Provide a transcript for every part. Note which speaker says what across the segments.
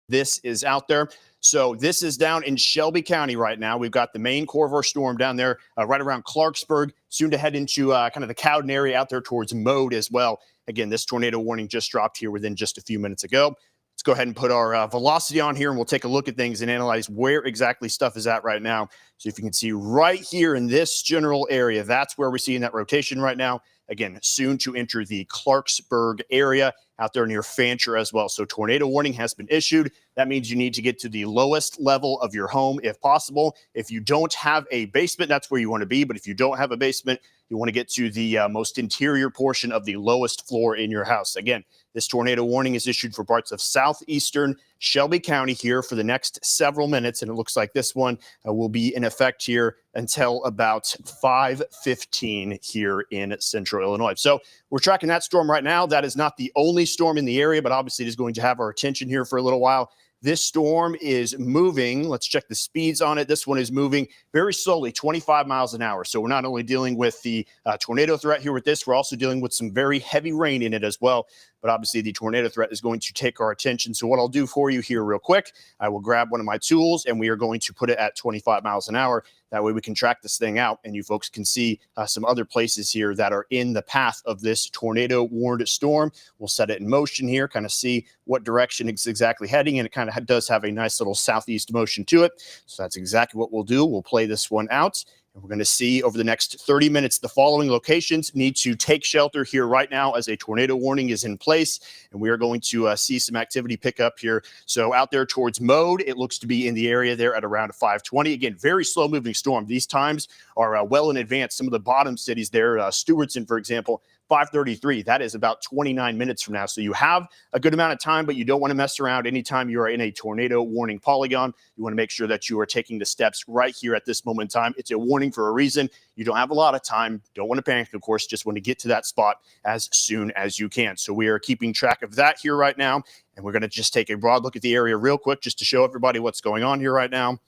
Speaker 1: this is out there. So this is down in Shelby County right now. We've got the main core of our storm down there right around Clarksburg, soon to head into kind of the Cowden area out there towards Mode as well. Again, this tornado warning just dropped here within just a few minutes ago. Let's go ahead and put our velocity on here, and we'll take a look at things and analyze where exactly stuff is at right now. So if you can see right here in this general area, that's where we're seeing that rotation right now. Again, soon to enter the Clarksburg area out there near Fancher as well. So tornado warning has been issued. That means you need to get to the lowest level of your home if possible. If you don't have a basement, that's where you want to be. But if you don't have a basement, you want to get to the most interior portion of the lowest floor in your house. Again, this tornado warning is issued for parts of southeastern Shelby County here for the next several minutes. And it looks like this one will be in effect here until about 5:15 here in central Illinois. So we're tracking that storm right now. That is not the only storm in the area, but obviously it is going to have our attention here for a little while. This storm is moving. Let's check the speeds on it. This one is moving very slowly, 25 miles an hour. So we're not only dealing with the tornado threat here with this, we're also dealing with some very heavy rain in it as well. But obviously the tornado threat is going to take our attention. So what I'll do for you here real quick, I will grab one of my tools and we are going to put it at 25 miles an hour. That way we can track this thing out and you folks can see some other places here that are in the path of this tornado warned storm. We'll set it in motion here, kind of see what direction it's exactly heading. And it kind of does have a nice little southeast motion to it. So that's exactly what we'll do. We'll play this one out. And we're going to see over the next 30 minutes, the following locations need to take shelter here right now as a tornado warning is in place. And we are going to see some activity pick up here. So out there towards Mode, it looks to be in the area there at around 5:20. Again, very slow moving storm. These times are well in advance. Some of the bottom cities there, Stewartson, for example, 5:33. That is about 29 minutes from now. So you have a good amount of time, but you don't want to mess around anytime you are in a tornado warning polygon. You want to make sure that you are taking the steps right here at this moment in time. It's a warning for a reason. You don't have a lot of time. Don't want to panic, of course. Just want to get to that spot as soon as you can. So we are keeping track of that here right now. And we're going to just take a broad look at the area real quick just to show everybody what's going on here right now.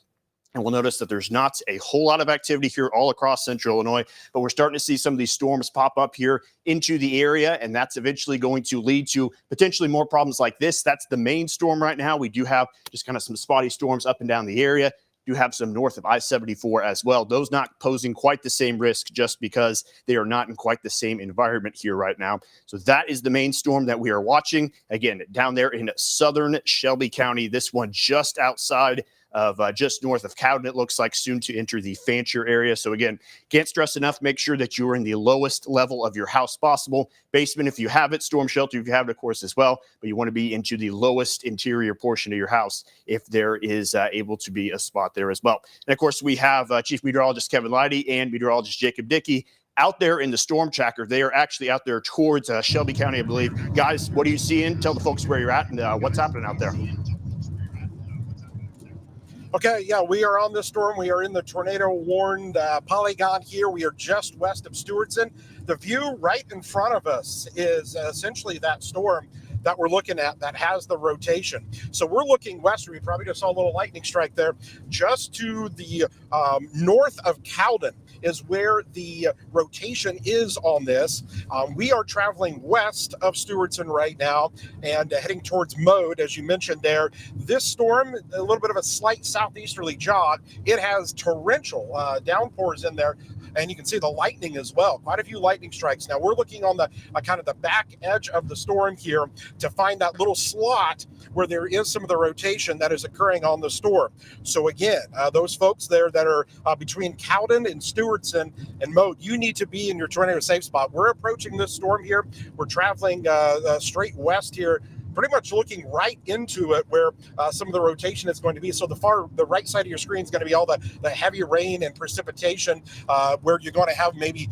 Speaker 1: And we'll notice that there's not a whole lot of activity here all across central Illinois, but we're starting to see some of these storms pop up here into the area, and that's eventually going to lead to potentially more problems like this. That's the main storm right now. We do have just kind of some spotty storms up and down the area. Do have some north of I-74 as well. Those not posing quite the same risk just because they are not in quite the same environment here right now. So that is the main storm that we are watching. Again, down there in southern Shelby County, this one just outside of just north of Cowden, it looks like, soon to enter the Fancher area. So again, can't stress enough, make sure that you are in the lowest level of your house possible. Basement if you have it, storm shelter if you have it, of course, as well. But you want to be into the lowest interior portion of your house if there is able to be a spot there as well. And of course, we have Chief Meteorologist Kevin Leidy and Meteorologist Jacob Dickey out there in the storm tracker. They are actually out there towards Shelby County, I believe. Guys, what are you seeing? Tell the folks where you're at and what's happening out there.
Speaker 2: Okay, yeah, we are on this storm. We are in the tornado-warned polygon here. We are just west of Stewartson. The view right in front of us is essentially that storm that we're looking at that has the rotation. So we're looking westward. We probably just saw a little lightning strike there. Just to the north of Cowden is where the rotation is on this. We are traveling west of Stewartson right now and heading towards Mode, as you mentioned there. This storm, a little bit of a slight southeasterly jog. It has torrential downpours in there. And you can see the lightning as well. Quite a few lightning strikes. Now we're looking on the kind of the back edge of the storm here to find that little slot where there is some of the rotation that is occurring on the storm. So again, those folks there that are between Cowden and Stewartson and Mode, you need to be in your tornado safe spot. We're approaching this storm here. We're traveling straight west here, pretty much looking right into it where some of the rotation is going to be. So the right side of your screen is going to be all the heavy rain and precipitation where you're going to have maybe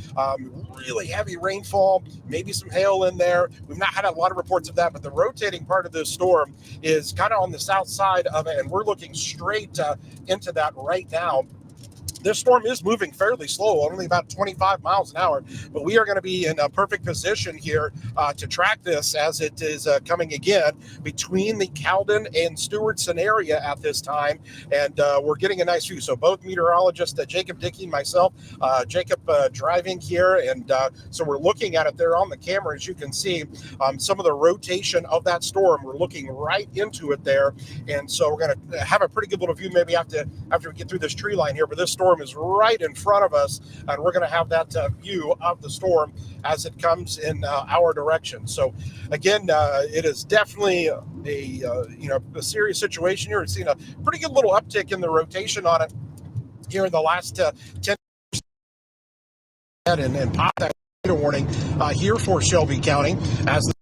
Speaker 2: really heavy rainfall, maybe some hail in there. We've not had a lot of reports of that, but the rotating part of this storm is kind of on the south side of it, and we're looking straight into that right now. This storm is moving fairly slow, only about 25 miles an hour, but we are going to be in a perfect position here to track this as it is coming again between the Cowden and Stewartson area at this time, and we're getting a nice view. So both meteorologists, Jacob Dickey and myself, Jacob driving here, and so we're looking at it there on the camera. As you can see, some of the rotation of that storm, we're looking right into it there, and so we're going to have a pretty good little view maybe after we get through this tree line here, but this storm is right in front of us, and we're going to have that view of the storm as it comes in our direction. So again, it is definitely a serious situation here. We've seen a pretty good little uptick in the rotation on it here in the last 10 and pop that warning here for Shelby County as the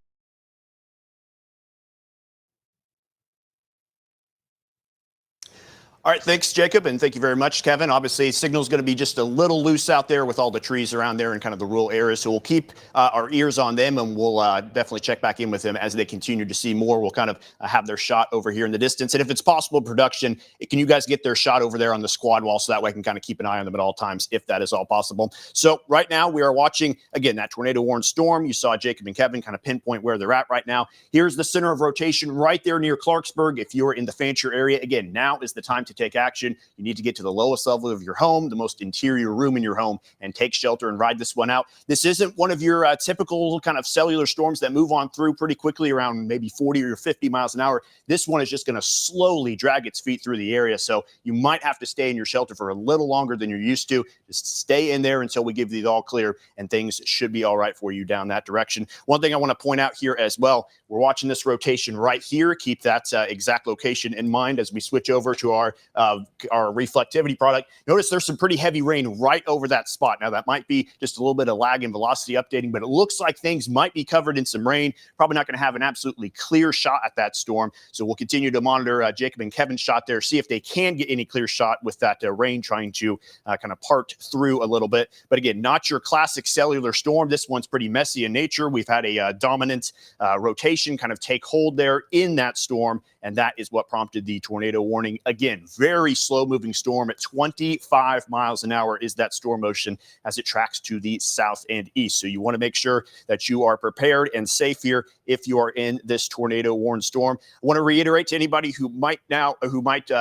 Speaker 1: All right, thanks, Jacob, and thank you very much, Kevin. Obviously, signal's going to be just a little loose out there with all the trees around there and kind of the rural areas, so we'll keep our ears on them, and we'll definitely check back in with them as they continue to see more. We'll kind of have their shot over here in the distance, and if it's possible, production, can you guys get their shot over there on the squad wall so that way I can kind of keep an eye on them at all times, if that is all possible. So right now, we are watching, again, that tornado-warned storm. You saw Jacob and Kevin kind of pinpoint where they're at right now. Here's the center of rotation right there near Clarksburg. If you're in the Fancher area, again, now is the time to take action. You need to get to the lowest level of your home, the most interior room in your home, and take shelter and ride this one out. This isn't one of your typical kind of cellular storms that move on through pretty quickly around maybe 40 or 50 miles an hour. This one is just going to slowly drag its feet through the area, so you might have to stay in your shelter for a little longer than you're used to. Just stay in there until we give you the all clear, and things should be all right for you down that direction. One thing I want to point out here as well, we're watching this rotation right here. Keep that exact location in mind as we switch over to our reflectivity product. Notice there's some pretty heavy rain right over that spot. Now, that might be just a little bit of lag in velocity updating, but it looks like things might be covered in some rain. Probably not going to have an absolutely clear shot at that storm. So we'll continue to monitor Jacob and Kevin's shot there, see if they can get any clear shot with that rain trying to kind of part through a little bit. But again, not your classic cellular storm. This one's pretty messy in nature. We've had a dominant rotation kind of take hold there in that storm, and that is what prompted the tornado warning. Again, very slow moving storm at 25 miles an hour is that storm motion as it tracks to the south and east. So you want to make sure that you are prepared and safe here if you are in this tornado warned storm. I want to reiterate to anybody who might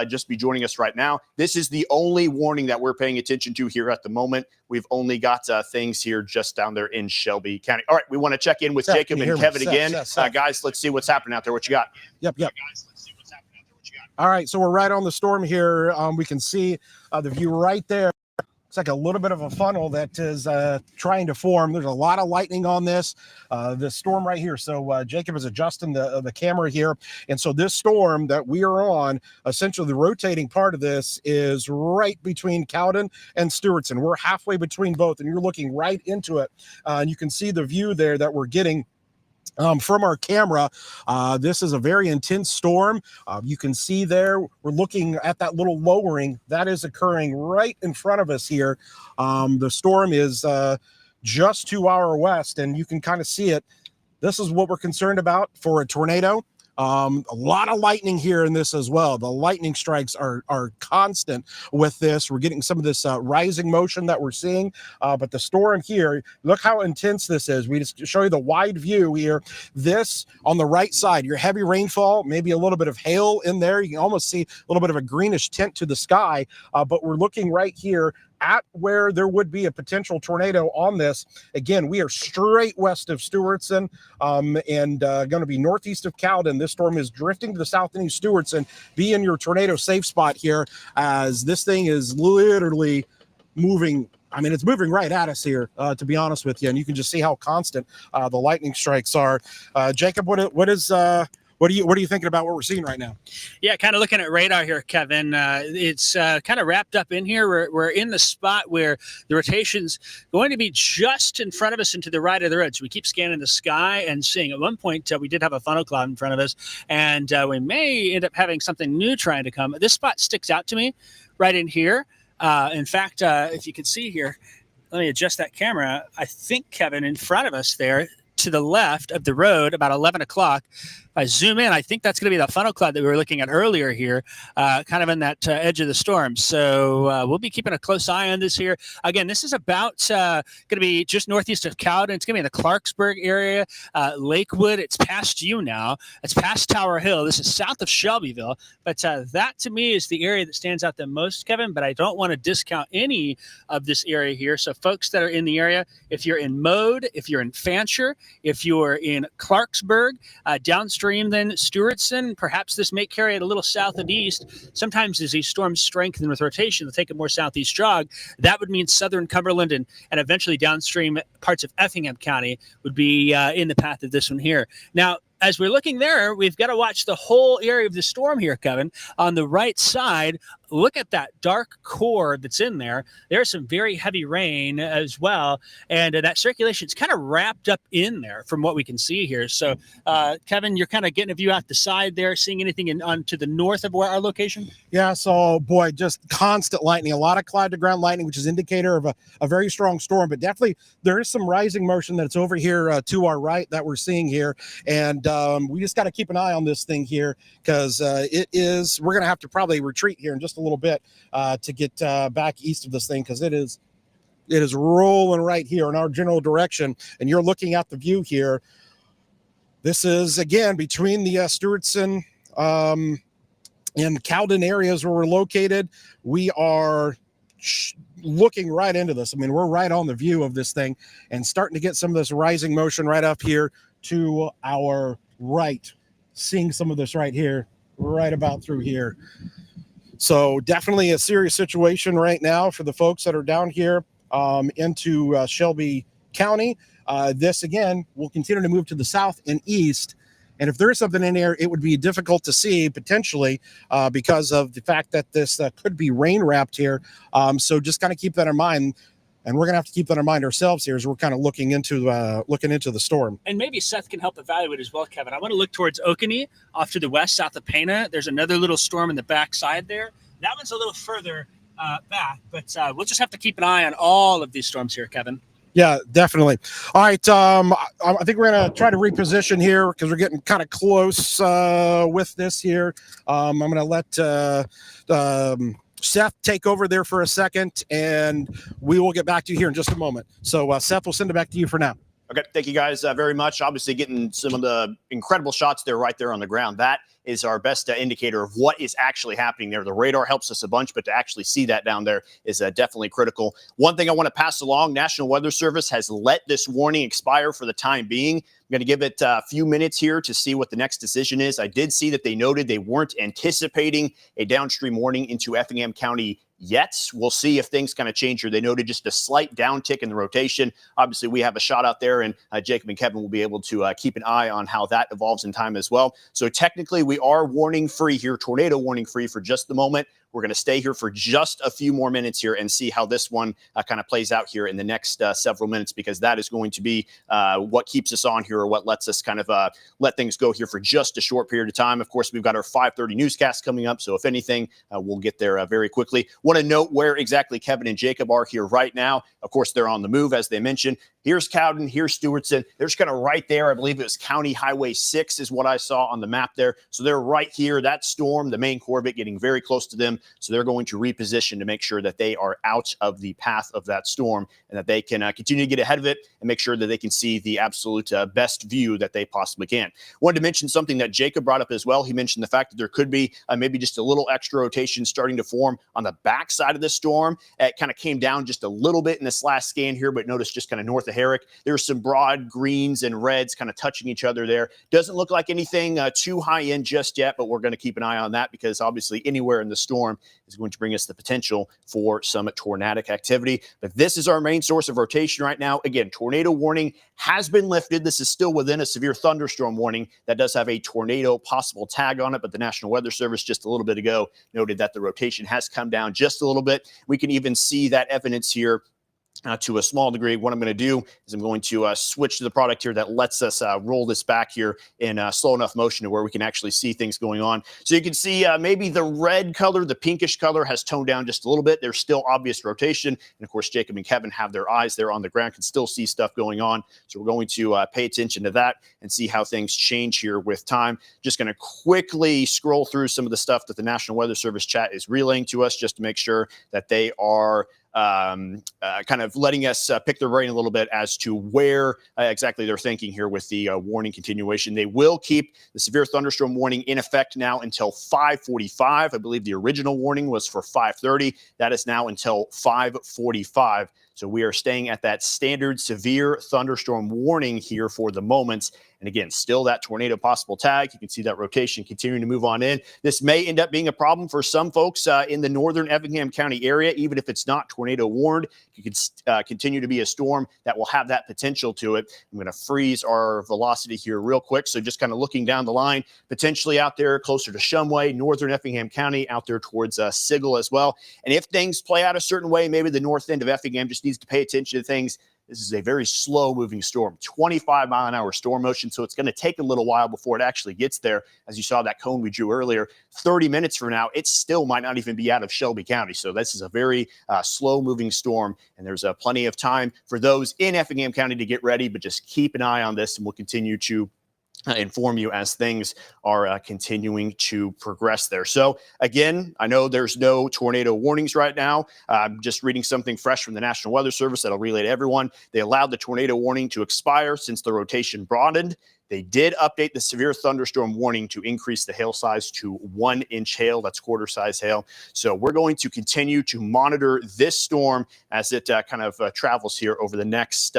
Speaker 1: just be joining us right now, this is the only warning that we're paying attention to here at the moment. We've only got things here just down there in Shelby County. All right, we want to check in with
Speaker 2: Seth,
Speaker 1: Jacob and Kevin again. Guys, let's see what's happening out there. What you got?
Speaker 2: Yep. All right, so we're right on the storm here. We can see the view right there. It's like a little bit of a funnel that is trying to form. There's a lot of lightning on this storm right here. So Jacob is adjusting the camera here. And so this storm that we are on, essentially the rotating part of this is right between Cowden and Stewartson. We're halfway between both, and you're looking right into it. And you can see the view there that we're getting from our camera. This is a very intense storm. You can see there, we're looking at that little lowering that is occurring right in front of us here. The storm is just to our west, and you can kind of see it. This is what we're concerned about for a tornado. A lot of lightning here in this as well. The lightning strikes are constant with this. We're getting some of this rising motion that we're seeing, but the storm here, look how intense this is. We just show you the wide view here. This on the right side, your heavy rainfall, maybe a little bit of hail in there. You can almost see a little bit of a greenish tint to the sky, but we're looking right here at where there would be a potential tornado on this. Again, we are straight west of Stewartson and going to be northeast of Cowden. This storm is drifting to the south and east Stewartson. Be in your tornado safe spot here as this thing is literally moving. I mean, it's moving right at us here, to be honest with you. And you can just see how constant the lightning strikes are. Jacob, what are you thinking about what we're seeing right now?
Speaker 3: Yeah, kind of looking at radar here, Kevin. It's kind of wrapped up in here. We're in the spot where the rotation's going to be just in front of us and to the right of the road. So we keep scanning the sky and seeing. At one point, we did have a funnel cloud in front of us, and we may end up having something new trying to come. This spot sticks out to me right in here. In fact, if you can see here, let me adjust that camera. I think, Kevin, in front of us there, to the left of the road, about 11 o'clock, I zoom in, I think that's going to be the funnel cloud that we were looking at earlier here, kind of in that edge of the storm. So we'll be keeping a close eye on this here. Again, this is about going to be just northeast of Cowden. It's going to be in the Clarksburg area, Lakewood. It's past you now. It's past Tower Hill. This is south of Shelbyville. But that to me is the area that stands out the most, Kevin. But I don't want to discount any of this area here. So folks that are in the area, if you're in Mode, if you're in Fancher, if you're in Clarksburg, downstream then Stewartson, perhaps this may carry it a little south and east. Sometimes as these storms strengthen with rotation, they'll take a more southeast jog. That would mean southern Cumberland and eventually downstream parts of Effingham County would be in the path of this one here. Now, as we're looking there, we've got to watch the whole area of the storm here, Kevin. On the right side, look at that dark core that's in there. There's some very heavy rain as well. And that circulation is kind of wrapped up in there from what we can see here. So, Kevin, you're kind of getting a view out the side there, seeing anything on to the north of where our location?
Speaker 2: Yeah, so, boy, just constant lightning, a lot of cloud-to-ground lightning, which is indicator of a very strong storm. But definitely there is some rising motion that's over here to our right that we're seeing here. And we just got to keep an eye on this thing here because we're going to have to probably retreat here in just a little bit to get back east of this thing because it is rolling right here in our general direction. And you're looking at the view here. This is, again, between the Stewartson and Cowden areas where we're located. We are looking right into this. I mean, we're right on the view of this thing and starting to get some of this rising motion right up here to our right, seeing some of this right here, right about through here. So definitely a serious situation right now for the folks that are down here into Shelby County. This, again, will continue to move to the south and east. And if there is something in there, it would be difficult to see potentially because of the fact that this could be rain wrapped here. So just kind of keep that in mind. And we're going to have to keep that in mind ourselves here as we're kind of looking into the storm.
Speaker 3: And maybe Seth can help evaluate as well, Kevin. I want to look towards Oconee, off to the west, south of Pana. There's another little storm in the backside there. That one's a little further back, but we'll just have to keep an eye on all of these storms here, Kevin.
Speaker 2: Yeah, definitely. All right. I think we're going to try to reposition here because we're getting kind of close with this here. I'm going to let Seth take over there for a second, and we will get back to you here in just a moment. So, Seth, we'll send it back to you for now.
Speaker 1: Okay, thank you guys very much. Obviously getting some of the incredible shots there right there on the ground. That is our best indicator of what is actually happening there. The radar helps us a bunch, but to actually see that down there is definitely critical. One thing I want to pass along, National Weather Service has let this warning expire for the time being. I'm going to give it a few minutes here to see what the next decision is. I did see that they noted they weren't anticipating a downstream warning into Effingham County yet. We'll see if things kind of change here. They noted just a slight downtick in the rotation. Obviously, we have a shot out there, and Jacob and Kevin will be able to keep an eye on how that evolves in time as well. So technically, we are warning free here, tornado warning free for just the moment. We're going to stay here for just a few more minutes here and see how this one kind of plays out here in the next several minutes, because that is going to be what keeps us on here, or what lets us kind of let things go here for just a short period of time. Of course, we've got our 5:30 newscast coming up, so if anything, we'll get there very quickly. Want to note where exactly Kevin and Jacob are here right now. Of course, they're on the move, as they mentioned. Here's Cowden, here's Stewartson. They're just kind of right there. I believe it was County Highway 6 is what I saw on the map there. So they're right here. That storm, the main core of it, getting very close to them. So they're going to reposition to make sure that they are out of the path of that storm and that they can continue to get ahead of it and make sure that they can see the absolute best view that they possibly can. Wanted to mention something that Jacob brought up as well. He mentioned the fact that there could be maybe just a little extra rotation starting to form on the backside of the storm. It kind of came down just a little bit in this last scan here, but notice just kind of north of Herrick, there's some broad greens and reds kind of touching each other there. Doesn't look like anything too high end just yet, but we're going to keep an eye on that, because obviously anywhere in the storm is going to bring us the potential for some tornadic activity. But this is our main source of rotation right now. Again, tornado warning has been lifted. This is still within a severe thunderstorm warning that does have a tornado possible tag on it, but the National Weather Service just a little bit ago noted that the rotation has come down just a little bit. We can even see that evidence here to a small degree. What I'm going to do is I'm going to switch to the product here that lets us roll this back here in slow enough motion to where we can actually see things going on. So you can see maybe the red color, the pinkish color has toned down just a little bit. There's still obvious rotation. And of course, Jacob and Kevin have their eyes there on the ground, can still see stuff going on. So we're going to pay attention to that and see how things change here with time. Just going to quickly scroll through some of the stuff that the National Weather Service chat is relaying to us just to make sure that they are kind of letting us pick their brain a little bit as to where exactly they're thinking here with the warning continuation. They will keep the severe thunderstorm warning in effect now until 5:45. I believe the original warning was for 5:30. That is now until 5:45. So we are staying at that standard severe thunderstorm warning here for the moment. And again, still that tornado possible tag. You can see that rotation continuing to move on in. This may end up being a problem for some folks in the northern Effingham County area, even if it's not tornado warned. It could continue to be a storm that will have that potential to it. I'm going to freeze our velocity here real quick. So just kind of looking down the line, potentially out there closer to Shumway, northern Effingham County, out there towards Sigel as well. And if things play out a certain way, maybe the north end of Effingham just needs to pay attention to things. This is a very slow moving storm, 25-mile-an-hour storm motion. So it's going to take a little while before it actually gets there. As you saw that cone we drew earlier, 30 minutes from now, it still might not even be out of Shelby County. So this is a very slow moving storm. And there's plenty of time for those in Effingham County to get ready, but just keep an eye on this and we'll continue to inform you as things are continuing to progress there. So again, I know there's no tornado warnings right now. I'm just reading something fresh from the National Weather Service that I'll relay to everyone. They allowed the tornado warning to expire since the rotation broadened. They did update the severe thunderstorm warning to increase the hail size to 1-inch hail. That's quarter size hail. So we're going to continue to monitor this storm as it kind of travels here over the next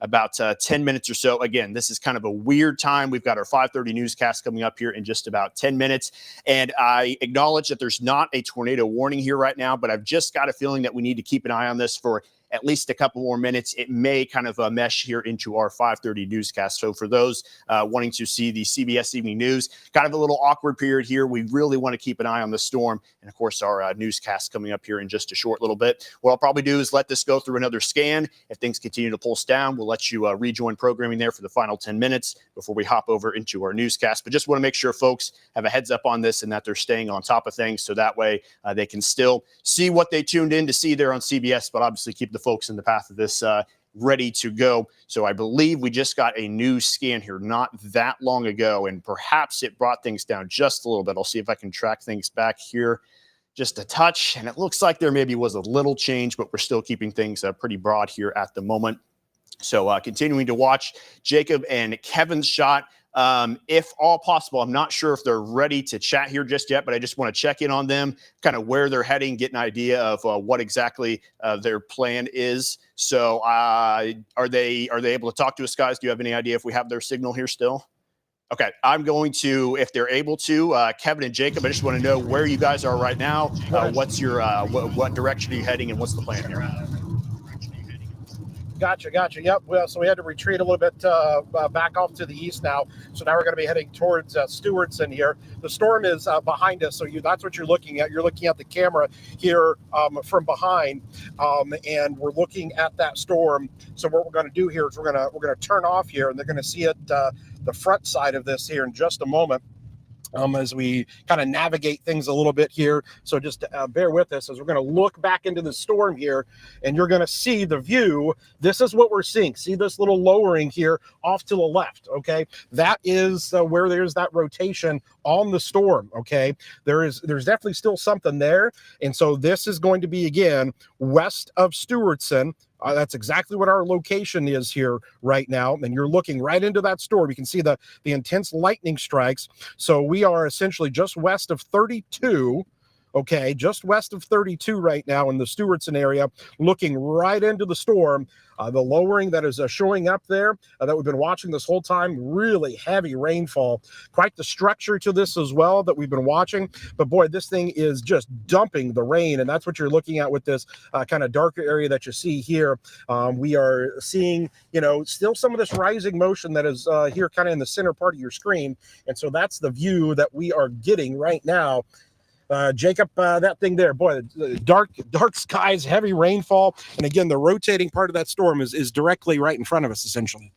Speaker 1: about 10 minutes or so. Again, this is kind of a weird time. We've got our 5:30 newscast coming up here in just about 10 minutes. And I acknowledge that there's not a tornado warning here right now, but I've just got a feeling that we need to keep an eye on this for at least a couple more minutes. It may kind of mesh here into our 5:30 newscast. So for those wanting to see the CBS Evening News, kind of a little awkward period here. We really want to keep an eye on the storm. And of course, our newscast coming up here in just a short little bit. What I'll probably do is let this go through another scan. If things continue to pulse down, we'll let you rejoin programming there for the final 10 minutes before we hop over into our newscast. But just want to make sure folks have a heads up on this and that they're staying on top of things. So that way they can still see what they tuned in to see there on CBS, but obviously keep the folks in the path of this ready to go. So I believe we just got a new scan here not that long ago, and perhaps it brought things down just a little bit. I'll see if I can track things back here just a touch, and it looks like there maybe was a little change, but we're still keeping things pretty broad here at the moment. So continuing to watch Jacob and Kevin's shot. If all possible, I'm not sure if they're ready to chat here just yet, but I just want to check in on them, kind of where they're heading, get an idea of what exactly their plan is. So are they able to talk to us, guys? Do you have any idea if we have their signal here still? Okay, I'm going to, if they're able to, Kevin and Jacob, I just want to know where you guys are right now. What's your, what direction are you heading and what's the plan here?
Speaker 2: Gotcha. Yep. Well, so we had to retreat a little bit back off to the east now. So now we're going to be heading towards Stewartson here. The storm is behind us, so that's what you're looking at. You're looking at the camera here from behind, and we're looking at that storm. So what we're going to do here is we're going to turn off here, and they're going to see it the front side of this here in just a moment. As we kind of navigate things a little bit here. So just bear with us as we're going to look back into the storm here, and you're going to see the view. This is what we're seeing. See this little lowering here off to the left, okay? That is where there's that rotation on the storm, okay? There's definitely still something there. And so this is going to be, again, west of Stewartson. That's exactly what our location is here right now. And you're looking right into that storm. You can see the intense lightning strikes. So we are essentially just west of 32. Okay, just west of 32 right now in the Stewartson area, looking right into the storm. The lowering that is showing up there that we've been watching this whole time, really heavy rainfall. Quite the structure to this as well that we've been watching. But boy, this thing is just dumping the rain, and that's what you're looking at with this kind of darker area that you see here. We are seeing, still some of this rising motion that is here kind of in the center part of your screen. And so that's the view that we are getting right now. Jacob, that thing there, boy, dark skies, heavy rainfall. And again, the rotating part of that storm is directly right in front of us, essentially.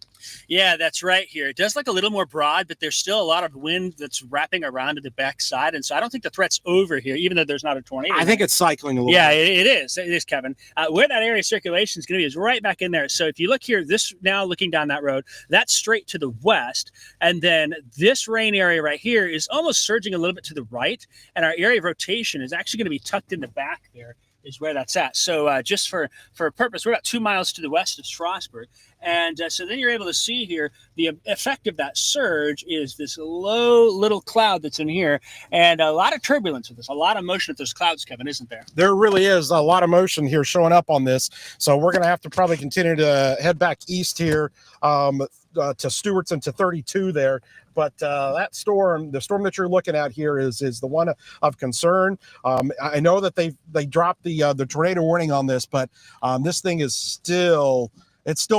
Speaker 3: Yeah, that's right here. It does look a little more broad, but there's still a lot of wind that's wrapping around to the backside. And so I don't think the threat's over here, even though there's not a tornado.
Speaker 2: I think it's cycling a little
Speaker 3: bit.
Speaker 2: It
Speaker 3: is. It is, Kevin. Where that area of circulation is going to be is right back in there. So if you look here, this now looking down that road, that's straight to the west. And then this rain area right here is almost surging a little bit to the right. And our area of rotation is actually going to be tucked in the back there. Is where that's at. So just for a purpose, we're about 2 miles to the west of Strasburg. And so then you're able to see here the effect of that surge is this low little cloud that's in here, and a lot of turbulence with this, a lot of motion with those clouds, Kevin, isn't there?
Speaker 2: There really is a lot of motion here showing up on this. So we're going to have to probably continue to head back east here to Stewartson to 32 there. But that storm, the storm that you're looking at here is the one of concern. I know that they dropped the tornado warning on this, but this thing is still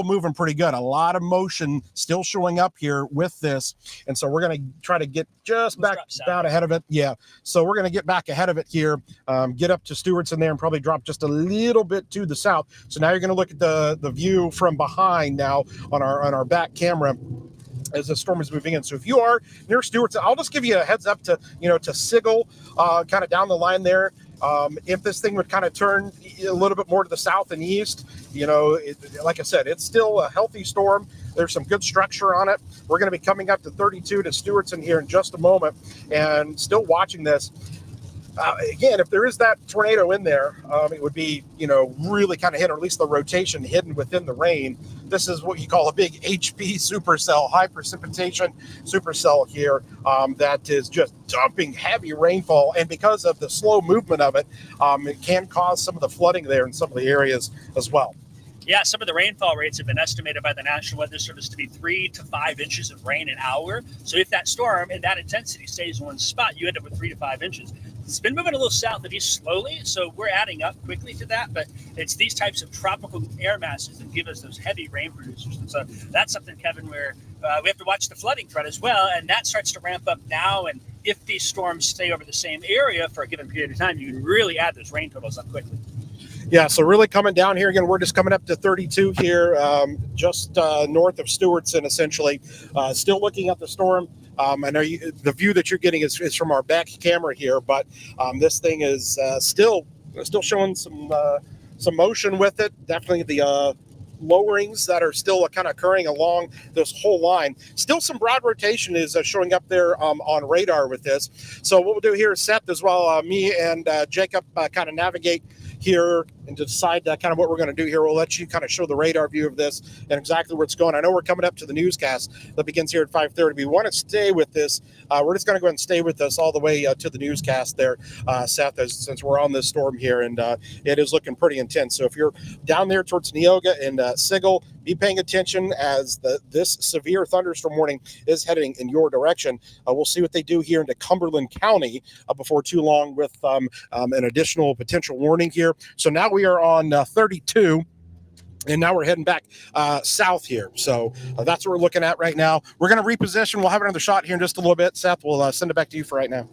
Speaker 2: moving pretty good. A lot of motion still showing up here with this. And so we're going to try to get just back about ahead of it. Yeah. So we're going to get back ahead of it here, get up to Stewartson there and probably drop just a little bit to the south. So now you're going to look at the view from behind now on our back camera as the storm is moving in. So if you are near Stewartson, I'll just give you a heads up to Sigel, kind of down the line there. If this thing would kind of turn a little bit more to the south and east, like I said, it's still a healthy storm. There's some good structure on it. We're going to be coming up to 32 to Stewartson here in just a moment and still watching this. Again, if there is that tornado in there, it would be, really kind of hidden, or at least the rotation hidden within the rain. This is what you call a big HP supercell, high precipitation supercell here, that is just dumping heavy rainfall. And because of the slow movement of it, it can cause some of the flooding there in some of the areas as well.
Speaker 3: Yeah, some of the rainfall rates have been estimated by the National Weather Service to be 3 to 5 inches of rain an hour. So if that storm and that intensity stays in one spot, you end up with 3 to 5 inches. It's been moving a little south of east slowly, so we're adding up quickly to that. But it's these types of tropical air masses that give us those heavy rain producers. And so that's something, Kevin, where we have to watch the flooding threat as well. And that starts to ramp up now. And if these storms stay over the same area for a given period of time, you can really add those rain totals up quickly.
Speaker 2: Yeah, so really coming down here again, we're just coming up to 32 here, just north of Stewartson, essentially. Still looking at the storm. I know the view that you're getting is from our back camera here, but this thing is still showing some motion with it. Definitely the lowerings that are still kind of occurring along this whole line. Still some broad rotation is showing up there on radar with this. So what we'll do here is Seth as well, me and Jacob kind of navigate here and to decide kind of what we're going to do here. We'll let you kind of show the radar view of this and exactly where it's going. I know we're coming up to the newscast that begins here at 5:30. We want to stay with this. We're just going to go ahead and stay with us all the way to the newscast there, Seth, since we're on this storm here, and it is looking pretty intense. So if you're down there towards Neoga and Sigel, be paying attention as this severe thunderstorm warning is heading in your direction. We'll see what they do here into Cumberland County before too long with an additional potential warning here. So now we are on 32. And now we're heading back south here. So that's what we're looking at right now. We're going to reposition. We'll have another shot here in just a little bit. Seth, we'll send it back to you for right now.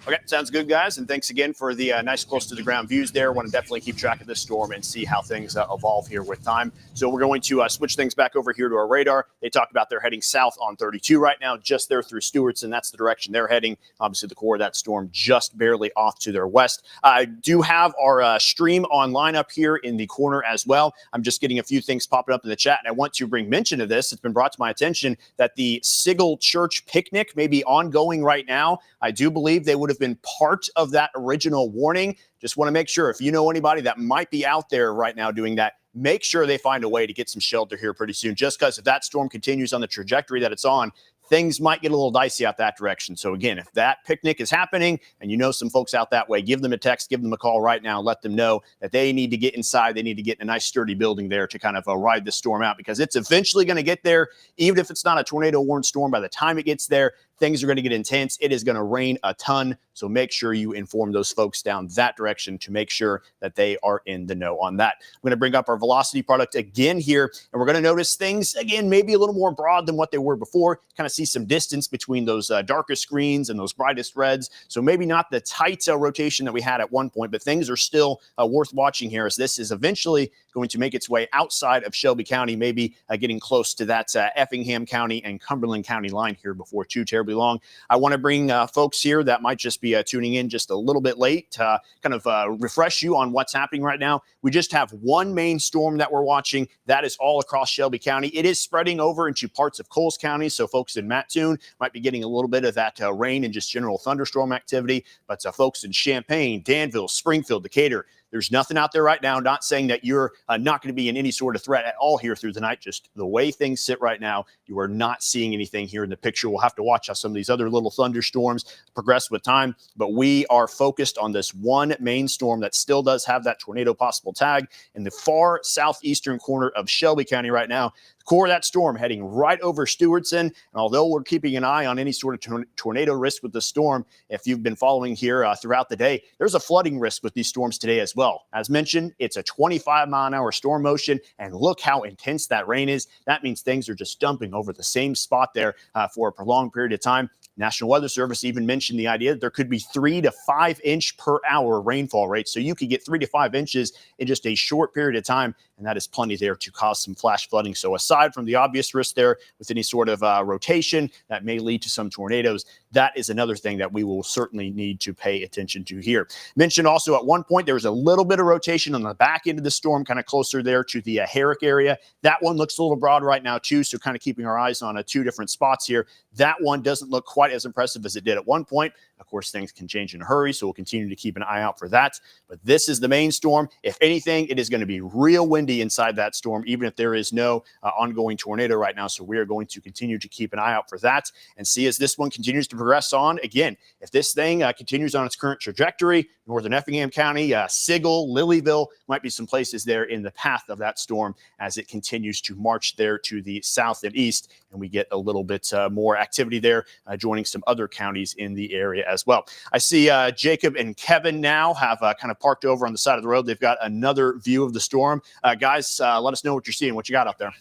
Speaker 1: Okay, sounds good, guys. And thanks again for the nice close to the ground views there. Want to definitely keep track of this storm and see how things evolve here with time. So we're going to switch things back over here to our radar. They talked about they're heading south on 32 right now, just there through Stewartson. That's the direction they're heading. Obviously, the core of that storm just barely off to their west. I do have our stream online up here in the corner as well. I'm just getting a few things popping up in the chat, and I want to bring mention of this. It's been brought to my attention that the Sigel Church picnic may be ongoing right now. I do believe they would have been part of that original warning. Just want to make sure if you know anybody that might be out there right now doing that, make sure they find a way to get some shelter here pretty soon. Just because if that storm continues on the trajectory that it's on, things might get a little dicey out that direction. So again, if that picnic is happening and you know some folks out that way, give them a text, give them a call right now, let them know that they need to get inside. They need to get in a nice sturdy building there to kind of ride the storm out, because it's eventually going to get there. Even if it's not a tornado warned storm, by the time it gets there, things are going to get intense. It is going to rain a ton. So make sure you inform those folks down that direction to make sure that they are in the know on that. I'm going to bring up our velocity product again here, and we're going to notice things, again, maybe a little more broad than what they were before. Kind of see some distance between those darkest greens and those brightest reds. So maybe not the tight rotation that we had at one point, but things are still worth watching here, as this is eventually going to make its way outside of Shelby County, maybe getting close to that Effingham County and Cumberland County line here before too terribly long. I want to bring folks here that might just be tuning in just a little bit late to kind of refresh you on what's happening right now. We just have one main storm that we're watching. That is all across Shelby County. It is spreading over into parts of Coles County, so folks in Mattoon might be getting a little bit of that rain and just general thunderstorm activity. But folks in Champaign, Danville, Springfield, Decatur, there's nothing out there right now. Not saying that you're not going to be in any sort of threat at all here through the night. Just the way things sit right now, you are not seeing anything here in the picture. We'll have to watch how some of these other little thunderstorms progress with time. But we are focused on this one main storm that still does have that tornado possible tag in the far southeastern corner of Shelby County right now. Core of that storm heading right over Stewartson. And although we're keeping an eye on any sort of tornado risk with the storm, if you've been following here throughout the day, there's a flooding risk with these storms today as well. As mentioned, it's a 25-mile-an-hour storm motion, and look how intense that rain is. That means things are just dumping over the same spot there for a prolonged period of time. National Weather Service even mentioned the idea that there could be 3 to 5 inch per hour rainfall rates. So you could get 3 to 5 inches in just a short period of time, and that is plenty there to cause some flash flooding. So aside from the obvious risk there with any sort of rotation that may lead to some tornadoes, that is another thing that we will certainly need to pay attention to here. Mentioned also at one point there was a little bit of rotation on the back end of the storm, kind of closer there to the Herrick area. That one looks a little broad right now too, so kind of keeping our eyes on 2 different spots here. That one doesn't look quite as impressive as it did at one point. Of course, things can change in a hurry, so we'll continue to keep an eye out for that. But this is the main storm. If anything, it is going to be real windy inside that storm, even if there is no ongoing tornado right now. So we are going to continue to keep an eye out for that and see as this one continues to progress on. Again, if this thing continues on its current trajectory, northern Effingham County, Sigel, Lilyville might be some places there in the path of that storm as it continues to march there to the south and east, and we get a little bit more activity there, joining some other counties in the area as well. I see Jacob and Kevin now have kind of parked over on the side of the road. They've got another view of the storm. Guys, let us know what you're seeing, what you got out there.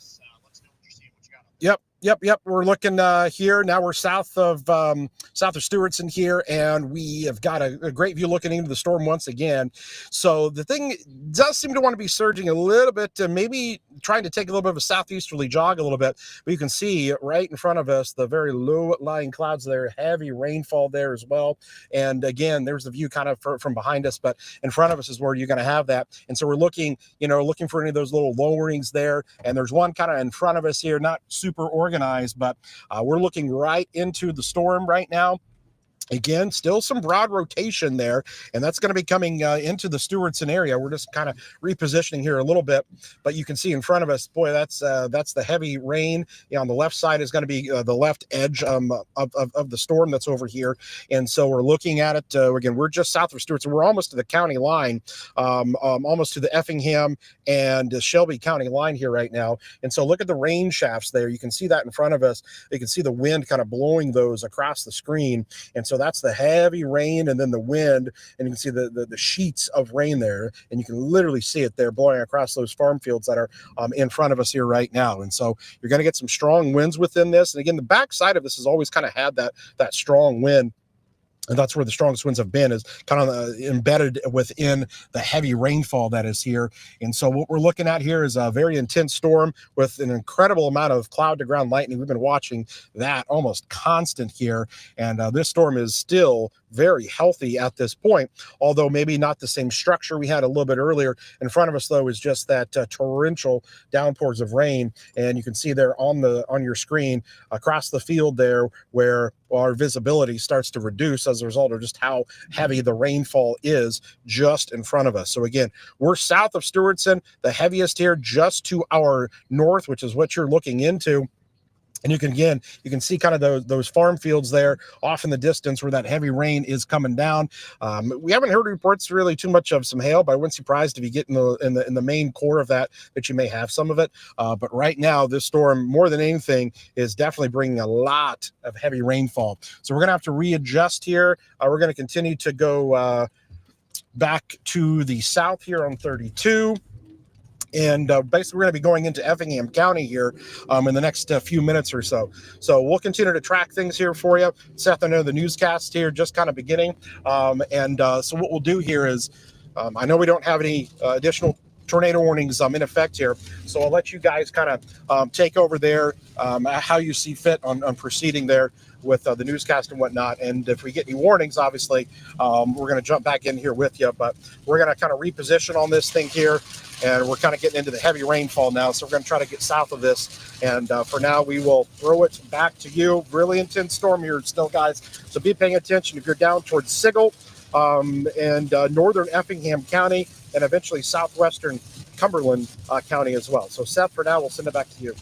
Speaker 2: Yep. We're looking here now. We're south of Stewartson here, and we have got a great view looking into the storm once again. So the thing does seem to want to be surging a little bit, maybe trying to take a little bit of a southeasterly jog a little bit. But you can see right in front of us the very low-lying clouds there, heavy rainfall there as well. And again, there's the view kind of from behind us, but in front of us is where you're going to have that. And so we're looking for any of those little lowerings there. And there's one kind of in front of us here, not super organized, but we're looking right into the storm right now. Again, still some broad rotation there, and that's going to be coming into the Stewartson area. We're just kind of repositioning here a little bit, but you can see in front of us, boy, that's the heavy rain. On the left side is going to be the left edge of the storm that's over here, and so we're looking at it. Again, we're just south of Stewartson. We're almost to the county line, almost to the Effingham and Shelby County line here right now. And so look at the rain shafts there. You can see that in front of us. You can see the wind kind of blowing those across the screen, and so that's the heavy rain and then the wind, and you can see the sheets of rain there, and you can literally see it there blowing across those farm fields that are in front of us here right now. And so you're going to get some strong winds within this. And again, the backside of this has always kind of had that strong wind. And that's where the strongest winds have been, is kind of embedded within the heavy rainfall that is here. And so what we're looking at here is a very intense storm with an incredible amount of cloud to ground lightning. We've been watching that almost constant here. And this storm is still very healthy at this point, although maybe not the same structure we had a little bit earlier. In front of us, though, is just that torrential downpours of rain. And you can see there on your screen across the field there where our visibility starts to reduce as a result of just how heavy the rainfall is just in front of us. So again, we're south of Stewartson, the heaviest here just to our north, which is what you're looking into. And you can see kind of those farm fields there off in the distance where that heavy rain is coming down. We haven't heard reports really too much of some hail, but I wouldn't be surprised if you get in the main core of that you may have some of it. But right now, this storm, more than anything, is definitely bringing a lot of heavy rainfall. So we're going to have to readjust here. We're going to continue to go back to the south here on 32. And basically, we're going to be going into Effingham County here in the next few minutes or so. So we'll continue to track things here for you. Seth, I know the newscast here just kind of beginning. So what we'll do here is, I know we don't have any additional tornado warnings in effect here. So I'll let you guys kind of take over there, how you see fit on proceeding there with the newscast and whatnot. And if we get any warnings, obviously, we're going to jump back in here with you. But we're going to kind of reposition on this thing here. And we're kind of getting into the heavy rainfall now. So we're going to try to get south of this. And for now, we will throw it back to you. Really intense storm here still, guys. So be paying attention if you're down towards Sigel and northern Effingham County and eventually southwestern Cumberland County as well. So Seth, for now, we'll send it back to you.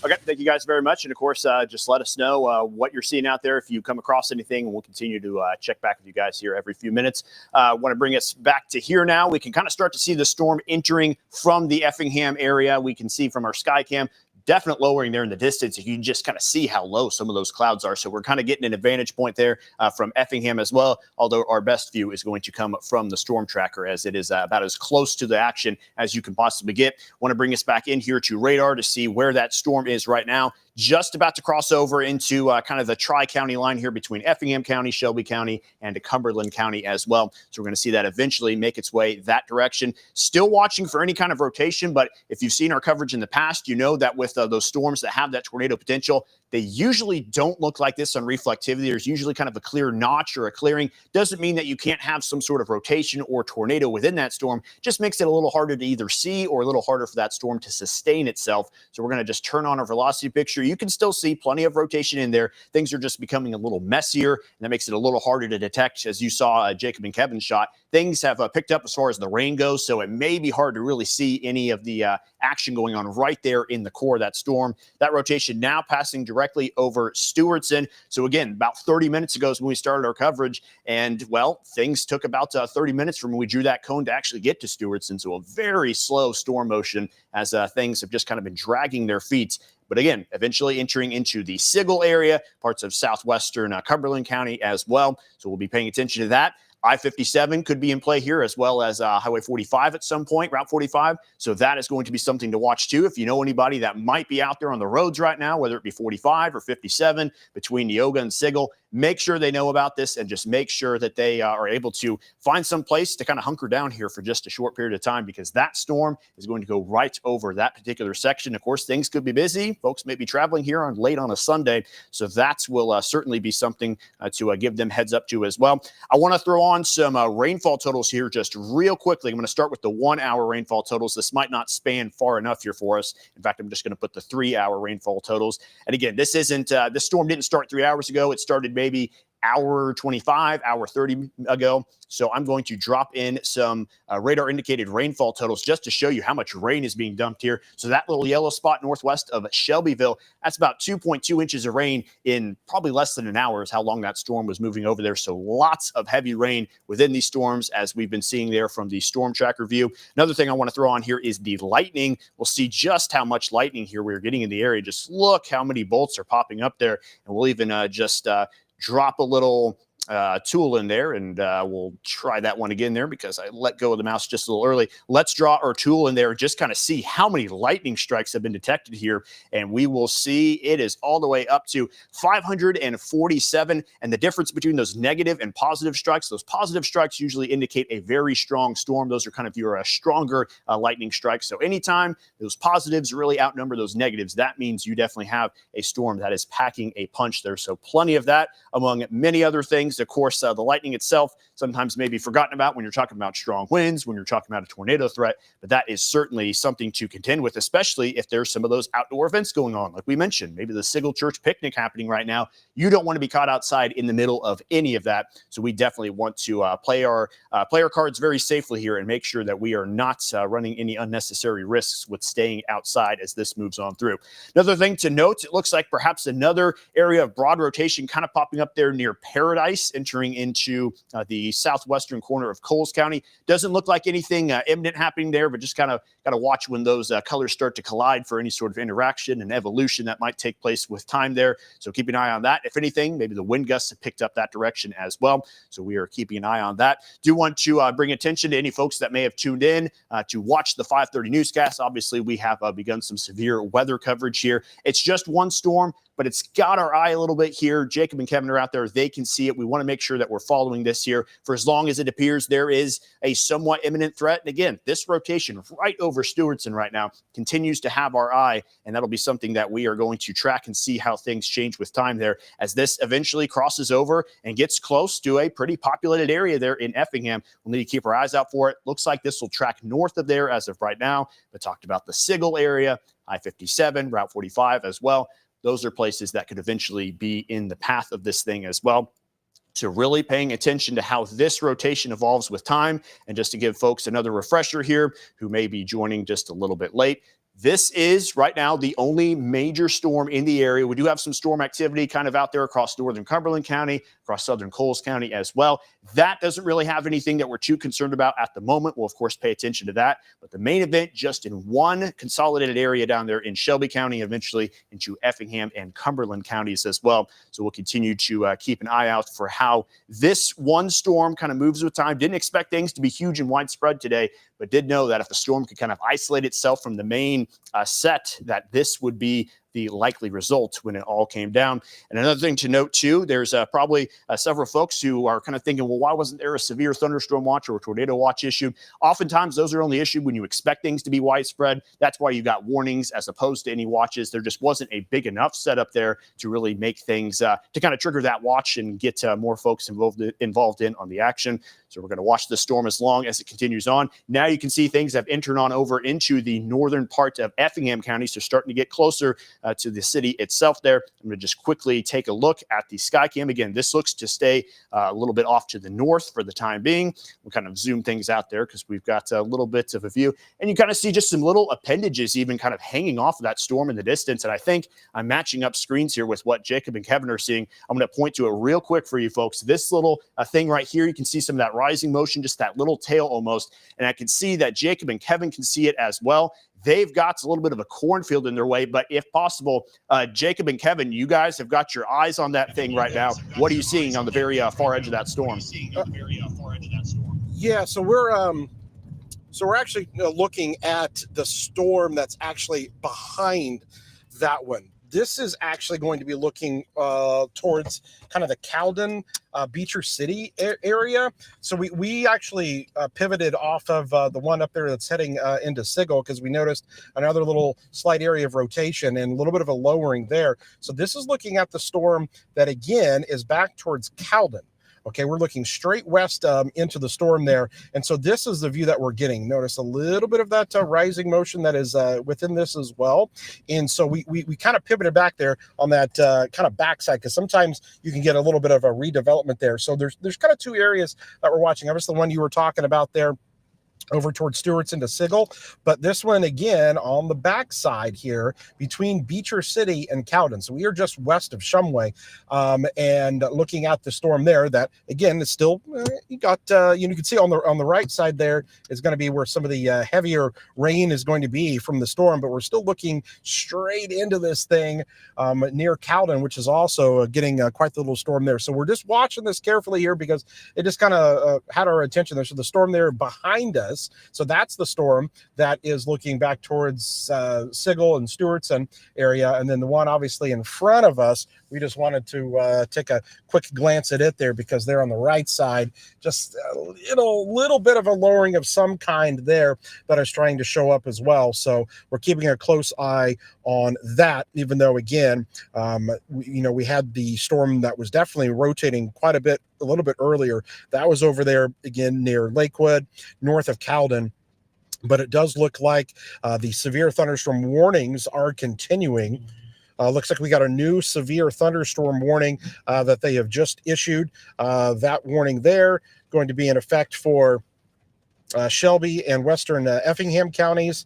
Speaker 1: Okay, thank you guys very much. And of course, just let us know what you're seeing out there if you come across anything, and we'll continue to check back with you guys here every few minutes. Want to bring us back to here now. We can kind of start to see the storm entering from the Effingham area. We can see from our sky cam, definite lowering there in the distance. You can just kind of see how low some of those clouds are. So we're kind of getting an advantage point there from Effingham as well, although our best view is going to come from the storm tracker, as it is about as close to the action as you can possibly get. Want to bring us back in here to radar to see where that storm is right now. Just about to cross over into kind of the tri-county line here between Effingham County, Shelby County, and Cumberland County as well. So we're going to see that eventually make its way that direction. Still watching for any kind of rotation, but if you've seen our coverage in the past, you know that with those storms that have that tornado potential, they usually don't look like this on reflectivity. There's usually kind of a clear notch or a clearing. Doesn't mean that you can't have some sort of rotation or tornado within that storm. Just makes it a little harder to either see or a little harder for that storm to sustain itself. So we're going to just turn on our velocity picture. You can still see plenty of rotation in there. Things are just becoming a little messier, and that makes it a little harder to detect. As you saw Jacob and Kevin's shot, things have picked up as far as the rain goes, so it may be hard to really see any of the action going on right there in the core of that storm. That rotation now passing directly over Stewartson. So again, about 30 minutes ago is when we started our coverage, and well, things took about 30 minutes from when we drew that cone to actually get to Stewartson. So a very slow storm motion as things have just kind of been dragging their feet. But again, eventually entering into the Sigel area, parts of southwestern Cumberland County as well. So we'll be paying attention to that. I-57 could be in play here, as well as Highway 45 at some point, Route 45. So that is going to be something to watch too. If you know anybody that might be out there on the roads right now, whether it be 45 or 57 between Neoga and Sigel, make sure they know about this and just make sure that they are able to find some place to kind of hunker down here for just a short period of time, because that storm is going to go right over that particular section. Of course, things could be busy. Folks may be traveling here late on a Sunday. So that will certainly be something to give them heads up to as well. I want to throw on some rainfall totals here just real quickly. I'm going to start with the 1 hour rainfall totals. This might not span far enough here for us. In fact, I'm just going to put the 3 hour rainfall totals. And again, this storm didn't start 3 hours ago. It started maybe hour 25, hour 30 ago. So I'm going to drop in some radar indicated rainfall totals just to show you how much rain is being dumped here. So that little yellow spot northwest of Shelbyville, that's about 2.2 inches of rain in probably less than an hour is how long that storm was moving over there. So lots of heavy rain within these storms, as we've been seeing there from the storm tracker view. Another thing I want to throw on here is the lightning. We'll see just how much lightning here we're getting in the area. Just look how many bolts are popping up there. And we'll even drop a little tool in there, and we'll try that one again there because I let go of the mouse just a little early. Let's draw our tool in there and just kind of see how many lightning strikes have been detected here, and we will see it is all the way up to 547. And the difference between those negative and positive strikes, those positive strikes usually indicate a very strong storm. Those are kind of your stronger lightning strikes. So anytime those positives really outnumber those negatives, that means you definitely have a storm that is packing a punch there. So plenty of that among many other things. Of course, the lightning itself sometimes maybe forgotten about when you're talking about strong winds, when you're talking about a tornado threat. But that is certainly something to contend with, especially if there's some of those outdoor events going on. Like we mentioned, maybe the Sigel Church picnic happening right now. You don't want to be caught outside in the middle of any of that. So we definitely want to play our cards very safely here and make sure that we are not running any unnecessary risks with staying outside as this moves on through. Another thing to note, it looks like perhaps another area of broad rotation kind of popping up there near Paradise, entering into the southwestern corner of Coles County. Doesn't look like anything imminent happening there, but just kind of got to watch when those colors start to collide for any sort of interaction and evolution that might take place with time there. So keep an eye on that. If anything, maybe the wind gusts have picked up that direction as well. So we are keeping an eye on that. Do want to bring attention to any folks that may have tuned in to watch the 5:30 newscast. Obviously, we have begun some severe weather coverage here. It's just one storm, but it's got our eye a little bit here. Jacob and Kevin are out there. They can see it. We want to make sure that we're following this here for as long as it appears there is a somewhat imminent threat. And again, this rotation right over Stewartson right now continues to have our eye, and that'll be something that we are going to track and see how things change with time there as this eventually crosses over and gets close to a pretty populated area there in Effingham. We'll need to keep our eyes out for it. Looks like this will track north of there as of right now, but talked about the Sigel area, I-57, Route 45 as well. Those are places that could eventually be in the path of this thing as well. So really paying attention to how this rotation evolves with time. And just to give folks another refresher here who may be joining just a little bit late, this is right now the only major storm in the area. We do have some storm activity kind of out there across northern Cumberland County, across southern Coles County as well. That doesn't really have anything that we're too concerned about at the moment. We'll, of course, pay attention to that. But the main event just in one consolidated area down there in Shelby County, eventually into Effingham and Cumberland counties as well. So we'll continue to keep an eye out for how this one storm kind of moves with time. Didn't expect things to be huge and widespread today, but did know that if the storm could kind of isolate itself from the main set, that this would be the likely result when it all came down. And another thing to note too, there's probably several folks who are kind of thinking, well, why wasn't there a severe thunderstorm watch or a tornado watch issued? Oftentimes those are only issued when you expect things to be widespread. That's why you got warnings as opposed to any watches. There just wasn't a big enough setup there to really make things to kind of trigger that watch and get more folks involved in on the action. So we're going to watch the storm as long as it continues on. Now you can see things have entered on over into the northern part of Effingham County, so starting to get closer to the city itself there. I'm going to just quickly take a look at the Skycam. Again, this looks to stay a little bit off to the north for the time being. We'll kind of zoom things out there because we've got a little bit of a view. And you kind of see just some little appendages even kind of hanging off of that storm in the distance. And I think I'm matching up screens here with what Jacob and Kevin are seeing. I'm going to point to it real quick for you folks. This little thing right here, you can see some of that rising motion, just that little tail almost. And I can see that Jacob and Kevin can see it as well. They've got a little bit of a cornfield in their way, but if possible, Jacob and Kevin, you guys have got your eyes on that thing right now. What are you seeing on the very far edge of that storm?
Speaker 2: Yeah, so we're actually looking at the storm that's actually behind that one. This is actually going to be looking towards kind of the Cowden, Beecher City area. So we actually pivoted off of the one up there that's heading into Sigel because we noticed another little slight area of rotation and a little bit of a lowering there. So this is looking at the storm that, again, is back towards Cowden. Okay, we're looking straight west into the storm there. And so this is the view that we're getting. Notice a little bit of that rising motion that is within this as well. And so we kind of pivoted back there on that kind of backside because sometimes you can get a little bit of a redevelopment there. So there's kind of two areas that we're watching. Obviously, the one you were talking about there over towards Stewartson to Sigel, but this one again on the backside here between Beecher City and Cowden. So we are just west of Shumway, and looking at the storm there. That again is still you got you can see on the right side there is going to be where some of the heavier rain is going to be from the storm, but we're still looking straight into this thing near Cowden, which is also getting quite the little storm there. So we're just watching this carefully here because it just kind of had our attention there. So the storm there behind us. So that's the storm that is looking back towards Sigel and Stewartson area. And then the one obviously in front of us, we just wanted to take a quick glance at it there, because they're on the right side, just a little bit of a lowering of some kind there that is trying to show up as well. So we're keeping a close eye on that, even though, again, we had the storm that was definitely rotating quite a little bit earlier. That was over there again near Lakewood, north of Cowden. But it does look like the severe thunderstorm warnings are continuing. Looks like we got a new severe thunderstorm warning that they have just issued. That warning there going to be in effect for Shelby and western Effingham counties,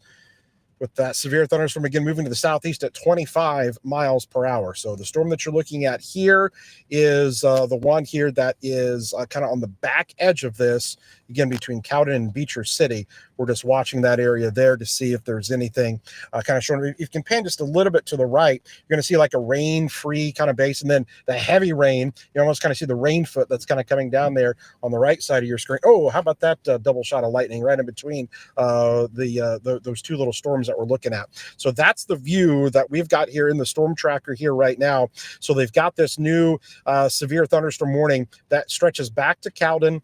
Speaker 2: with that severe thunderstorm again moving to the southeast at 25 miles per hour. So the storm that you're looking at here is the one here that is kind of on the back edge of this, again, between Cowden and Beecher City. We're just watching that area there to see if there's anything kind of showing. If you can pan just a little bit to the right, you're going to see like a rain-free kind of base, and then the heavy rain, you almost kind of see the rain foot that's kind of coming down there on the right side of your screen. Oh, how about that double shot of lightning right in between those two little storms that we're looking at. So that's the view that we've got here in the storm tracker here right now. So they've got this new severe thunderstorm warning that stretches back to Cowden,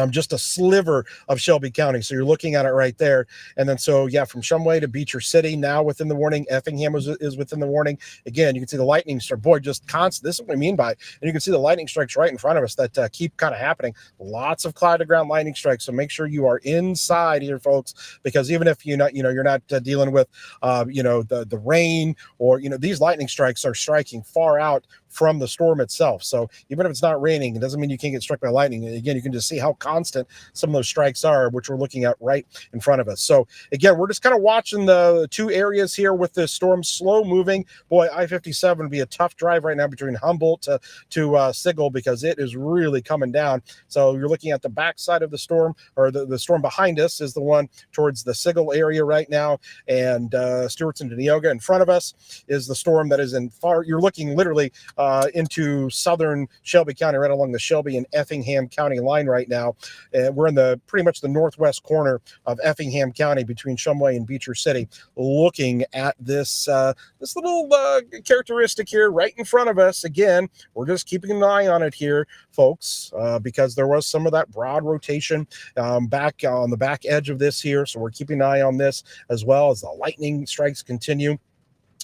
Speaker 2: just a sliver of Shelby County. So you're looking at it right there. And then, so yeah, from Shumway to Beecher City now within the warning. Effingham is within the warning. Again, you can see the lightning strike. Boy, just constant. This is what we mean by it. And you can see the lightning strikes right in front of us that keep kind of happening. Lots of cloud to ground lightning strikes. So make sure you are inside here, folks, because even if you're not dealing with, the rain, or, these lightning strikes are striking far out from the storm itself. So even if it's not raining, it doesn't mean you can't get struck by lightning. Again, you can just see how constant some of those strikes are, which we're looking at right in front of us. So again, we're just kind of watching the two areas here with this storm slow moving. Boy, I-57 would be a tough drive right now between Humboldt to Sigel, because it is really coming down. So you're looking at the backside of the storm, or the storm behind us is the one towards the Sigel area right now, and Stewartson to Neoga. In front of us is the storm that is you're looking literally into southern Shelby County, right along the Shelby and Effingham County line right now. We're in pretty much the northwest corner of Effingham County between Shumway and Beecher City, looking at this little characteristic here right in front of us. Again, we're just keeping an eye on it here, folks, because there was some of that broad rotation back on the back edge of this here. So we're keeping an eye on this as well as the lightning strikes continue.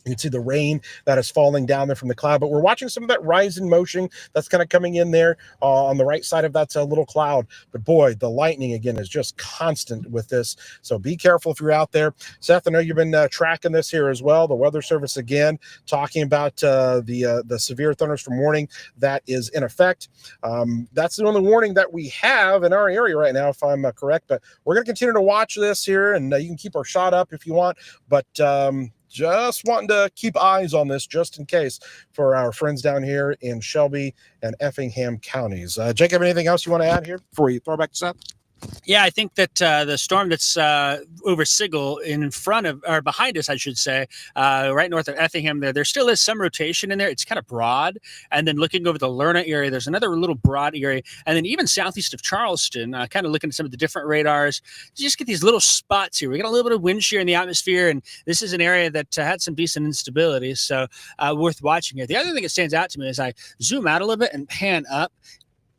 Speaker 2: You can see the rain that is falling down there from the cloud, but we're watching some of that rise in motion that's kind of coming in there on the right side of that little cloud. But boy, the lightning again is just constant with this. So be careful if you're out there. Seth, I know you've been tracking this here as well. The Weather Service again talking about the severe thunderstorm warning that is in effect. That's the only warning that we have in our area right now, if I'm correct. But we're going to continue to watch this here, and you can keep our shot up if you want. But just wanting to keep eyes on this just in case for our friends down here in Shelby and Effingham counties. Jacob, anything else you want to add here before we throw back to Seth?
Speaker 3: Yeah, I think that the storm that's over Sigel in front of, or behind us, I should say, right north of Effingham, there still is some rotation in there. It's kind of broad. And then looking over the Lerna area, there's another little broad area. And then even southeast of Charleston, kind of looking at some of the different radars, you just get these little spots here. We got a little bit of wind shear in the atmosphere, and this is an area that had some decent instability. So worth watching here. The other thing that stands out to me is I zoom out a little bit and pan up.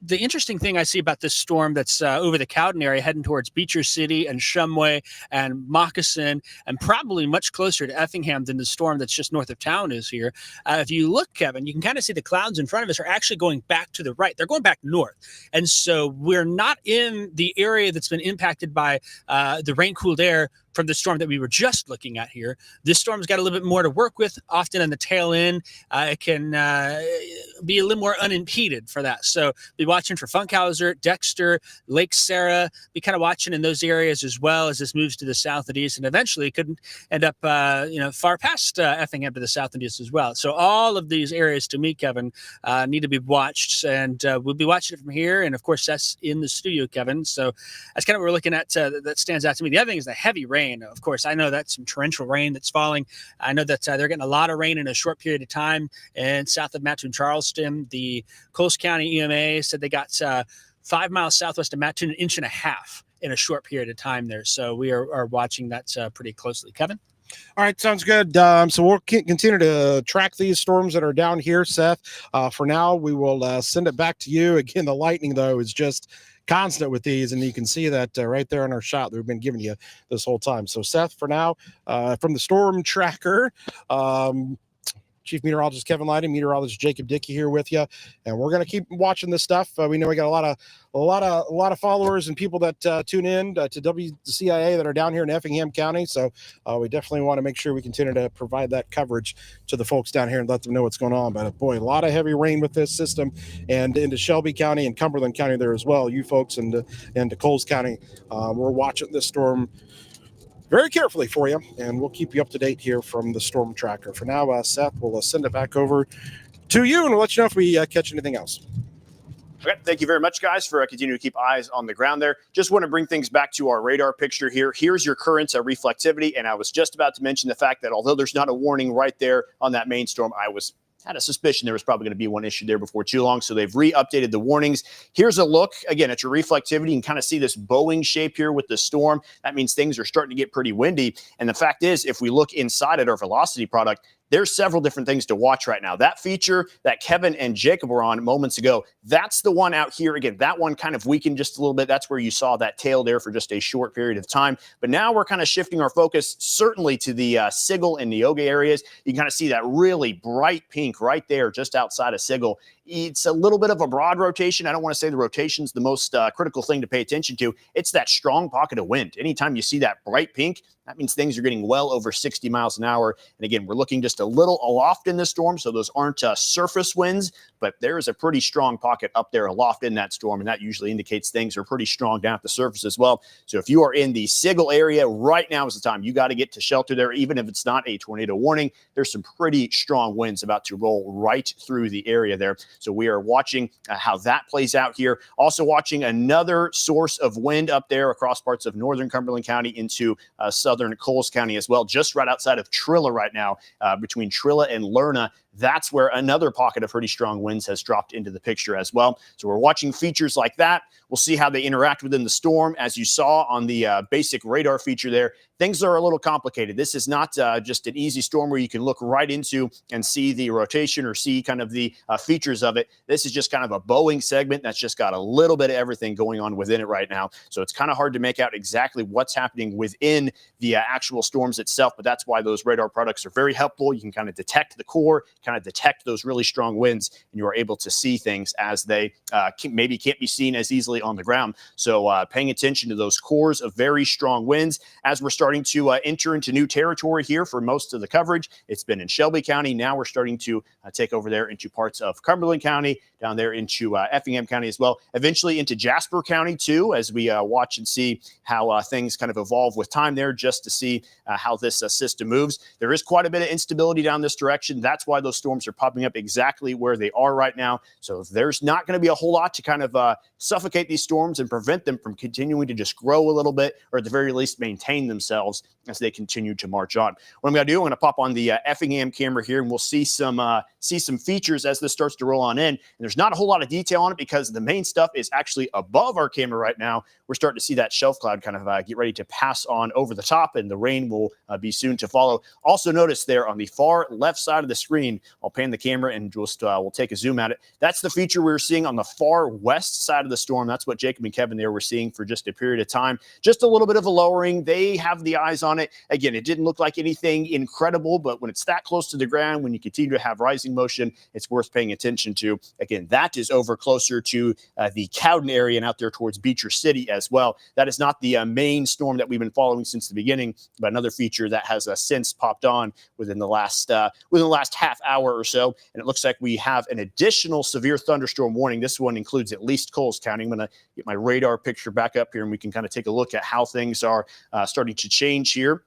Speaker 3: The interesting thing I see about this storm that's over the Cowden area heading towards Beecher City and Shumway and Moccasin, and probably much closer to Effingham than the storm that's just north of town is here. If you look, Kevin, you can kind of see the clouds in front of us are actually going back to the right. They're going back north. And so we're not in the area that's been impacted by the rain-cooled air from the storm that we were just looking at here. This storm's got a little bit more to work with. Often on the tail end, it can be a little more unimpeded for that. So be watching for Funkhauser, Dexter, Lake Sarah. Be kind of watching in those areas as well as this moves to the south and east, and eventually could end up far past Effingham to the south and east as well. So all of these areas, to me, Kevin, need to be watched, and we'll be watching it from here. And of course, that's in the studio, Kevin. So that's kind of what we're looking at. That stands out to me. The other thing is the heavy rain. Of course, I know that's some torrential rain that's falling. I know that they're getting a lot of rain in a short period of time. And south of Mattoon, Charleston, the Coles County EMA said they got 5 miles southwest of Mattoon, 1.5 inches in a short period of time there. So we are watching that pretty closely. Kevin?
Speaker 2: All right, sounds good. So we'll continue to track these storms that are down here, Seth. For now, we will send it back to you. Again, the lightning, though, is just constant with these, and you can see that right there in our shot that we've been giving you this whole time. So, Seth, for now, from the storm tracker, Chief Meteorologist Kevin Lighting, Meteorologist Jacob Dickey here with you, and we're going to keep watching this stuff. We know we got a lot of followers and people that tune in to WCIA that are down here in Effingham County. So we definitely want to make sure we continue to provide that coverage to the folks down here and let them know what's going on. But boy, a lot of heavy rain with this system, and into Shelby County and Cumberland County there as well. You folks and to Coles County, we're watching this storm very carefully for you, and we'll keep you up to date here from the storm tracker. For now, Seth, we'll send it back over to you, and we'll let you know if we catch anything else.
Speaker 1: Okay, thank you very much, guys, for continuing to keep eyes on the ground there. Just want to bring things back to our radar picture here. Here's your current reflectivity, and I was just about to mention the fact that although there's not a warning right there on that main storm, had a suspicion there was probably going to be one issue there before too long, so they've re-updated the warnings. Here's a look, again, at your reflectivity. You can kind of see this bowing shape here with the storm. That means things are starting to get pretty windy, and the fact is, if we look inside at our velocity product, there's several different things to watch right now. That feature that Kevin and Jacob were on moments ago, that's the one out here. Again, that one kind of weakened just a little bit. That's where you saw that tail there for just a short period of time. But now we're kind of shifting our focus certainly to the Sigel and Neoga areas. You can kind of see that really bright pink right there just outside of Sigel. It's a little bit of a broad rotation. I don't want to say the rotation's the most critical thing to pay attention to. It's that strong pocket of wind. Anytime you see that bright pink, that means things are getting well over 60 miles an hour. And again, we're looking just a little aloft in this storm, so those aren't surface winds, but there is a pretty strong pocket up there aloft in that storm, and that usually indicates things are pretty strong down at the surface as well. So if you are in the Sigel area, right now is the time. You got to get to shelter there, even if it's not a tornado warning. There's some pretty strong winds about to roll right through the area there. So we are watching how that plays out here. Also watching another source of wind up there across parts of northern Cumberland County into southern Coles County as well, just right outside of Trilla right now, between Trilla and Lerna. That's where another pocket of pretty strong winds has dropped into the picture as well. So we're watching features like that. We'll see how they interact within the storm. As you saw on the basic radar feature there, things are a little complicated. This is not just an easy storm where you can look right into and see the rotation or see kind of the features of it. This is just kind of a bowing segment that's just got a little bit of everything going on within it right now. So it's kind of hard to make out exactly what's happening within the actual storms itself, but that's why those radar products are very helpful. You can kind of detect the core, kind of detect those really strong winds, and you are able to see things as they maybe can't be seen as easily on the ground. So paying attention to those cores of very strong winds as we're starting to enter into new territory here for most of the coverage. It's been in Shelby County. Now we're starting to take over there into parts of Cumberland County, down there into Effingham County as well, eventually into Jasper County too, as we watch and see how things kind of evolve with time there, just to see how this system moves. There is quite a bit of instability down this direction. That's why those storms are popping up exactly where they are right now. So there's not going to be a whole lot to kind of suffocate these storms and prevent them from continuing to just grow a little bit, or at the very least maintain themselves as they continue to march on. What I'm going to do, I'm going to pop on the Effingham camera here, and we'll see some features as this starts to roll on in. And there's not a whole lot of detail on it because the main stuff is actually above our camera right now. We're starting to see that shelf cloud kind of get ready to pass on over the top, and the rain will be soon to follow. Also notice there on the far left side of the screen, I'll pan the camera and just we'll take a zoom at it. That's the feature we were seeing on the far west side of the storm. That's what Jacob and Kevin there were seeing for just a period of time. Just a little bit of a lowering. They have the eyes on it. Again, it didn't look like anything incredible, but when it's that close to the ground, when you continue to have rising motion, it's worth paying attention to. Again, that is over closer to the Cowden area and out there towards Beecher City as well. That is not the main storm that we've been following since the beginning, but another feature that has since popped on within the last half hour or so. And it looks like we have an additional severe thunderstorm warning. This one includes at least Coles County. I'm going to get my radar picture back up here, and we can kind of take a look at how things are starting to change here.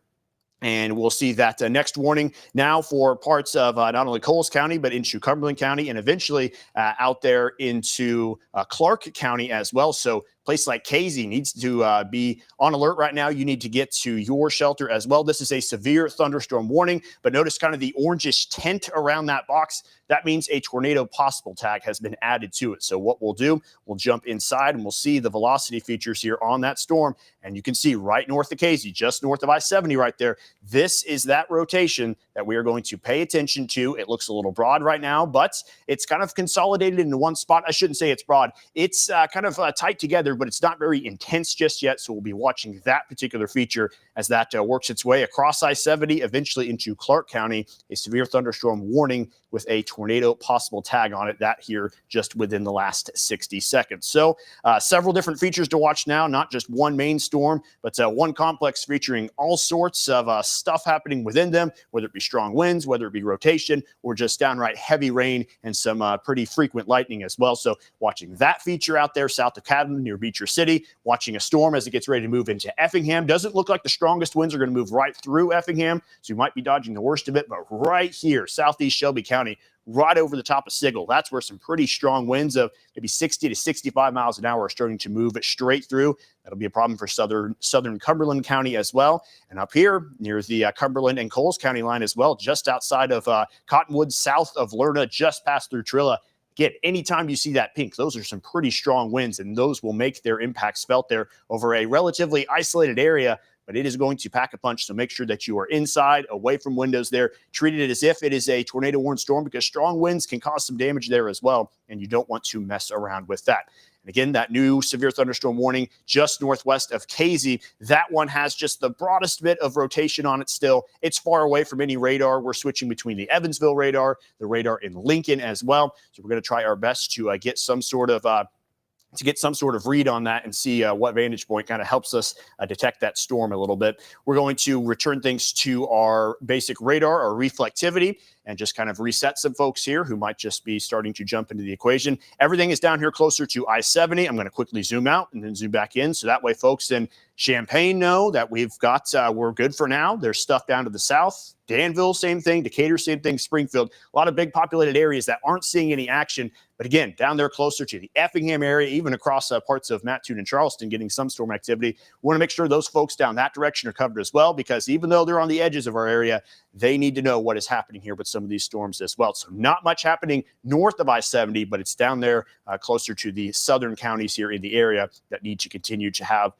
Speaker 1: And we'll see that next warning now for parts of not only Coles County, but into Cumberland County, and eventually out there into Clark County as well. So place like Casey needs to be on alert right now. You need to get to your shelter as well. This is a severe thunderstorm warning, but notice kind of the orangish tint around that box. That means a tornado possible tag has been added to it. So what we'll do, we'll jump inside and we'll see the velocity features here on that storm. And you can see right north of Casey, just north of I-70 right there, this is that rotation that we are going to pay attention to. It looks a little broad right now, but it's kind of consolidated into one spot. I shouldn't say it's broad. It's kind of tight together, but it's not very intense just yet. So we'll be watching that particular feature as that works its way across I-70, eventually into Clark County. A severe thunderstorm warning with a tornado possible tag on it, that here just within the last 60 seconds. So several different features to watch now, not just one main storm, but one complex featuring all sorts of stuff happening within them, whether it be strong winds, whether it be rotation, or just downright heavy rain and some pretty frequent lightning as well. So watching that feature out there south of Cadman near Beecher City, watching a storm as it gets ready to move into Effingham. Doesn't look like the strongest winds are going to move right through Effingham, so you might be dodging the worst of it, but right here, southeast Shelby County, right over the top of Sigel. That's where some pretty strong winds of maybe 60 to 65 miles an hour are starting to move straight through. That'll be a problem for southern Cumberland County as well. And up here near the Cumberland and Coles County line as well, just outside of Cottonwood, south of Lerna, just past through Trilla. Again, anytime you see that pink, those are some pretty strong winds, and those will make their impacts felt there over a relatively isolated area. But it is going to pack a punch, so make sure that you are inside, away from windows there. Treat it as if it is a tornado-warned storm, because strong winds can cause some damage there as well, and you don't want to mess around with that. And again, that new severe thunderstorm warning just northwest of Casey, that one has just the broadest bit of rotation on it still. It's far away from any radar. We're switching between the Evansville radar, the radar in Lincoln as well. So we're going to try our best to get some sort of read on that and see what vantage point kind of helps us detect that storm a little bit. We're going to return things to our basic radar, our reflectivity, and just kind of reset some folks here who might just be starting to jump into the equation. Everything is down here closer to I-70. I'm going to quickly zoom out and then zoom back in. So that way folks in Champaign know that we've got, we're good for now. There's stuff down to the south. Danville, same thing. Decatur, same thing. Springfield, a lot of big populated areas that aren't seeing any action. But again, down there closer to the Effingham area, even across parts of Mattoon and Charleston, getting some storm activity. We want to make sure those folks down that direction are covered as well, because even though they're on the edges of our area, they need to know what is happening here with some of these storms as well. So not much happening north of I-70, but it's down there closer to the southern counties here in the area that need to continue to have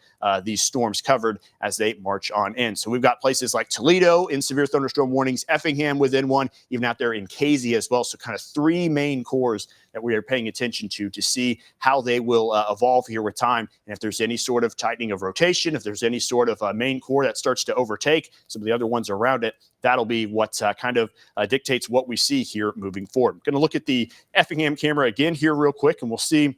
Speaker 1: these storms covered as they march on in. So we've got places like Toledo in severe thunderstorm warnings, Effingham within one, even out there in Casey as well. So kind of three main cores that we are paying attention to see how they will evolve here with time. And if there's any sort of tightening of rotation, if there's any sort of main core that starts to overtake some of the other ones around it, that'll be what kind of dictates what we see here moving forward. I'm going to look at the Effingham camera again here real quick, and we'll see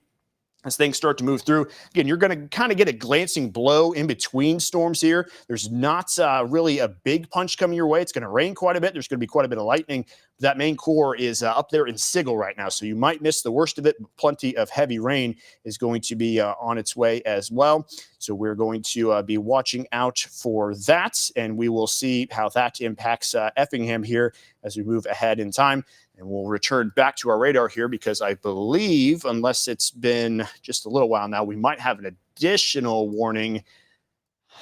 Speaker 1: as things start to move through. Again, you're going to kind of get a glancing blow in between storms here. There's not really a big punch coming your way. It's going to rain quite a bit. There's going to be quite a bit of lightning. That main core is up there in Sigel right now, so you might miss the worst of it. Plenty of heavy rain is going to be on its way as well. So we're going to be watching out for that, and we will see how that impacts Effingham here as we move ahead in time. And we'll return back to our radar here, because I believe, unless it's been just a little while now, we might have an additional warning.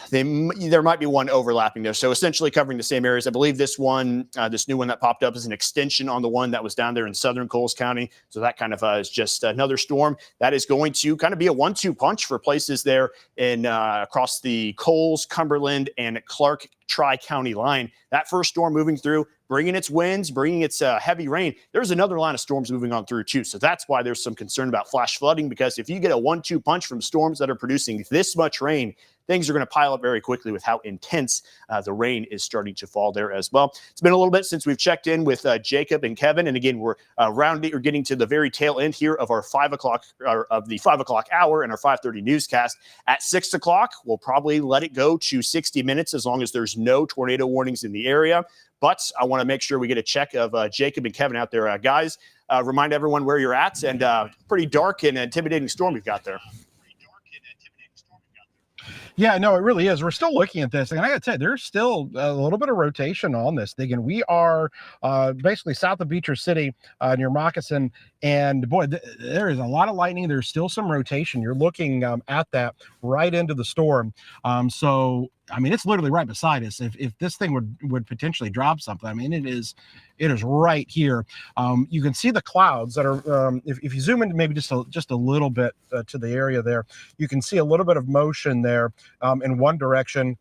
Speaker 1: There might be one overlapping there. So essentially covering the same areas. I believe this one, this new one that popped up is an extension on the one that was down there in southern Coles County. So that kind of is just another storm that is going to kind of be a 1-2 punch for places there in across the Coles, Cumberland, and Clark Tri-County line. That first storm moving through, bringing its winds, bringing its heavy rain. There's another line of storms moving on through too. So that's why there's some concern about flash flooding, because if you get a 1-2 punch from storms that are producing this much rain, things are going to pile up very quickly with how intense the rain is starting to fall there as well. It's been a little bit since we've checked in with Jacob and Kevin. And again, we're getting to the very tail end here of our 5 o'clock of the 5 o'clock hour and our 5:30 newscast. At 6 o'clock, we'll probably let it go to 60 minutes as long as there's no tornado warnings in the area. But I want to make sure we get a check of Jacob and Kevin out there. Guys, remind everyone where you're at, and pretty dark and intimidating storm we've got there.
Speaker 2: Yeah, no, it really is. We're still looking at this, and I gotta tell you, there's still a little bit of rotation on this thing, and we are basically south of Beecher City, near Moccasin, and boy, there is a lot of lightning. There's still some rotation. You're looking at that right into the storm. So I mean, it's literally right beside us. If this thing would potentially drop something, I mean, it is right here. You can see the clouds that are. If you zoom in maybe just a little bit to the area there, you can see a little bit of motion there in one direction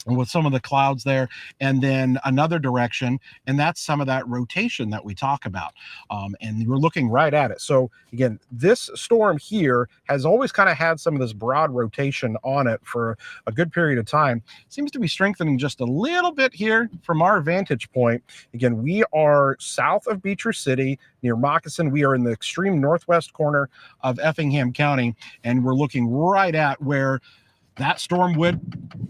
Speaker 2: with some of the clouds there, and then another direction, and that's some of that rotation that we talk about. And we're looking right at it. So again, this storm here has always kind of had some of this broad rotation on it for a good period of time. Seems to be strengthening just a little bit here from our vantage point. Again, we are south of Beecher City near Moccasin. We are in the extreme northwest corner of Effingham County, and we're looking right at where that storm would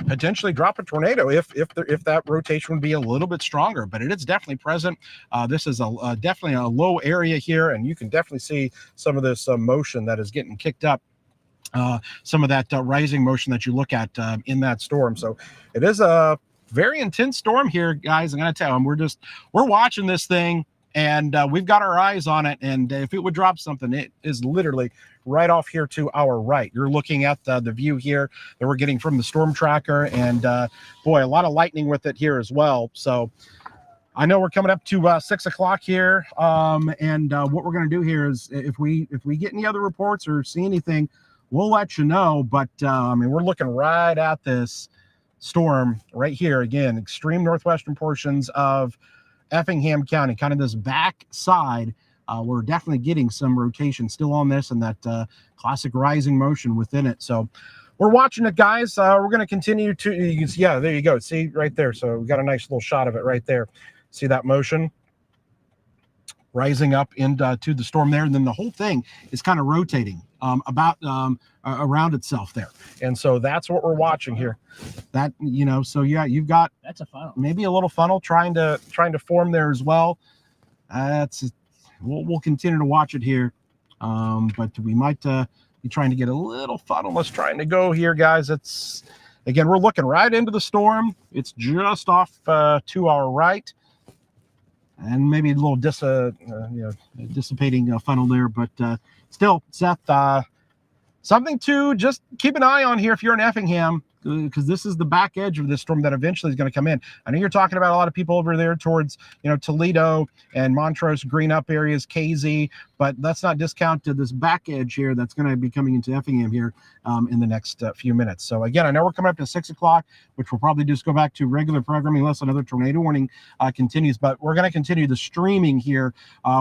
Speaker 2: potentially drop a tornado if that rotation would be a little bit stronger, but it is definitely present. This is definitely a low area here, and you can definitely see some of this motion that is getting kicked up. Some of that rising motion that you look at in that storm. So it is a very intense storm here, guys. I'm going to tell them we're watching this thing, and we've got our eyes on it. And if it would drop something, it is literally right off here to our right. You're looking at the view here that we're getting from the storm tracker, and boy, a lot of lightning with it here as well. So I know we're coming up to 6 o'clock here, and what we're going to do here is if we get any other reports or see anything, we'll let you know. But I mean, we're looking right at this storm right here. Again, extreme northwestern portions of Effingham County, kind of this back side. We're definitely getting some rotation still on this, and that classic rising motion within it. So we're watching it, guys. We're going to continue to, yeah, there you go. See right there. So we got a nice little shot of it right there. See that motion rising up into to the storm there, and then the whole thing is kind of rotating around itself there. And so that's what we're watching here. That, you know, so yeah, you've got
Speaker 3: That's a funnel.
Speaker 2: maybe a little funnel trying to form there as well. We'll continue to watch it here, but we might be trying to get a little funnel. Let's trying to go here, guys. It's again, we're looking right into the storm. It's just off to our right, and maybe a little dissipating funnel there, but still, Seth, something to just keep an eye on here if you're in Effingham, because this is the back edge of this storm that eventually is going to come in. I know you're talking about a lot of people over there towards, you know, Toledo and Montrose, Green Up areas, KZ, but let's not discount this back edge here that's going to be coming into Effingham here in the next few minutes. So again, I know we're coming up to 6 o'clock, which we'll probably just go back to regular programming unless another tornado warning continues, but we're going to continue the streaming here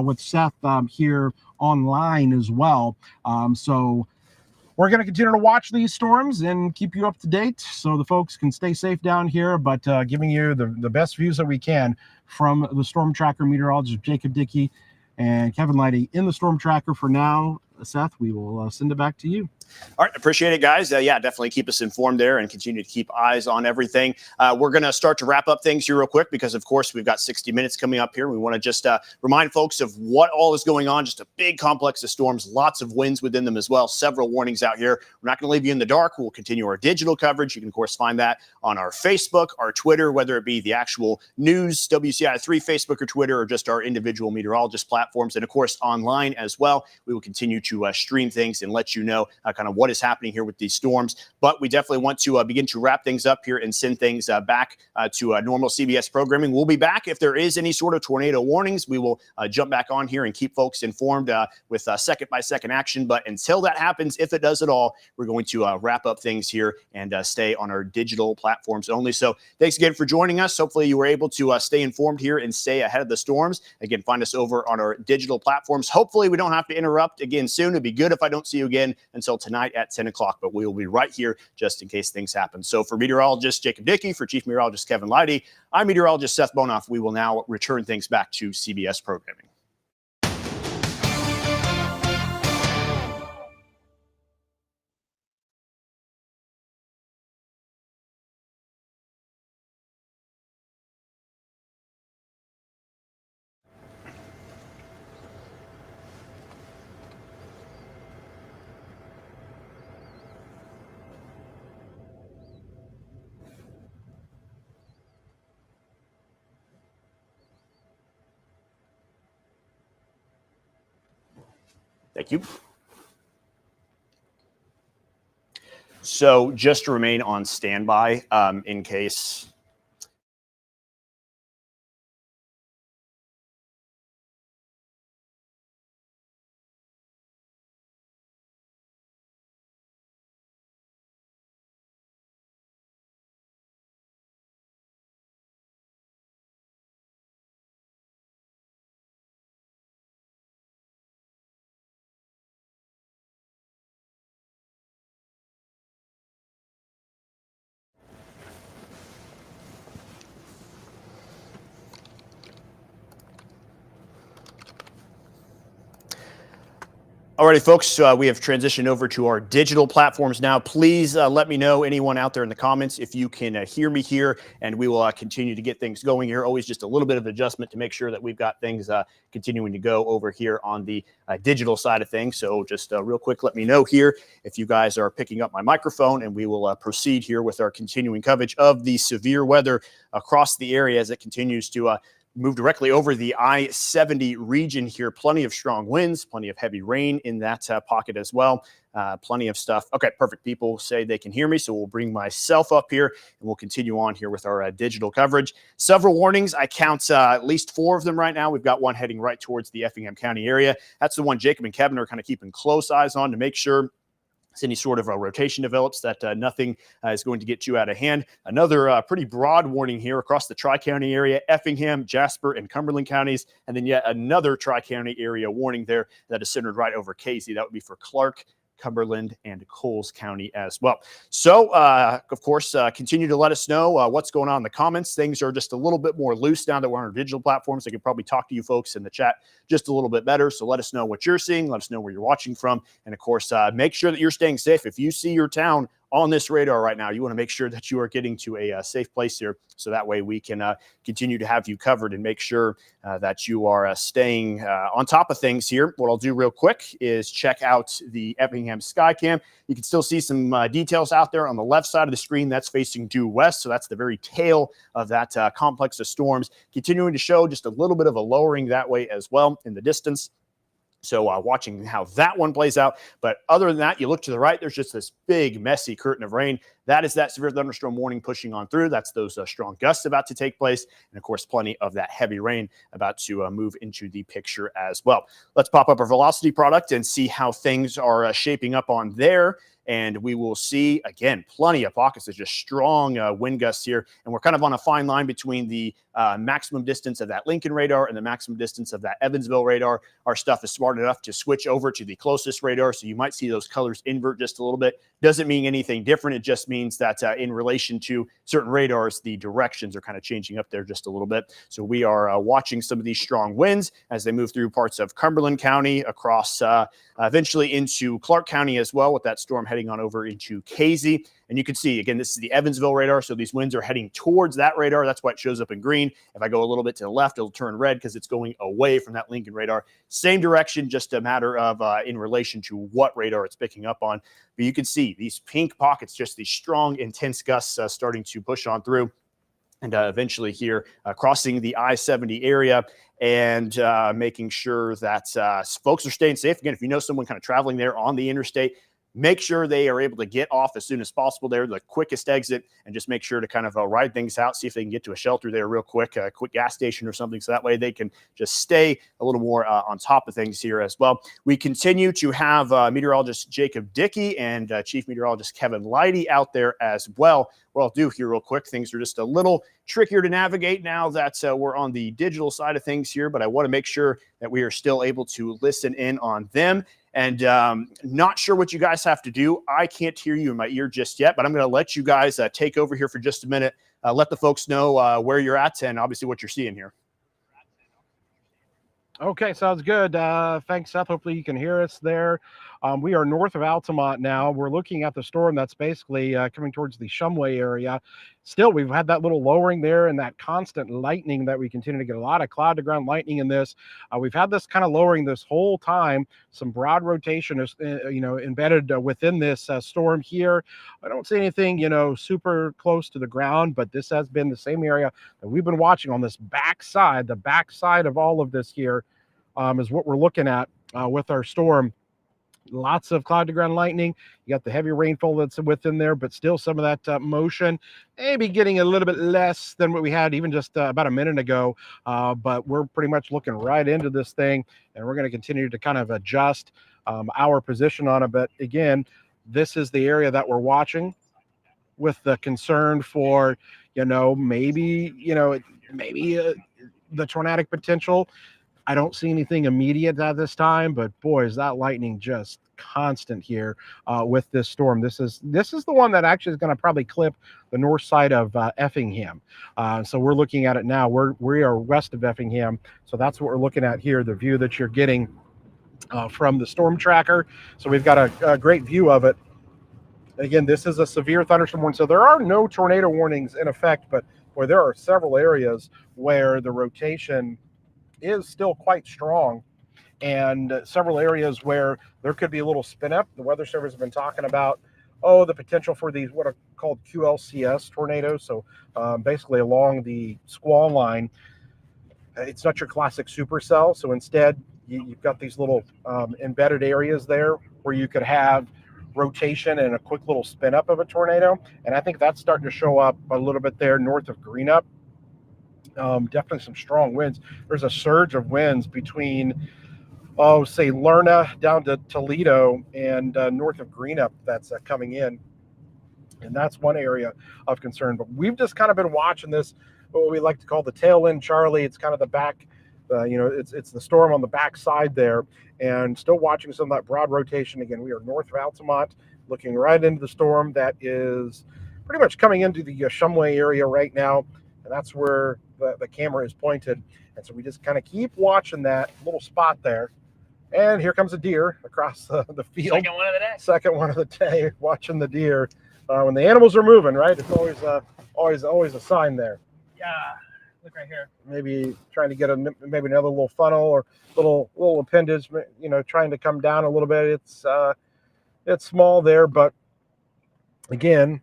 Speaker 2: with Seth here online as well. So we're going to continue to watch these storms and keep you up to date so the folks can stay safe down here, but giving you the best views that we can from the Storm Tracker meteorologist Jacob Dickey and Kevin Lighty in the Storm Tracker. For now, Seth, we will send it back to you.
Speaker 1: All right. Appreciate it, guys. Yeah, definitely keep us informed there and continue to keep eyes on everything. We're going to start to wrap up things here real quick because, of course, we've got 60 minutes coming up here. We want to just remind folks of what all is going on. Just a big complex of storms, lots of winds within them as well. Several warnings out here. We're not going to leave you in the dark. We'll continue our digital coverage. You can, of course, find that on our Facebook, our Twitter, whether it be the actual news, WCIA 3 Facebook or Twitter, or just our individual meteorologist platforms. And, of course, online as well. We will continue to stream things and let you know kind of what is happening here with these storms. But we definitely want to begin to wrap things up here and send things back to normal CBS programming. We'll be back. If there is any sort of tornado warnings, we will jump back on here and keep folks informed with second-by-second action. But until that happens, if it does at all, we're going to wrap up things here and stay on our digital platforms only. So thanks again for joining us. Hopefully you were able to stay informed here and stay ahead of the storms. Again, find us over on our digital platforms. Hopefully we don't have to interrupt again soon. It'd be good if I don't see you again until tonight at 10 o'clock, but we will be right here just in case things happen. So for meteorologist Jacob Dickey, for chief meteorologist Kevin Lighty, I'm meteorologist Seth Bonoff. We will now return things back to CBS programming. Thank you. So just to remain on standby in case. Alrighty, folks, we have transitioned over to our digital platforms now. Please let me know, anyone out there in the comments, if you can hear me here, and we will continue to get things going here. Always just a little bit of adjustment to make sure that we've got things continuing to go over here on the digital side of things. So just real quick, let me know here if you guys are picking up my microphone, and we will proceed here with our continuing coverage of the severe weather across the area as it continues to move directly over the I-70 region here. Plenty of strong winds, plenty of heavy rain in that pocket as well. Plenty of stuff. Okay, perfect. People say they can hear me, so we'll bring myself up here and we'll continue on here with our digital coverage. Several warnings. I count at least 4 of them right now. We've got one heading right towards the Effingham County area. That's the one Jacob and Kevin are kind of keeping close eyes on to make sure any sort of a rotation develops, that nothing is going to get you out of hand. Another pretty broad warning here across the Tri-County area, Effingham, Jasper, and Cumberland counties, and then yet another Tri-County area warning there that is centered right over Casey. That would be for Clark, Cumberland, and Coles County as well. So, of course, continue to let us know what's going on in the comments. Things are just a little bit more loose now that we're on our digital platforms. I could probably talk to you folks in the chat just a little bit better. So let us know what you're seeing. Let us know where you're watching from. And, of course, make sure that you're staying safe. If you see your town on this radar right now, you want to make sure that you are getting to a safe place here, so that way we can continue to have you covered and make sure that you are staying on top of things here. What I'll do real quick is check out the Effingham Skycam. You can still see some details out there on the left side of the screen. That's facing due west, so that's the very tail of that complex of storms, continuing to show just a little bit of a lowering that way as well in the distance. So watching how that one plays out. But other than that, you look to the right, there's just this big, messy curtain of rain. That is that severe thunderstorm warning pushing on through. That's those strong gusts about to take place. And, of course, plenty of that heavy rain about to move into the picture as well. Let's pop up our velocity product and see how things are shaping up on there. And we will see, again, plenty of pockets of just strong wind gusts here. And we're kind of on a fine line between the maximum distance of that Lincoln radar and the maximum distance of that Evansville radar. Our stuff is smart enough to switch over to the closest radar. So you might see those colors invert just a little bit. Doesn't mean anything different. It just means that in relation to certain radars, the directions are kind of changing up there just a little bit. So we are watching some of these strong winds as they move through parts of Cumberland County, across eventually into Clark County as well, with that storm heading on over into Casey. And you can see, again, this is the Evansville radar. So these winds are heading towards that radar. That's why it shows up in green. If I go a little bit to the left, it'll turn red because it's going away from that Lincoln radar. Same direction, just a matter of in relation to what radar it's picking up on. But you can see these pink pockets, just these strong, intense gusts starting to push on through. And eventually here crossing the I-70 area and making sure that folks are staying safe. Again, if you know someone kind of traveling there on the interstate, make sure they are able to get off as soon as possible there, the quickest exit, and just make sure to kind of ride things out, see if they can get to a shelter there real quick, a quick gas station or something, so that way they can just stay a little more on top of things here as well. We continue to have meteorologist Jacob Dickey and Chief Meteorologist Kevin Leidy out there as well. What I'll do here real quick, things are just a little trickier to navigate now that we're on the digital side of things here, but I want to make sure that we are still able to listen in on them. And not sure what you guys have to do. I can't hear you in my ear just yet, but I'm going to let you guys take over here for just a minute. Let the folks know where you're at and obviously what you're seeing here.
Speaker 2: Okay, sounds good. Thanks, Seth. Hopefully you can hear us there. We are north of Altamont now. We're looking at the storm that's basically coming towards the Shumway area. Still, we've had that little lowering there and that constant lightning that we continue to get a lot of cloud-to-ground lightning in this. We've had this kind of lowering this whole time. Some broad rotation is, embedded within this storm here. I don't see anything, super close to the ground, but this has been the same area that we've been watching on this backside. The backside of all of this here is what we're looking at with our storm.
Speaker 4: lots of cloud to ground lightning. You got the heavy rainfall that's within there, but still some of that motion, maybe getting a little bit less than what we had even just about a minute ago. But we're pretty much looking right into this thing, and we're going to continue to kind of adjust our position on it. But again, this is the area that we're watching with the concern for, maybe the tornadic potential. I don't see anything immediate at this time, but boy, is that lightning just constant here with this storm. This is the one that actually is going to probably clip the north side of Effingham. So we're looking at it now. We are west of Effingham, so that's what we're looking at here. The view that you're getting from the storm tracker. So we've got a great view of it. Again, this is a severe thunderstorm warning. So there are no tornado warnings in effect, but boy, there are several areas where the rotation is still quite strong, and several areas where there could be a little spin up. The Weather Service has been talking about the potential for these what are called QLCS tornadoes. So basically along the squall line, it's not your classic supercell. So instead, you've got these little embedded areas there where you could have rotation and a quick little spin up of a tornado. And I think that's starting to show up a little bit there north of Greenup. Definitely some strong winds. There's a surge of winds between, say Lerna down to Toledo and north of Greenup that's coming in. And that's one area of concern. But we've just kind of been watching this, what we like to call the tail end Charlie. It's kind of the back, it's the storm on the back side there, and still watching some of that broad rotation. Again, we are north of Altamont, looking right into the storm that is pretty much coming into the Shumway area right now. And that's where the camera is pointed. And so we just kind of keep watching that little spot there. And here comes a deer across the field.
Speaker 3: Second one of the day.
Speaker 4: Second one of the day, watching the deer. When the animals are moving, right? It's always a sign there.
Speaker 3: Yeah, look right here.
Speaker 4: Maybe trying to get maybe another little funnel or little appendage, trying to come down a little bit. It's small there, but again,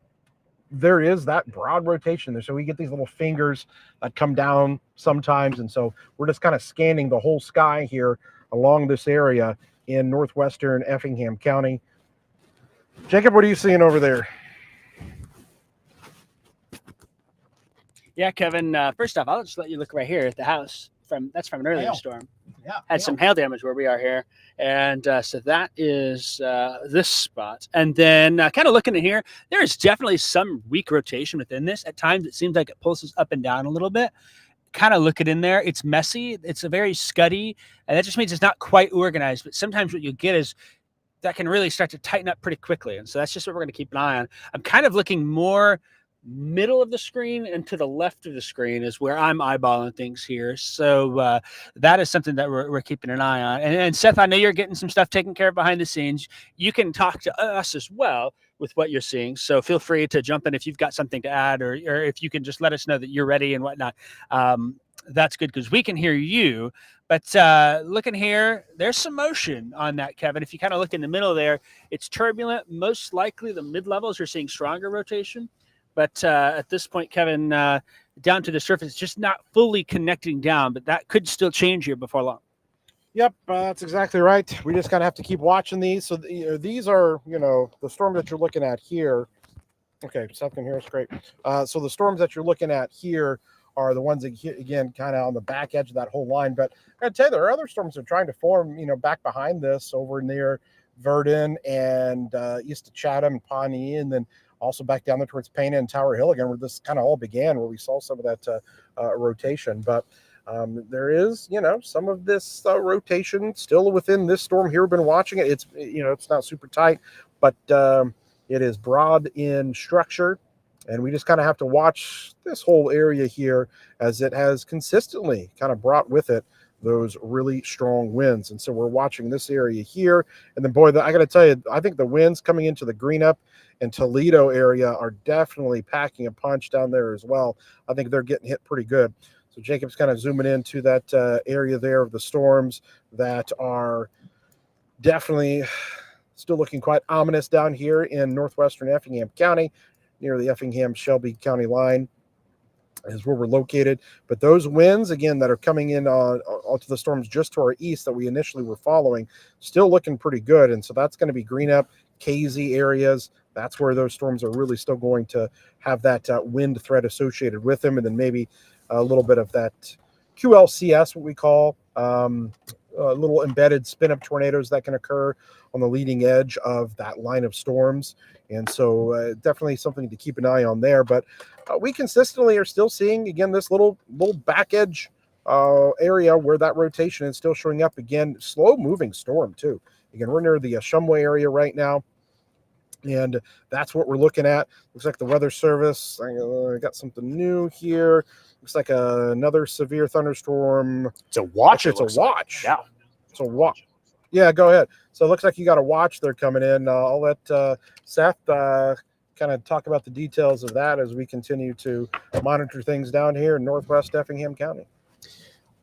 Speaker 4: there is that broad rotation there. So we get these little fingers that come down sometimes. And so we're just kind of scanning the whole sky here along this area in northwestern Effingham County. Jacob, what are you seeing over there?
Speaker 3: Yeah, Kevin, first off, I'll just let you look right here at the house. That's from an earlier storm.
Speaker 4: Yeah.
Speaker 3: Had some hail damage where we are here. And so that is this spot. And then kind of looking at here, there is definitely some weak rotation within this. At times, it seems like it pulses up and down a little bit. Kind of look it in there. It's messy. It's a very scuddy. And that just means it's not quite organized. But sometimes what you get is that can really start to tighten up pretty quickly. And so that's just what we're going to keep an eye on. I'm kind of looking more middle of the screen and to the left of the screen is where I'm eyeballing things here. So that is something that we're keeping an eye on. And Seth, I know you're getting some stuff taken care of behind the scenes. You can talk to us as well with what you're seeing. So feel free to jump in if you've got something to add, or if you can just let us know that you're ready and whatnot. That's good because we can hear you. But looking here, there's some motion on that, Kevin. If you kind of look in the middle there, it's turbulent. Most likely the mid-levels are seeing stronger rotation. But at this point, Kevin, down to the surface, just not fully connecting down, but that could still change here before long.
Speaker 4: Yep, that's exactly right. We just kind of have to keep watching these. So these are, the storms that you're looking at here. Okay, Seth can hear us great. So the storms that you're looking at here are the ones that, again, kind of on the back edge of that whole line. But I gotta tell you, there are other storms that are trying to form, back behind this over near Verdon and east of Chatham and Pawnee, and then also back down there towards Pana and Tower Hill again, where this kind of all began, where we saw some of that rotation. But there is, some of this rotation still within this storm here. We've been watching it. It's, it's not super tight, but it is broad in structure. And we just kind of have to watch this whole area here as it has consistently kind of brought with it those really strong winds. And so we're watching this area here. And then, boy, I got to tell you, I think the winds coming into the Greenup and Toledo area are definitely packing a punch down there as well. I think they're getting hit pretty good. So Jacob's kind of zooming into that area there of the storms that are definitely still looking quite ominous down here in northwestern Effingham County, near the Effingham-Shelby County line. is where we're located. But those winds, again, that are coming in onto the storms just to our east that we initially were following, still looking pretty good. And so that's going to be Greenup, KZ areas. That's where those storms are really still going to have that wind threat associated with them. And then maybe a little bit of that QLCS, what we call little embedded spin-up tornadoes that can occur on the leading edge of that line of storms. And so definitely something to keep an eye on there. But we consistently are still seeing, again, this little back edge area where that rotation is still showing up. Again, slow moving storm too. Again, we're near the Shumway area right now, and that's what we're looking at. Looks like the Weather Service, I got something new here. Looks like another severe thunderstorm.
Speaker 1: It's a watch.
Speaker 4: Actually, it's a watch.
Speaker 1: Yeah.
Speaker 4: It's a watch. Yeah, go ahead. So it looks like you got a watch there coming in. I'll let Seth kind of talk about the details of that as we continue to monitor things down here in northwest Effingham County.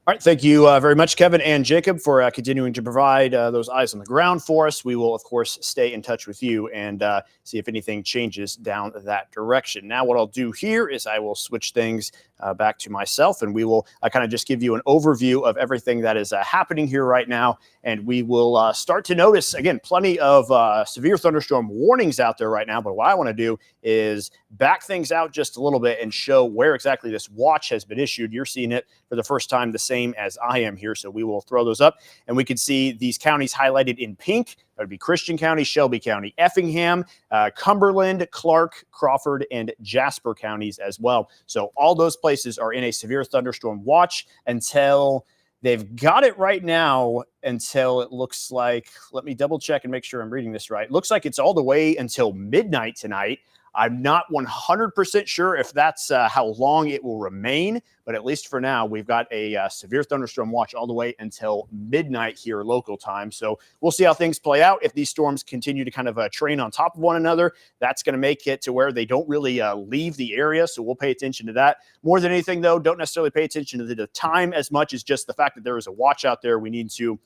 Speaker 1: All right. Thank you very much, Kevin and Jacob, for continuing to provide those eyes on the ground for us. We will, of course, stay in touch with you and see if anything changes down that direction. Now, what I'll do here is I will switch things back to myself, and we will kind of just give you an overview of everything that is happening here right now. And we will start to notice, again, plenty of severe thunderstorm warnings out there right now. But what I want to do is back things out just a little bit and show where exactly this watch has been issued. You're seeing it for the first time, the same as I am here. So we will throw those up, and we can see these counties highlighted in pink. That would be Christian County, Shelby County, Effingham, Cumberland, Clark, Crawford, and Jasper counties as well. So all those places are in a severe thunderstorm watch until they've got it right now, until it looks like, let me double check and make sure I'm reading this right. Looks like it's all the way until midnight tonight. I'm not 100% sure if that's how long it will remain, but at least for now, we've got a severe thunderstorm watch all the way until midnight here local time. So we'll see how things play out. If these storms continue to kind of train on top of one another, that's going to make it to where they don't really leave the area. So we'll pay attention to that. More than anything, though, don't necessarily pay attention to the time as much as just the fact that there is a watch out there. We need to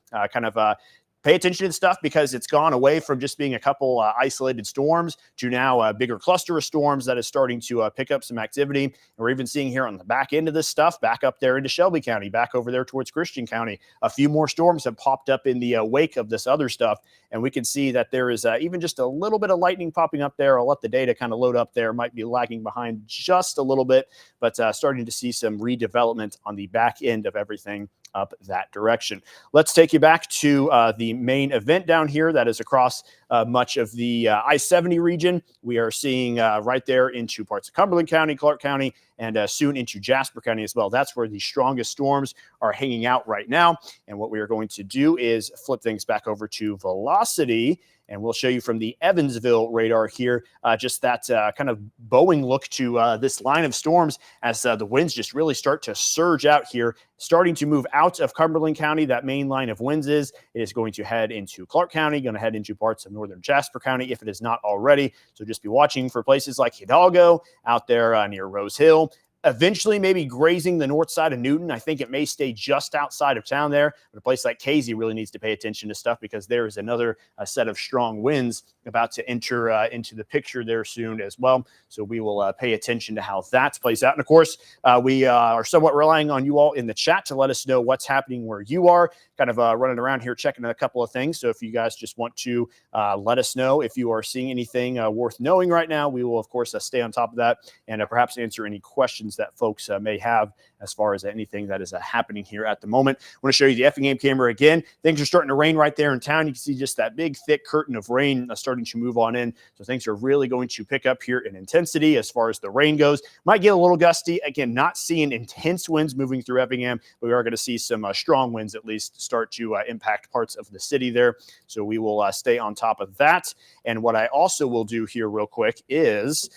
Speaker 1: pay attention to stuff because it's gone away from just being a couple isolated storms to now a bigger cluster of storms that is starting to pick up some activity. And we're even seeing here on the back end of this stuff, back up there into Shelby County, back over there towards Christian County, a few more storms have popped up in the wake of this other stuff. And we can see that there is even just a little bit of lightning popping up there. I'll let the data kind of load up there. Might be lagging behind just a little bit, but starting to see some redevelopment on the back end of everything up that direction. Let's take you back to the main event down here that is across much of the I-70 region. We are seeing right there into parts of Cumberland County, Clark County, and soon into Jasper County as well. That's where the strongest storms are hanging out right now. And what we are going to do is flip things back over to velocity, and we'll show you from the Evansville radar here, just that kind of bowing look to this line of storms as the winds just really start to surge out here, starting to move out of Cumberland County. That main line of winds it is going to head into Clark County, going to head into parts of northern Jasper County if it is not already. So just be watching for places like Hidalgo out there near Rose Hill. Eventually maybe grazing the north side of Newton. I think it may stay just outside of town there, but a place like KZ really needs to pay attention to stuff because there is another set of strong winds about to enter into the picture there soon as well. So we will pay attention to how that plays out. And of course, we are somewhat relying on you all in the chat to let us know what's happening where you are, kind of running around here checking a couple of things. So if you guys just want to let us know if you are seeing anything worth knowing right now, we will, of course, stay on top of that and perhaps answer any questions that folks may have as far as anything that is happening here at the moment. I want to show you the Effingham camera again. Things are starting to rain right there in town. You can see just that big, thick curtain of rain starting to move on in. So things are really going to pick up here in intensity as far as the rain goes. Might get a little gusty. Again, not seeing intense winds moving through Effingham, but we are going to see some strong winds at least start to impact parts of the city there. So we will stay on top of that. And what I also will do here real quick is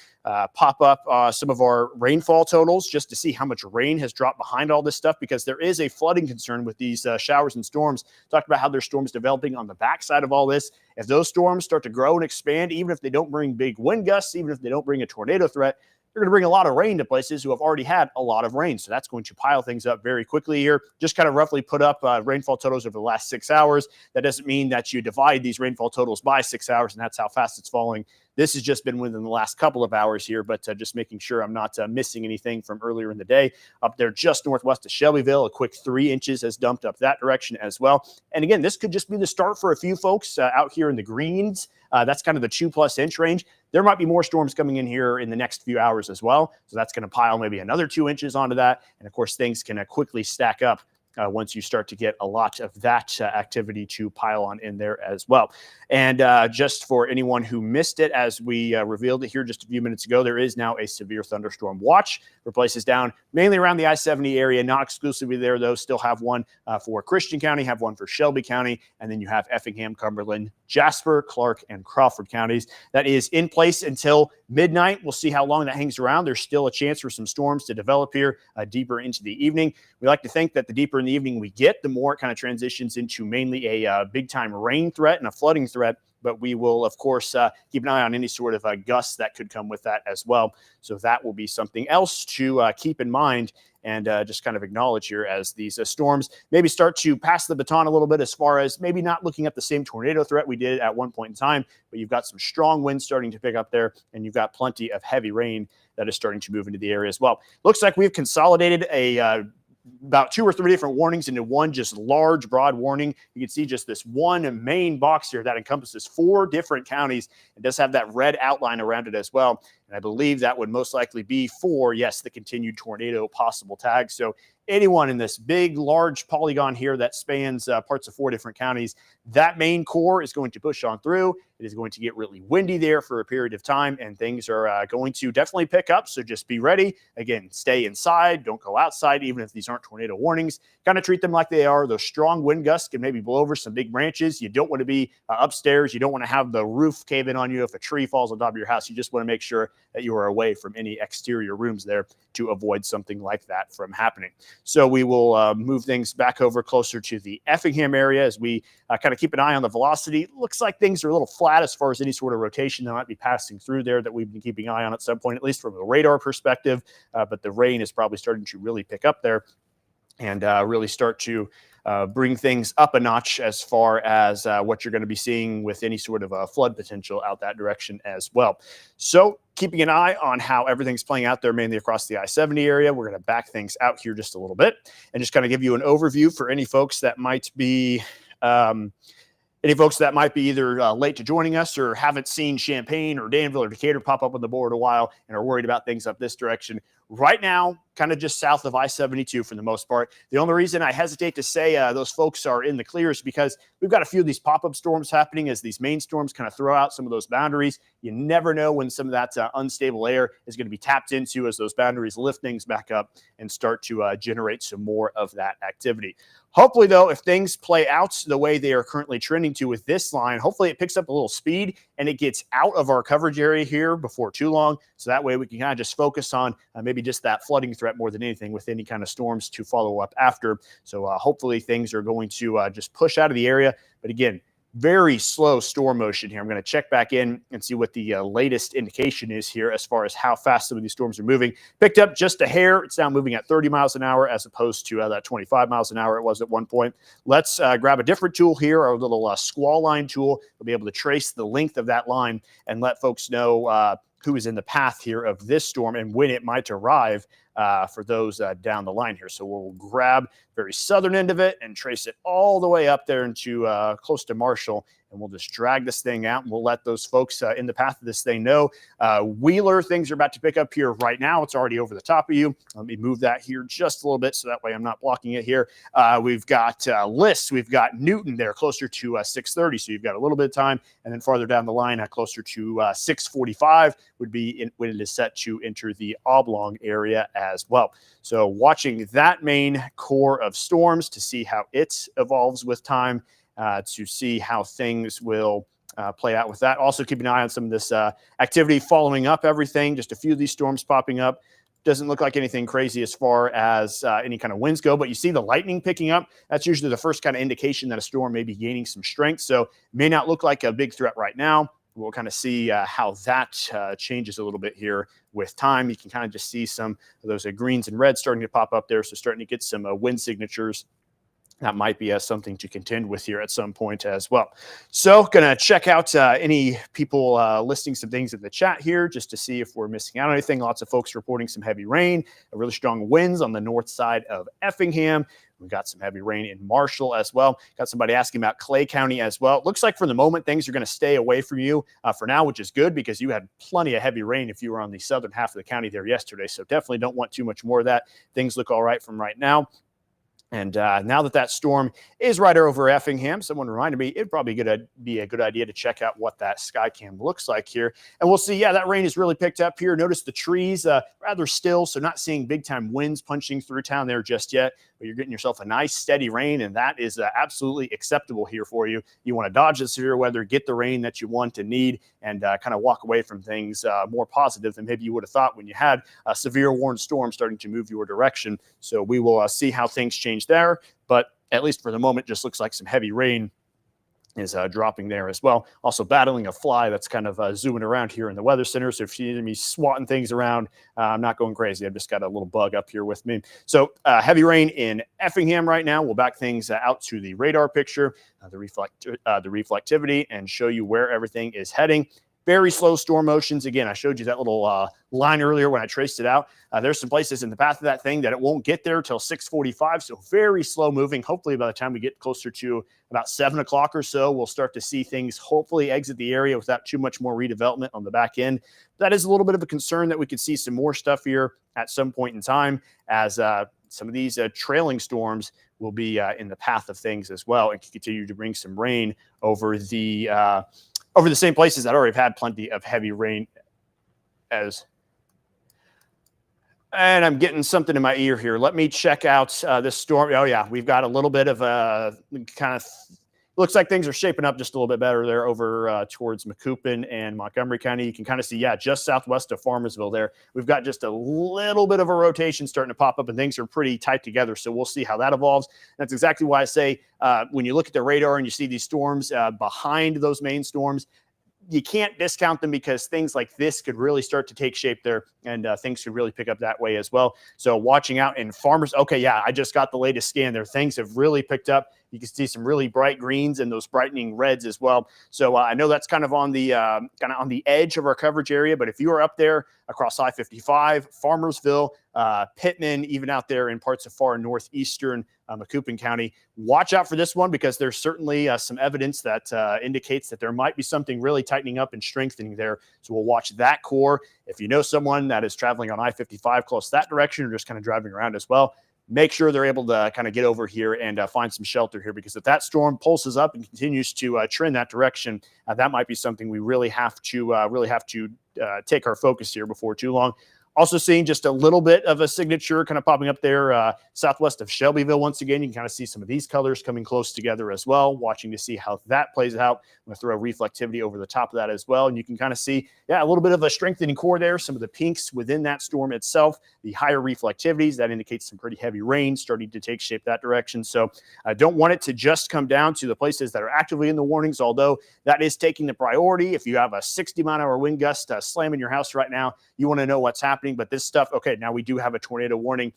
Speaker 1: pop up some of our rainfall totals just to see how much rain has dropped behind all this stuff, because there is a flooding concern with these showers and storms. Talked about how there's storms developing on the backside of all this. If those storms start to grow and expand, even if they don't bring big wind gusts, even if they don't bring a tornado threat, they're going to bring a lot of rain to places who have already had a lot of rain. So that's going to pile things up very quickly here. Just kind of roughly put up rainfall totals over the last 6 hours. That doesn't mean that you divide these rainfall totals by 6 hours and that's how fast it's falling. This has just been within the last couple of hours here, but just making sure I'm not missing anything from earlier in the day. Up there just northwest of Shelbyville, a quick 3 inches has dumped up that direction as well. And again, this could just be the start for a few folks out here in the greens. That's kind of the 2+ inch range. There might be more storms coming in here in the next few hours as well. So that's going to pile maybe another 2 inches onto that. And of course, things can quickly stack up once you start to get a lot of that activity to pile on in there as well. And just for anyone who missed it, as we revealed it here just a few minutes ago, there is now a severe thunderstorm watch for places down mainly around the I-70 area, not exclusively there, though. Still have one for Christian County, have one for Shelby County, and then you have Effingham, Cumberland, Jasper, Clark, and Crawford counties. That is in place until midnight. We'll see how long that hangs around. There's still a chance for some storms to develop here deeper into the evening. We like to think that the deeper in the evening we get, the more it kind of transitions into mainly a big-time rain threat and a flooding threat. But we will, of course, keep an eye on any sort of gusts that could come with that as well. So that will be something else to keep in mind and just kind of acknowledge here as these storms maybe start to pass the baton a little bit, as far as maybe not looking at the same tornado threat we did at one point in time, but you've got some strong winds starting to pick up there, and you've got plenty of heavy rain that is starting to move into the area as well. Looks like we've consolidated about 2 or 3 different warnings into one just large, broad warning. You can see just this one main box here that encompasses 4 different counties. It does have that red outline around it as well. And I believe that would most likely be for, yes, the continued tornado possible tag. So anyone in this big, large polygon here that spans parts of 4 different counties, that main core is going to push on through. It is going to get really windy there for a period of time, and things are going to definitely pick up. So just be ready. Again, stay inside. Don't go outside, even if these aren't tornado warnings. Kind of treat them like they are. Those strong wind gusts can maybe blow over some big branches. You don't want to be upstairs. You don't want to have the roof cave in on you if a tree falls on top of your house. You just want to make sure that you are away from any exterior rooms there to avoid something like that from happening. So we will move things back over closer to the Effingham area as we kind of keep an eye on the velocity. Looks like things are a little flat as far as any sort of rotation that might be passing through there that we've been keeping an eye on at some point, at least from a radar perspective. But the rain is probably starting to really pick up there and really start to bring things up a notch as far as what you're going to be seeing with any sort of flood potential out that direction as well. So keeping an eye on how everything's playing out there, mainly across the I-70 area. We're going to back things out here just a little bit and just kind of give you an overview for any folks that might be either late to joining us or haven't seen Champaign or Danville or Decatur pop up on the board a while and are worried about things up this direction. Right now, kind of just south of I-72 for the most part. The only reason I hesitate to say those folks are in the clear is because we've got a few of these pop-up storms happening as these main storms kind of throw out some of those boundaries. You never know when some of that unstable air is going to be tapped into as those boundaries lift things back up and start to generate some more of that activity. Hopefully, though, if things play out the way they are currently trending to with this line, hopefully it picks up a little speed and it gets out of our coverage area here before too long. So that way we can kind of just focus on maybe just that flooding threat more than anything with any kind of storms to follow up after. So hopefully things are going to just push out of the area. But again, very slow storm motion here. I'm going to check back in and see what the latest indication is here as far as how fast some of these storms are moving. Picked up just a hair. It's now moving at 30 miles an hour as opposed to that 25 miles an hour it was at one point. Let's grab a different tool here, our little squall line tool. We'll be able to trace the length of that line and let folks know who is in the path here of this storm and when it might arrive for those down the line here. So we'll grab very southern end of it and trace it all the way up there into close to Marshall, and we'll just drag this thing out, and we'll let those folks in the path of this thing know. Wheeler, things are about to pick up here right now. It's already over the top of you. Let me move that here just a little bit so that way I'm not blocking it here. We've got Liss, we've got Newton there closer to 6:30, so you've got a little bit of time, and then farther down the line closer to 6:45 would be when it is set to enter the Oblong area as well. So watching that main core of storms to see how it evolves with time, to see how things will play out with that. Also keep an eye on some of this activity following up everything. Just a few of these storms popping up. Doesn't look like anything crazy as far as any kind of winds go, but you see the lightning picking up. That's usually the first kind of indication that a storm may be gaining some strength. So it may not look like a big threat right now. We'll kind of see how that changes a little bit here with time. You can kind of just see some of those greens and reds starting to pop up there. So starting to get some wind signatures that might be something to contend with here at some point as well. So gonna check out any people listing some things in the chat here just to see if we're missing out on anything. Lots of folks reporting some heavy rain, really strong winds on the north side of Effingham. We've got some heavy rain in Marshall as well. Got somebody asking about Clay County as well. Looks like for the moment, things are going to stay away from you for now, which is good because you had plenty of heavy rain if you were on the southern half of the county there yesterday. So definitely don't want too much more of that. Things look all right from right now. And now that storm is right over Effingham, someone reminded me it'd probably be a good idea to check out what that sky cam looks like here. And we'll see, yeah, that rain has really picked up here. Notice the trees rather still, so not seeing big time winds punching through town there just yet. But you're getting yourself a nice steady rain, and that is absolutely acceptable here for you. You want to dodge the severe weather, get the rain that you want and need, and kind of walk away from things more positive than maybe you would have thought when you had a severe warned storm starting to move your direction. So we will see how things change there, but at least for the moment, just looks like some heavy rain is dropping there as well. Also battling a fly that's kind of zooming around here in the weather center. So if you need me swatting things around, I'm not going crazy. I've just got a little bug up here with me. So heavy rain in Effingham right now. We'll back things out to the radar picture, the reflectivity, and show you where everything is heading. Very slow storm motions. Again, I showed you that little line earlier when I traced it out. There's some places in the path of that thing that it won't get there till 6:45, so very slow moving. Hopefully by the time we get closer to about 7 o'clock or so, we'll start to see things hopefully exit the area without too much more redevelopment on the back end. That is a little bit of a concern that we could see some more stuff here at some point in time as some of these trailing storms will be in the path of things as well and can continue to bring some rain over the same places that already have had plenty of heavy rain as. And I'm getting something in my ear here. Let me check out this storm. Oh, yeah, we've got a little bit of a kind of looks like things are shaping up just a little bit better there over towards Macoupin and Montgomery County. You can kind of see, yeah, just southwest of Farmersville there. We've got just a little bit of a rotation starting to pop up, and things are pretty tight together. So we'll see how that evolves. That's exactly why I say when you look at the radar and you see these storms behind those main storms, you can't discount them because things like this could really start to take shape there, and things could really pick up that way as well. So watching out in Farmers. Okay, yeah, I just got the latest scan there. Things have really picked up. You can see some really bright greens and those brightening reds as well. So I know that's kind of on the edge of our coverage area. But if you are up there across I-55, Farmersville, Pittman, even out there in parts of far northeastern Macoupin County, watch out for this one because there's certainly some evidence that indicates that there might be something really tightening up and strengthening there. So we'll watch that core. If you know someone that is traveling on I-55 close that direction or just kind of driving around as well, make sure they're able to kind of get over here and find some shelter here, because if that storm pulses up and continues to trend that direction, that might be something we really have to take our focus here before too long. Also seeing just a little bit of a signature kind of popping up there southwest of Shelbyville. Once again, you can kind of see some of these colors coming close together as well, watching to see how that plays out. I'm going to throw reflectivity over the top of that as well. And you can kind of see, yeah, a little bit of a strengthening core there, some of the pinks within that storm itself, the higher reflectivities, that indicates some pretty heavy rain starting to take shape that direction. So I don't want it to just come down to the places that are actively in the warnings, although that is taking the priority. If you have a 60-mile-an-hour wind gust slamming your house right now, you want to know what's happening. But this stuff, okay, now we do have a tornado warning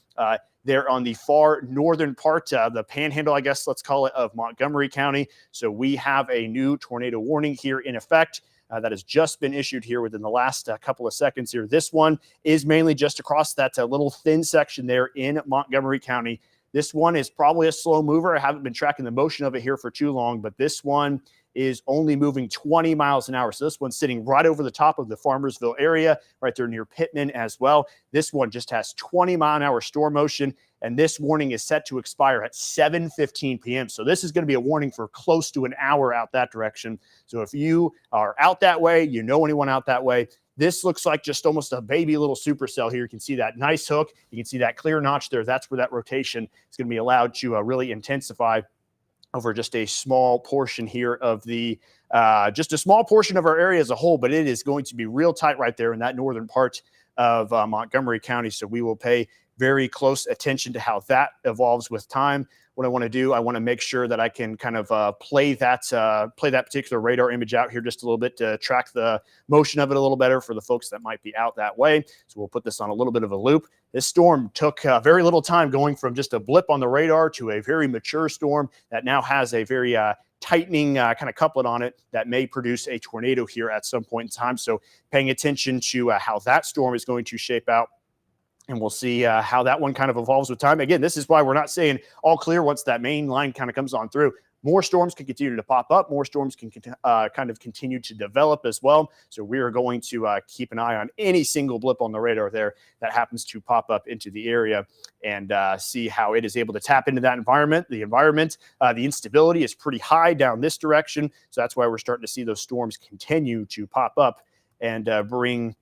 Speaker 1: there on the far northern part, the panhandle, I guess, let's call it, of Montgomery County. So we have a new tornado warning here in effect that has just been issued here within the last couple of seconds here. This one is mainly just across that little thin section there in Montgomery County. This one is probably a slow mover. I haven't been tracking the motion of it here for too long, but this one is only moving 20 miles an hour. So this one's sitting right over the top of the Farmersville area, right there near Pittman as well. This one just has 20-mile-an-hour storm motion, and this warning is set to expire at 7:15 p.m. So this is going to be a warning for close to an hour out that direction. So if you are out that way, you know anyone out that way, this looks like just almost a baby little supercell here. You can see that nice hook. You can see that clear notch there. That's where that rotation is going to be allowed to really intensify over just a small portion here of the just a small portion of our area as a whole, but it is going to be real tight right there in that northern part of Montgomery County. So we will pay very close attention to how that evolves with time. What I want to do, I want to make sure that I can kind of play that particular radar image out here just a little bit to track the motion of it a little better for the folks that might be out that way. So we'll put this on a little bit of a loop. This storm took very little time going from just a blip on the radar to a very mature storm that now has a very tightening kind of couplet on it that may produce a tornado here at some point in time. So paying attention to how that storm is going to shape out. And we'll see how that one kind of evolves with time. Again, this is why we're not saying all clear once that main line kind of comes on through. More storms can continue to pop up. More storms can kind of continue to develop as well. So we are going to keep an eye on any single blip on the radar there that happens to pop up into the area and see how it is able to tap into that environment. The instability is pretty high down this direction. So that's why we're starting to see those storms continue to pop up and bring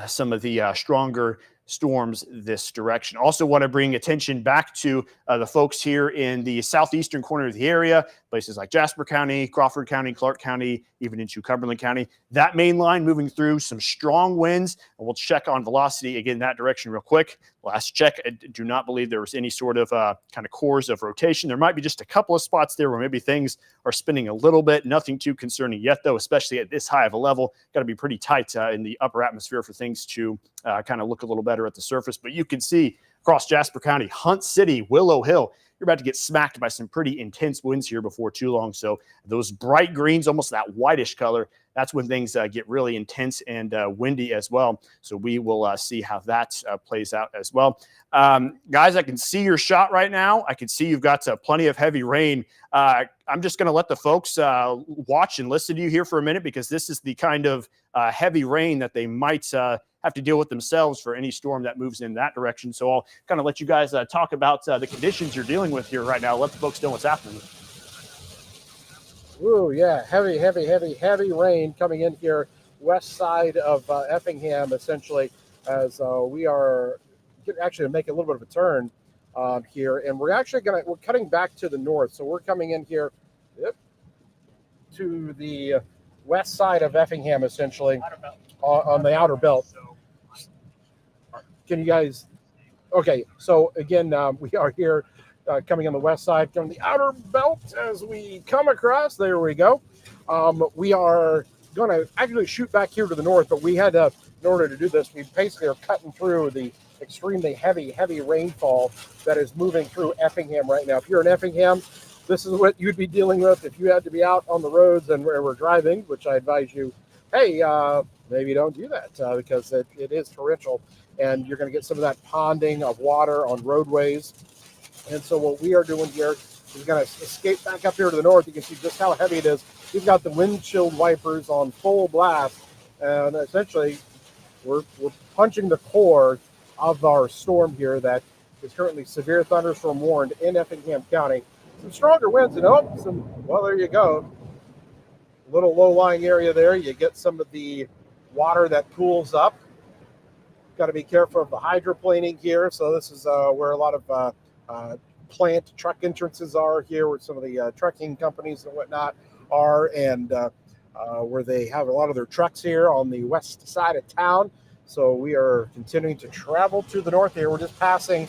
Speaker 1: some of the stronger storms this direction. Also want to bring attention back to the folks here in the southeastern corner of the area, places like Jasper County, Crawford County, Clark County, even into Cumberland County. That main line moving through some strong winds, and we'll check on velocity again that direction real quick. Last check, I do not believe there was any sort of kind of cores of rotation. There might be just a couple of spots there where maybe things are spinning a little bit. Nothing too concerning yet, though, especially at this high of a level. Got to be pretty tight in the upper atmosphere for things to kind of look a little better at the surface. But you can see across Jasper County, Hunt City, Willow Hill, you're about to get smacked by some pretty intense winds here before too long. So those bright greens, almost that whitish color, that's when things get really intense and windy as well. So we will see how that plays out as well. Guys, I can see your shot right now. I can see you've got plenty of heavy rain. I'm just going to let the folks watch and listen to you here for a minute, because this is the kind of heavy rain that they might have to deal with themselves for any storm that moves in that direction. So I'll kind of let you guys talk about the conditions you're dealing with here right now. Let the folks know what's happening.
Speaker 2: Ooh, yeah, heavy rain coming in here west side of Effingham, essentially, as we are actually make a little bit of a turn here, and we're cutting back to the north, so we're coming in here to the west side of Effingham, essentially, on the outer belt. Can you guys? Okay, so again, we are here. Coming on the west side, from the outer belt as we come across. There we go. We are going to actually shoot back here to the north, but we had to, in order to do this, we basically are cutting through the extremely heavy rainfall that is moving through Effingham right now. If you're in Effingham, this is what you'd be dealing with if you had to be out on the roads and where we're driving, which I advise you, hey, maybe don't do that because it is torrential, and you're going to get some of that ponding of water on roadways. And so what we are doing here is going to escape back up here to the north. You can see just how heavy it is. We've got the windshield wipers on full blast, and essentially we're punching the core of our storm here that is currently severe thunderstorm warned in Effingham County. Some stronger winds, and well, there you go. A little low-lying area there. You get some of the water that pools up. Got to be careful of the hydroplaning here. So this is where a lot of plant truck entrances are here, where some of the trucking companies and whatnot are, and where they have a lot of their trucks here on the west side of town. So we are continuing to travel to the north here. We're just passing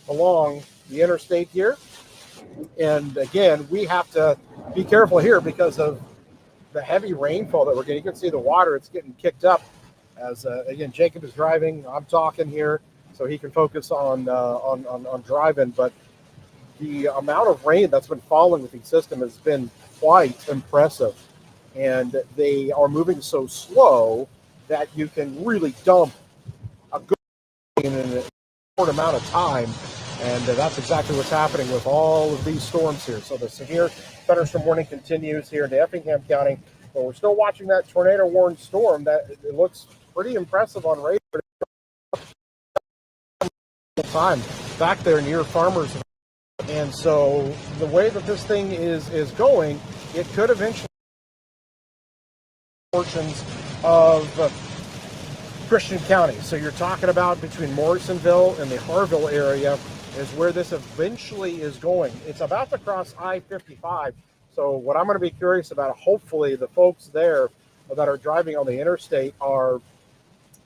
Speaker 2: along the interstate here. And again, we have to be careful here because of the heavy rainfall that we're getting. You can see the water, it's getting kicked up as, again, Jacob is driving. I'm talking here, so he can focus on driving. But the amount of rain that's been falling with the system has been quite impressive. And they are moving so slow that you can really dump a good rain in a short amount of time. And that's exactly what's happening with all of these storms here. So the severe thunderstorm warning continues here in Effingham County. But we're still watching that tornado warned storm. That it looks pretty impressive on radar. Time back there near Farmers. And so the way that this thing is going, it could eventually portions of Christian County. So you're talking about between Morrisonville and the Harville area is where this eventually is going. It's about to cross I-55. So what I'm going to be curious about, hopefully the folks there that are driving on the interstate are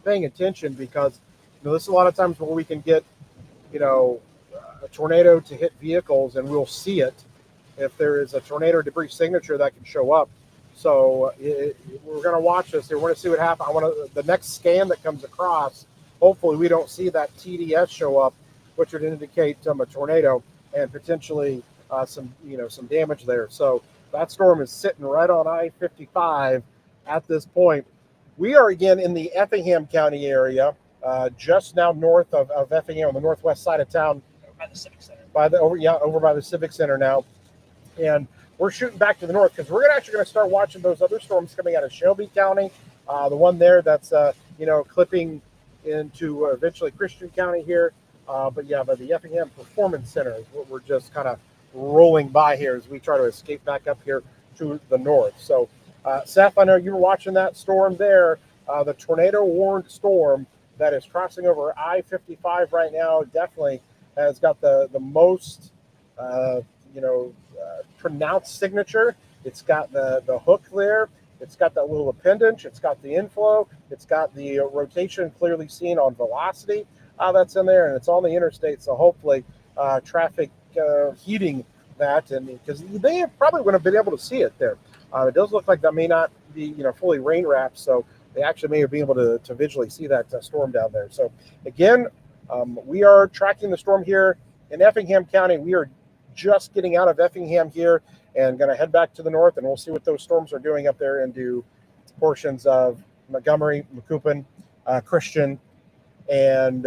Speaker 2: paying attention, because this is a lot of times where we can get a tornado to hit vehicles, and we'll see it if there is a tornado debris signature that can show up. So we're going to watch this here. We're going to see what happens. The next scan that comes across, hopefully we don't see that TDS show up, which would indicate a tornado and potentially some damage there. So that storm is sitting right on I-55 at this point. We are again in the Effingham County area, just now north of Effingham, on the northwest side of town.
Speaker 3: By the Civic Center.
Speaker 2: Over by the Civic Center now. And we're shooting back to the north because we're actually going to start watching those other storms coming out of Shelby County. The one there that's, clipping into eventually Christian County here. But the Effingham Performance Center is what we're just kind of rolling by here as we try to escape back up here to the north. So, Seth, I know you were watching that storm there, the tornado-warned storm that is crossing over I-55 right now. Definitely has got the most, pronounced signature. It's got the hook there. It's got that little appendage. It's got the inflow. It's got the rotation clearly seen on velocity that's in there, and it's on the interstate. So hopefully traffic heeding that, and because they probably wouldn't have been able to see it there. It does look like that may not be fully rain wrapped, so they actually may have been able to visually see that storm down there. So again, we are tracking the storm here in Effingham County. We are just getting out of Effingham here and going to head back to the north, and we'll see what those storms are doing up there into portions of Montgomery, Macoupin, Christian, and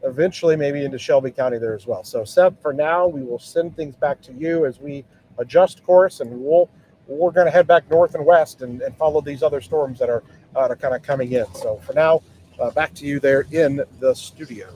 Speaker 2: eventually maybe into Shelby County there as well. So Seth, for now, we will send things back to you as we adjust course, and we're going to head back north and west and follow these other storms that are kind of coming in. So for now, back to you there in the studio.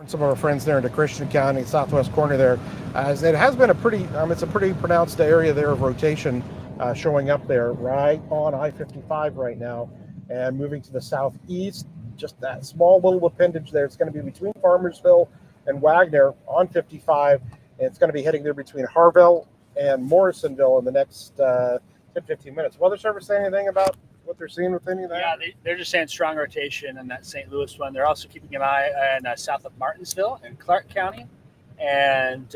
Speaker 2: Some of our friends there into Christian County, southwest corner there, as it has been it's a pretty pronounced area there of rotation showing up there right on I-55 right now, and moving to the southeast, just that small little appendage there. It's going to be between Farmersville and Wagner on 55, and it's going to be heading there between Harville and Morrisonville in the next 10-15 minutes. Weather Service say anything about what they're seeing with any of that?
Speaker 3: Yeah, they're just saying strong rotation in that St. Louis one. They're also keeping an eye on south of Martinsville and Clark County. And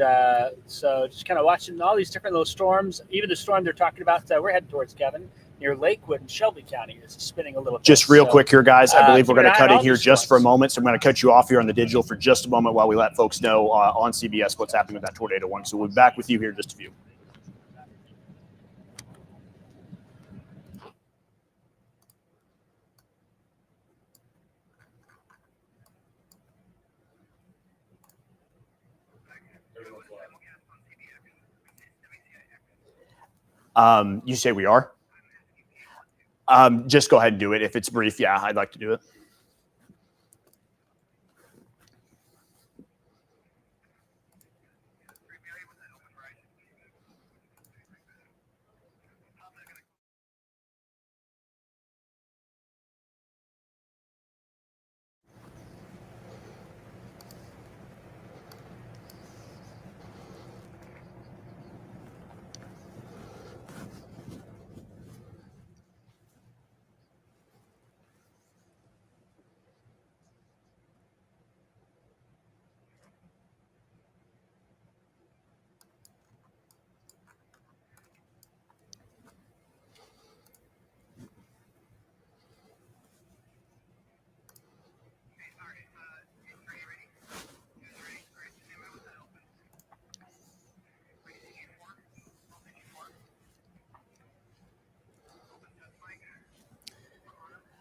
Speaker 3: so just kind of watching all these different little storms. Even the storm they're talking about, we're heading towards, Kevin, near Lakewood and Shelby County is spinning a little bit.
Speaker 1: Just real quick here, guys. I believe we're going to cut in here just for a
Speaker 3: storms.
Speaker 1: moment. So I'm going to cut you off here on the digital for just a moment while we let folks know on CBS what's happening with that tornado one. So we'll be back with you here in just a few. You say we are? Just go ahead and do it. If it's brief, yeah, I'd like to do it.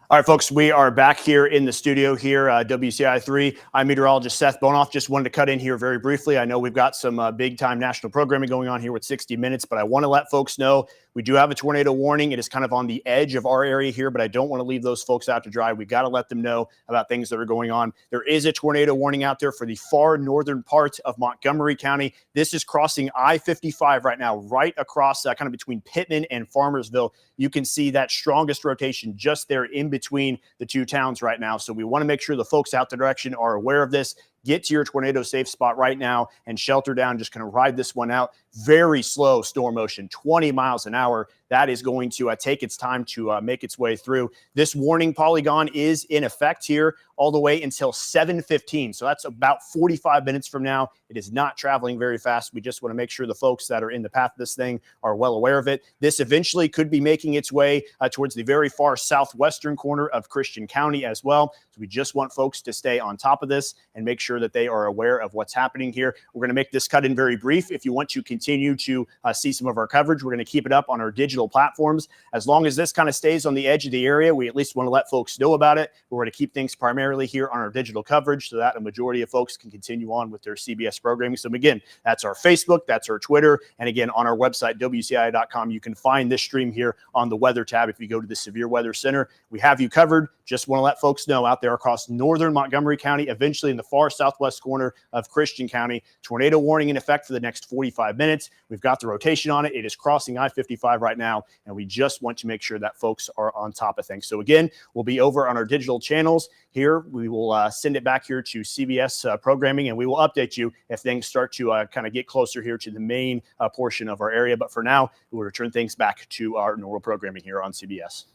Speaker 1: All right, folks, we are back here in the studio here, WCIA 3. I'm meteorologist Seth Bonoff. Just wanted to cut in here very briefly. I know we've got some big-time national programming going on here with 60 Minutes, but I want to let folks know We do have a tornado warning. It is kind of on the edge of our area here, but I don't want to leave those folks out to dry. We got to let them know about things that are going on. There is a tornado warning out there for the far northern part of Montgomery County. This is crossing I-55 right now, right across kind of between Pittman and Farmersville. You can see that strongest rotation just there in between the two towns right now. So we want to make sure the folks out the direction are aware of this. Get to your tornado safe spot right now and shelter down. Just kind of ride this one out. Very slow storm motion, 20 miles an hour. That is going to take its time to make its way through. This warning polygon is in effect here all the way until 7:15. So that's about 45 minutes from now. It is not traveling very fast. We just want to make sure the folks that are in the path of this thing are well aware of it. This eventually could be making its way towards the very far southwestern corner of Christian County as well. So we just want folks to stay on top of this and make sure that they are aware of what's happening here. We're going to make this cut in very brief. If you want to continue to see some of our coverage, we're going to keep it up on our digital platforms. As long as this kind of stays on the edge of the area, we at least want to let folks know about it. We're going to keep things primarily here on our digital coverage so that a majority of folks can continue on with their CBS programming. So again, that's our Facebook, that's our Twitter, and again, on our website, WCIA.com, you can find this stream here on the weather tab. If you go to the Severe Weather Center, we have you covered. Just want to let folks know out there across northern Montgomery County, eventually in the far southwest corner of Christian County, tornado warning in effect for the next 45 minutes. We've got the rotation on it. It is crossing I-55 right now, and we just want to make sure that folks are on top of things. So again, we'll be over on our digital channels here. We will send it back here to CBS programming, and we will update you if things start to kind of get closer here to the main portion of our area. But for now, we'll return things back to our normal programming here on CBS.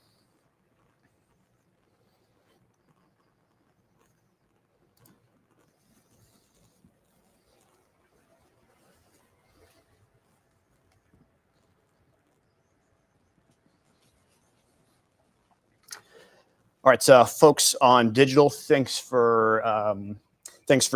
Speaker 1: All right, so folks on digital, thanks for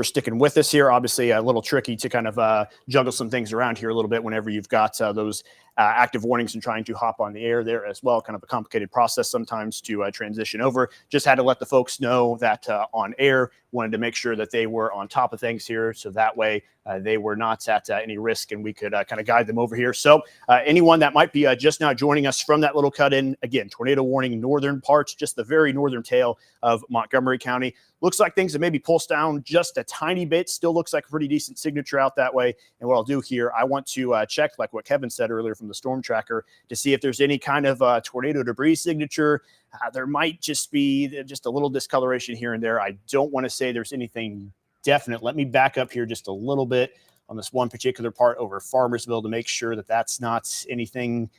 Speaker 1: sticking with us here. Obviously, a little tricky to kind of juggle some things around here a little bit whenever you've got those active warnings and trying to hop on the air there as well. Kind of a complicated process sometimes to transition over. Just had to let the folks know that on air, wanted to make sure that they were on top of things here. So that way they were not at any risk and we could kind of guide them over here. So anyone that might be just now joining us from that little cut in, again, tornado warning, northern parts, just the very northern tail of Montgomery County. Looks like things have maybe pulsed down just a tiny bit. Still looks like a pretty decent signature out that way. And what I'll do here, I want to check, like what Kevin said earlier from the storm tracker, to see if there's any kind of tornado debris signature. There might just be just a little discoloration here and there. I don't want to say there's anything definite. Let me back up here just a little bit on this one particular part over Farmersville to make sure that that's not anything.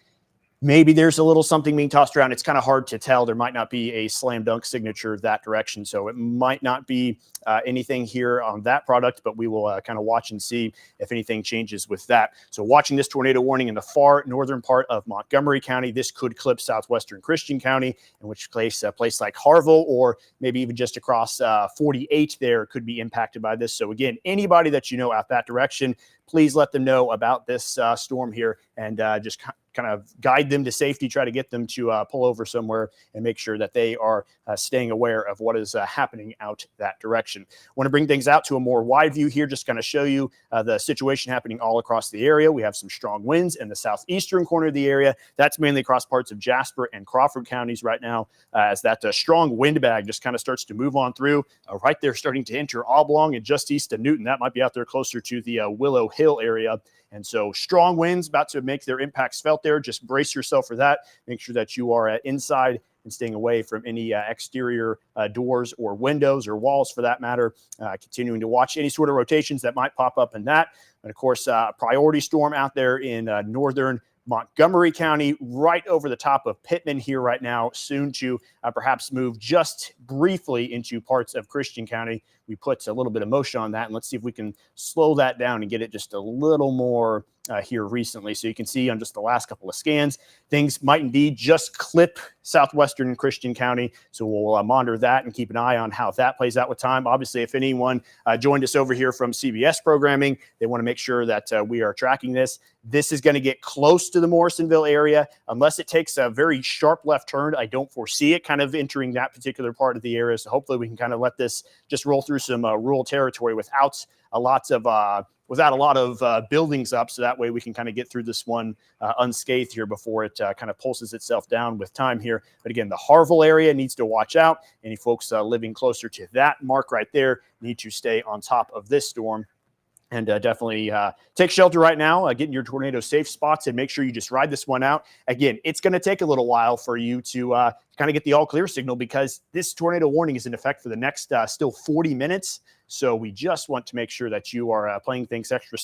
Speaker 1: Maybe there's a little something being tossed around. It's kind of hard to tell. There might not be a slam dunk signature that direction. So it might not be anything here on that product, but we will kind of watch and see if anything changes with that. So watching this tornado warning in the far northern part of Montgomery County, this could clip southwestern Christian County, in which case a place like Harville or maybe even just across 48 there could be impacted by this. So again, anybody that you know out that direction, please let them know about this storm here and just kind of guide them to safety, try to get them to pull over somewhere and make sure that they are staying aware of what is happening out that direction. Want to bring things out to a more wide view here, just kind of show you the situation happening all across the area. We have some strong winds in the southeastern corner of the area. That's mainly across parts of Jasper and Crawford counties right now, as that strong wind bag just kind of starts to move on through. Right there starting to enter Oblong and just east of Newton. That might be out there closer to the Willow Hill area. And so strong winds about to make their impacts felt there. Just brace yourself for that. Make sure that you are inside and staying away from any exterior doors or windows or walls for that matter. Continuing to watch any sort of rotations that might pop up in that. And of course, priority storm out there in northern Montgomery County, right over the top of Pittman here right now, soon to perhaps move just briefly into parts of Christian County. We put a little bit of motion on that, and let's see if we can slow that down and get it just a little more here recently. So you can see on just the last couple of scans, things might indeed just clip southwestern Christian County. So we'll monitor that and keep an eye on how that plays out with time. Obviously, if anyone joined us over here from CBS programming, they want to make sure that we are tracking this. This is going to get close to the Morrisonville area. Unless it takes a very sharp left turn, I don't foresee it kind of entering that particular part of the area. So hopefully we can kind of let this just roll through some rural territory without lots of without a lot of buildings up, so that way we can kind of get through this one unscathed here before it kind of pulses itself down with time here. But again, the Harville area needs to watch out. Any folks living closer to that mark right there need to stay on top of this storm. And definitely take shelter right now, get in your tornado safe spots, and make sure you just ride this one out. Again, it's going to take a little while for you to kind of get the all clear signal, because this tornado warning is in effect for the next still 40 minutes. So we just want to make sure that you are playing things extra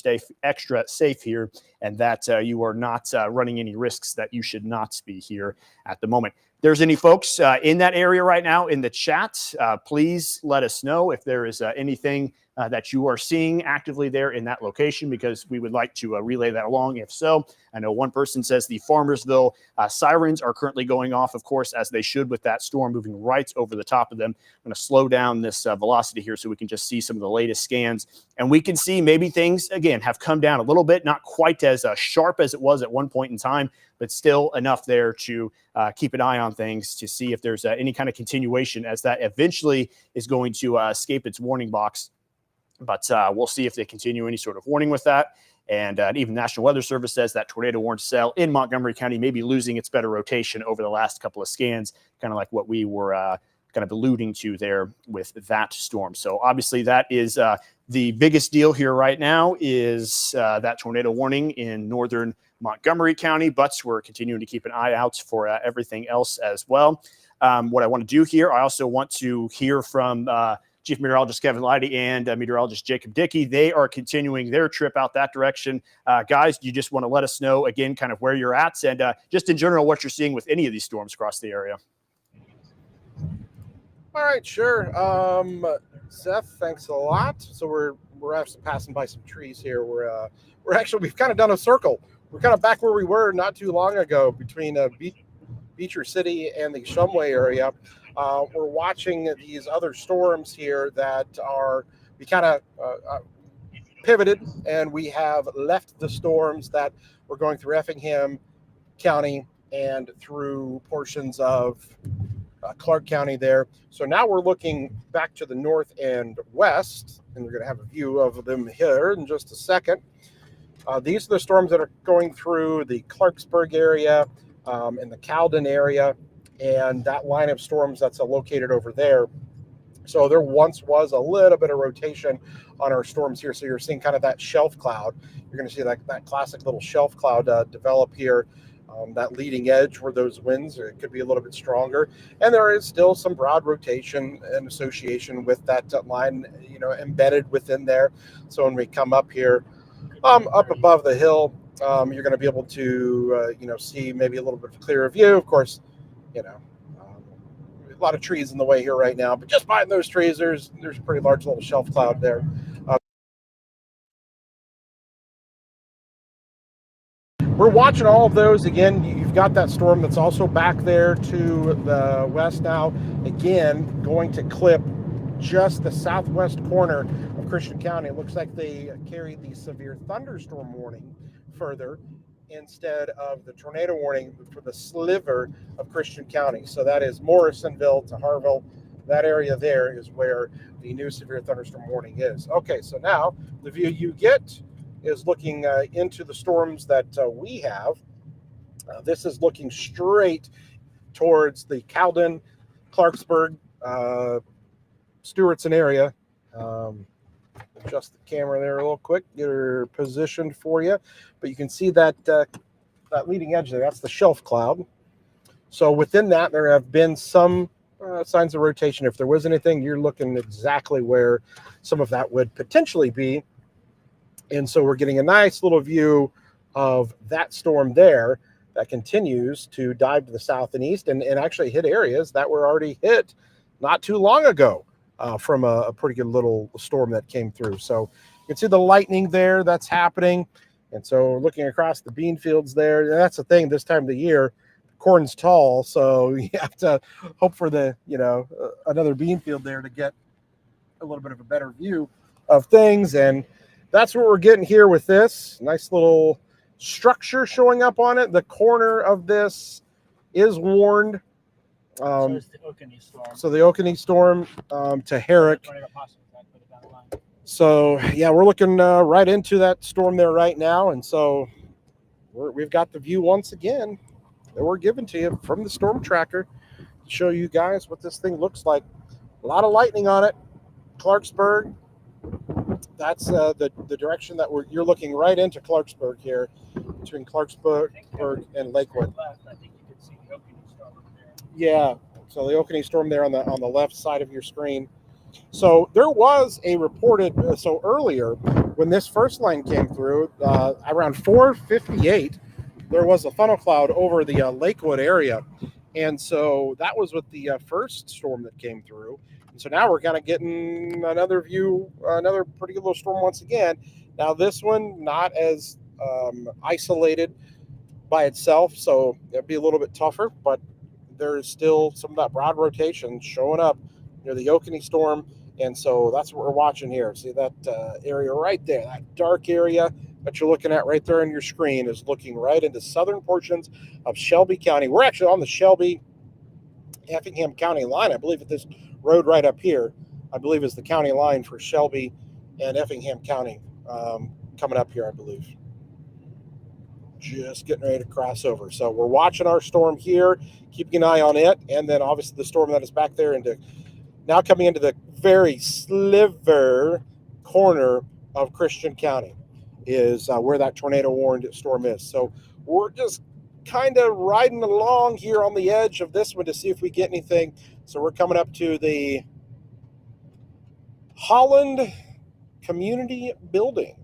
Speaker 1: safe here, and that you are not running any risks that you should not be here at the moment. If there's any folks in that area right now in the chat, please let us know if there is anything that you are seeing actively there in that location, because we would like to relay that along. If so, I know one person says the Farmersville sirens are currently going off, of course, as they should, with that storm moving right over the top of them. I'm going to slow down this velocity here so we can just see some of the latest scans. And we can see maybe things, again, have come down a little bit, not quite as sharp as it was at one point in time, but still enough there to keep an eye on things to see if there's any kind of continuation, as that eventually is going to escape its warning box. But we'll see if they continue any sort of warning with that. And even National Weather Service says that tornado warned cell in Montgomery County may be losing its better rotation over the last couple of scans, kind of like what we were kind of alluding to there with that storm. So obviously that is the biggest deal here right now, is that tornado warning in northern Montgomery County, but we're continuing to keep an eye out for everything else as well. What I want to do here, I also want to hear from Chief Meteorologist Kevin Leidy and Meteorologist Jacob Dickey. They are continuing their trip out that direction. Guys, you just want to let us know, again, kind of where you're at, and just in general what you're seeing with any of these storms across the area.
Speaker 2: All right, sure. Seth, thanks a lot. So we're actually passing by some trees here. We've kind of done a circle. We're kind of back where we were not too long ago, between Beecher City and the Shumway area. We're watching these other storms here that we kind of pivoted, and we have left the storms that were going through Effingham County and through portions of Clark County there. So now we're looking back to the north and west, and we're going to have a view of them here in just a second. These are the storms that are going through the Clarksburg area and the Cowden area, and that line of storms that's located over there. So there once was a little bit of rotation on our storms here. So you're seeing kind of that shelf cloud. You're going to see that classic little shelf cloud develop here. That leading edge where those winds, it could be a little bit stronger. And there is still some broad rotation and association with that line, embedded within there. So when we come up here, up above the hill, you're going to be able to, see maybe a little bit of a clearer view. Of course, a lot of trees in the way here right now, but just behind those trees, there's a pretty large little shelf cloud there. We're watching all of those. Again, you've got that storm that's also back there to the west now. Again, going to clip just the southwest corner of Christian County. It looks like they carried the severe thunderstorm warning further instead of the tornado warning for the sliver of Christian County. So that is Morrisonville to Harville. That area there is where the new severe thunderstorm warning is. Okay, so now the view you get is looking into the storms that we have. This is looking straight towards the Cowden, Clarksburg, Stewartson area. Adjust the camera there a little quick, get her positioned for you. But you can see that that leading edge there, that's the shelf cloud. So within that, there have been some signs of rotation. If there was anything, you're looking exactly where some of that would potentially be. And so we're getting a nice little view of that storm there that continues to dive to the south and east and actually hit areas that were already hit not too long ago from a pretty good little storm that came through. So you can see the lightning there that's happening. And so looking across the bean fields there, that's the thing this time of the year, corn's tall. So you have to hope for another bean field there to get a little bit of a better view of things. And that's what we're getting here with this nice little structure showing up on it. The corner of this is warned.
Speaker 3: So it's the Oconee storm.
Speaker 2: So the Oconee storm to Herrick. So yeah, we're looking right into that storm there right now, and so we've got the view once again that we're giving to you from the storm tracker to show you guys what this thing looks like. A lot of lightning on it. Clarksburg. That's the direction that you're looking right into Clarksburg here, between Clarksburg and Lakewood. Yeah, so the Oconee storm there on the left side of your screen. So there was a reported so earlier when this first line came through around 4:58, there was a funnel cloud over the Lakewood area, and so that was with the first storm that came through. And so now we're kind of getting another view, another pretty good little storm once again. Now this one not as isolated by itself, so it'd be a little bit tougher, but there's still some of that broad rotation showing up near the Oconee storm, and so that's what we're watching here. See that area right there, that dark area that you're looking at right there on your screen is looking right into southern portions of Shelby County. We're actually on the Shelby Effingham County line. I believe that this road right up here, I believe, is the county line for Shelby and Effingham County coming up here, I believe. Just getting ready to cross over. So we're watching our storm here, keeping an eye on it, and then obviously the storm that is back there now coming into the very sliver corner of Christian County is where that tornado warned storm is. So we're just kind of riding along here on the edge of this one to see if we get anything. So we're coming up to the Holland Community Building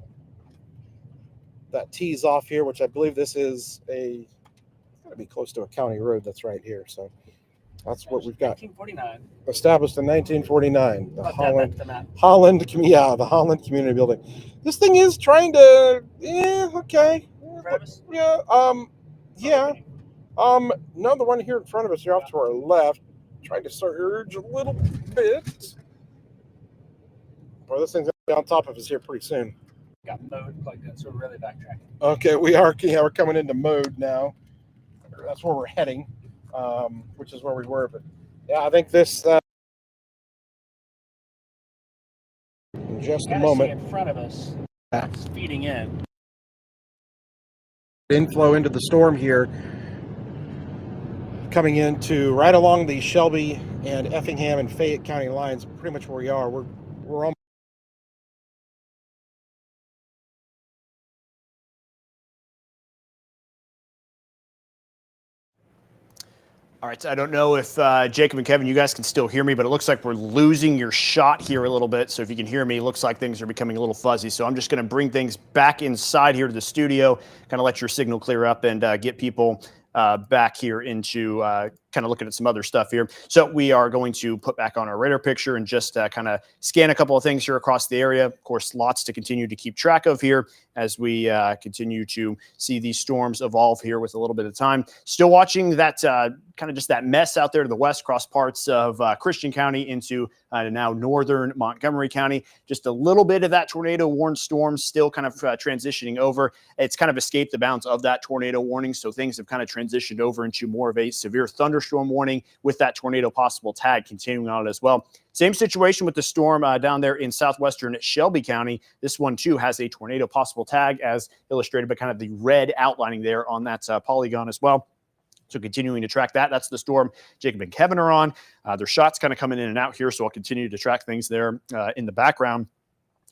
Speaker 2: that tees off here, which I believe this is it's got to be close to a county road that's right here. So that's what we've got.
Speaker 3: 1949.
Speaker 2: Established in 1949. The
Speaker 3: Holland
Speaker 2: the Holland Community Building. This thing is trying to, okay. No, the one here in front of us, here off to our left, trying to surge a little bit. Boy, this thing's gonna be on top of us here pretty soon.
Speaker 3: Got mode plugged in, so we're really backtracking.
Speaker 2: Okay, we're coming into mode now. That's where we're heading, which is where we were. But yeah, I think this in just a moment.
Speaker 3: In front of us, it's feeding in.
Speaker 2: Inflow into the storm here, coming into right along the Shelby and Effingham and Fayette County lines, pretty much where we are. We're on.
Speaker 1: All right, so I don't know if Jacob and Kevin, you guys can still hear me, but it looks like we're losing your shot here a little bit. So if you can hear me, it looks like things are becoming a little fuzzy. So I'm just going to bring things back inside here to the studio, kind of let your signal clear up and get people back here into kind of looking at some other stuff here. So we are going to put back on our radar picture and just kind of scan a couple of things here across the area. Of course, lots to continue to keep track of here as we continue to see these storms evolve here with a little bit of time. Still watching that kind of just that mess out there to the west across parts of Christian County into now northern Montgomery County. Just a little bit of that tornado warned storm still kind of transitioning over. It's kind of escaped the bounds of that tornado warning. So things have kind of transitioned over into more of a severe thunderstorm warning with that tornado possible tag continuing on as well. Same situation with the storm down there in southwestern Shelby County. This one, too, has a tornado possible tag as illustrated by kind of the red outlining there on that polygon as well. So continuing to track that. That's the storm Jacob and Kevin are on. Their shots kind of coming in and out here, so I'll continue to track things there in the background.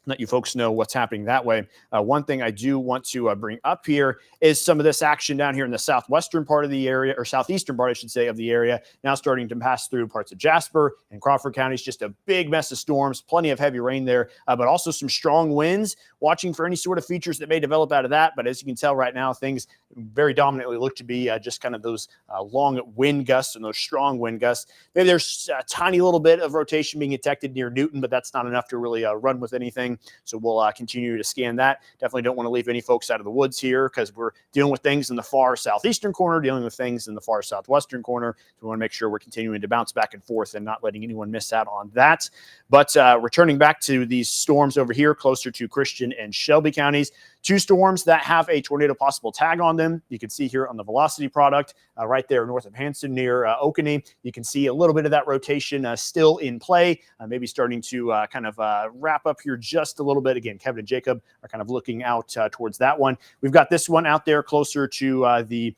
Speaker 1: Let you folks know what's happening that way. One thing I do want to bring up here is some of this action down here in the southwestern part of the area, or southeastern part, I should say, of the area, now starting to pass through parts of Jasper and Crawford counties. Just a big mess of storms, plenty of heavy rain there, but also some strong winds. Watching for any sort of features that may develop out of that. But as you can tell right now, things very dominantly look to be just kind of those long wind gusts and those strong wind gusts. Maybe there's a tiny little bit of rotation being detected near Newton, but that's not enough to really run with anything. So we'll continue to scan that. Definitely don't want to leave any folks out of the woods here because we're dealing with things in the far southeastern corner, dealing with things in the far southwestern corner. So we want to make sure we're continuing to bounce back and forth and not letting anyone miss out on that. But returning back to these storms over here closer to Christian and Shelby counties, 2 storms that have a tornado possible tag on them. You can see here on the velocity product right there north of Hanson near Oconee. You can see a little bit of that rotation still in play, maybe starting to kind of wrap up here just a little bit. Again, Kevin and Jacob are kind of looking out towards that one. We've got this one out there closer to the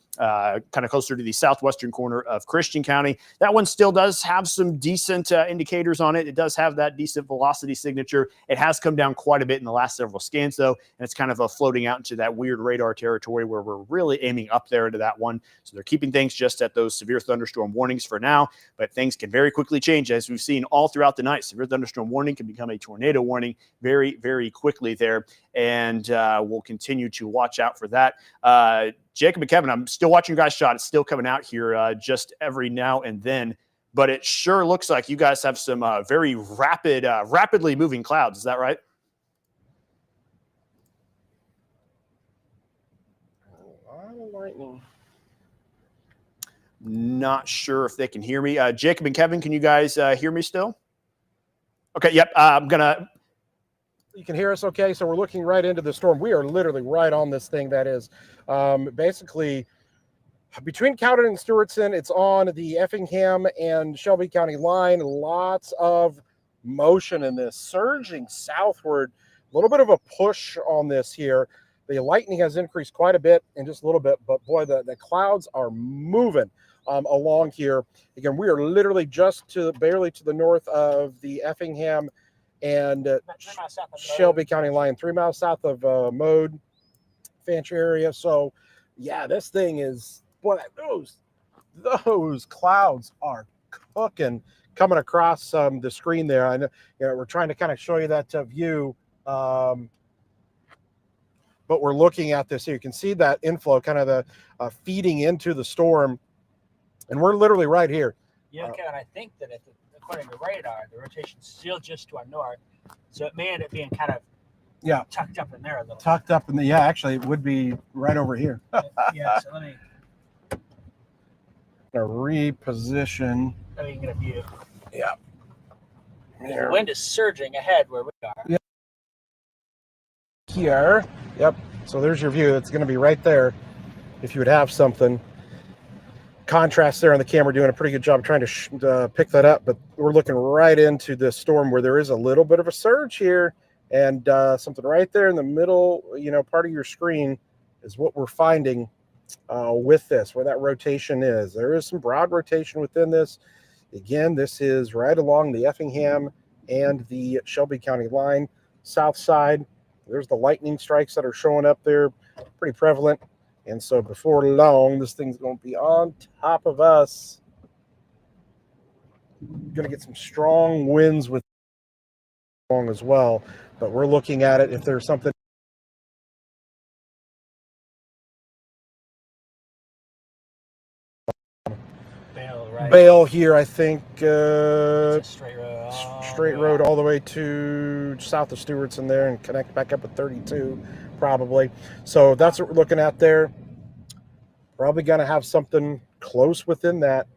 Speaker 1: southwestern corner of Christian County. That one still does have some decent indicators on it. It does have that decent velocity signature. It has come down quite a bit in the last several scans, though, and it's kind of floating out into that weird radar territory where we're really aiming up there into that one. So they're keeping things just at those severe thunderstorm warnings for now, but things can very quickly change, as we've seen all throughout the night. Severe thunderstorm warning can become a tornado warning very, very quickly there, and we'll continue to watch out for that. Jacob and Kevin, I'm still watching you guys shot. It's still coming out here just every now and then, but it sure looks like you guys have some very rapidly moving clouds. Is that right?
Speaker 2: A lot of lightning.
Speaker 1: Not sure if they can hear me. Jacob and Kevin, can you guys hear me still? Okay, yep.
Speaker 2: You can hear us okay? So we're looking right into the storm. We are literally right on this thing that is basically between Cowden and Stewartson. It's on the Effingham and Shelby County line. Lots of motion in this, surging southward. A little bit of a push on this here. The lightning has increased quite a bit in just a little bit, but boy, the clouds are moving along here. Again, we are literally just barely to the north of the Effingham and Shelby County line, 3 miles south of Mode, Fancher area. So, yeah, this thing is, boy, those clouds are cooking, coming across the screen there. I know, we're trying to kind of show you that view, but we're looking at this here. You can see that inflow, kind of the feeding into the storm, and we're literally right here.
Speaker 3: Yeah, Kevin, I think that according to radar, the rotation's still just to our north, so it may end up being kind of tucked up in there a little.
Speaker 2: Tucked up in the actually, it would be right over here.
Speaker 3: Yeah, so let me
Speaker 2: reposition.
Speaker 3: let me get a view.
Speaker 2: Yeah.
Speaker 3: The wind is surging ahead where we are.
Speaker 2: Yeah. Here. Yep. So there's your view. It's going to be right there. If you would have something. Contrast there on the camera, doing a pretty good job trying to pick that up, but we're looking right into this storm where there is a little bit of a surge here, and something right there in the middle, part of your screen is what we're finding with this, where that rotation is. There is some broad rotation within this. Again, this is right along the Effingham and the Shelby County line, south side. There's the lightning strikes that are showing up there, pretty prevalent. And so before long, this thing's going to be on top of us. We're going to get some strong winds with long as well. But we're looking at it. If there's something Bale here, I think straight road all the way to south of Stewartson there and connect back up with 32 probably. So that's what we're looking at there. Probably going to have something close within that,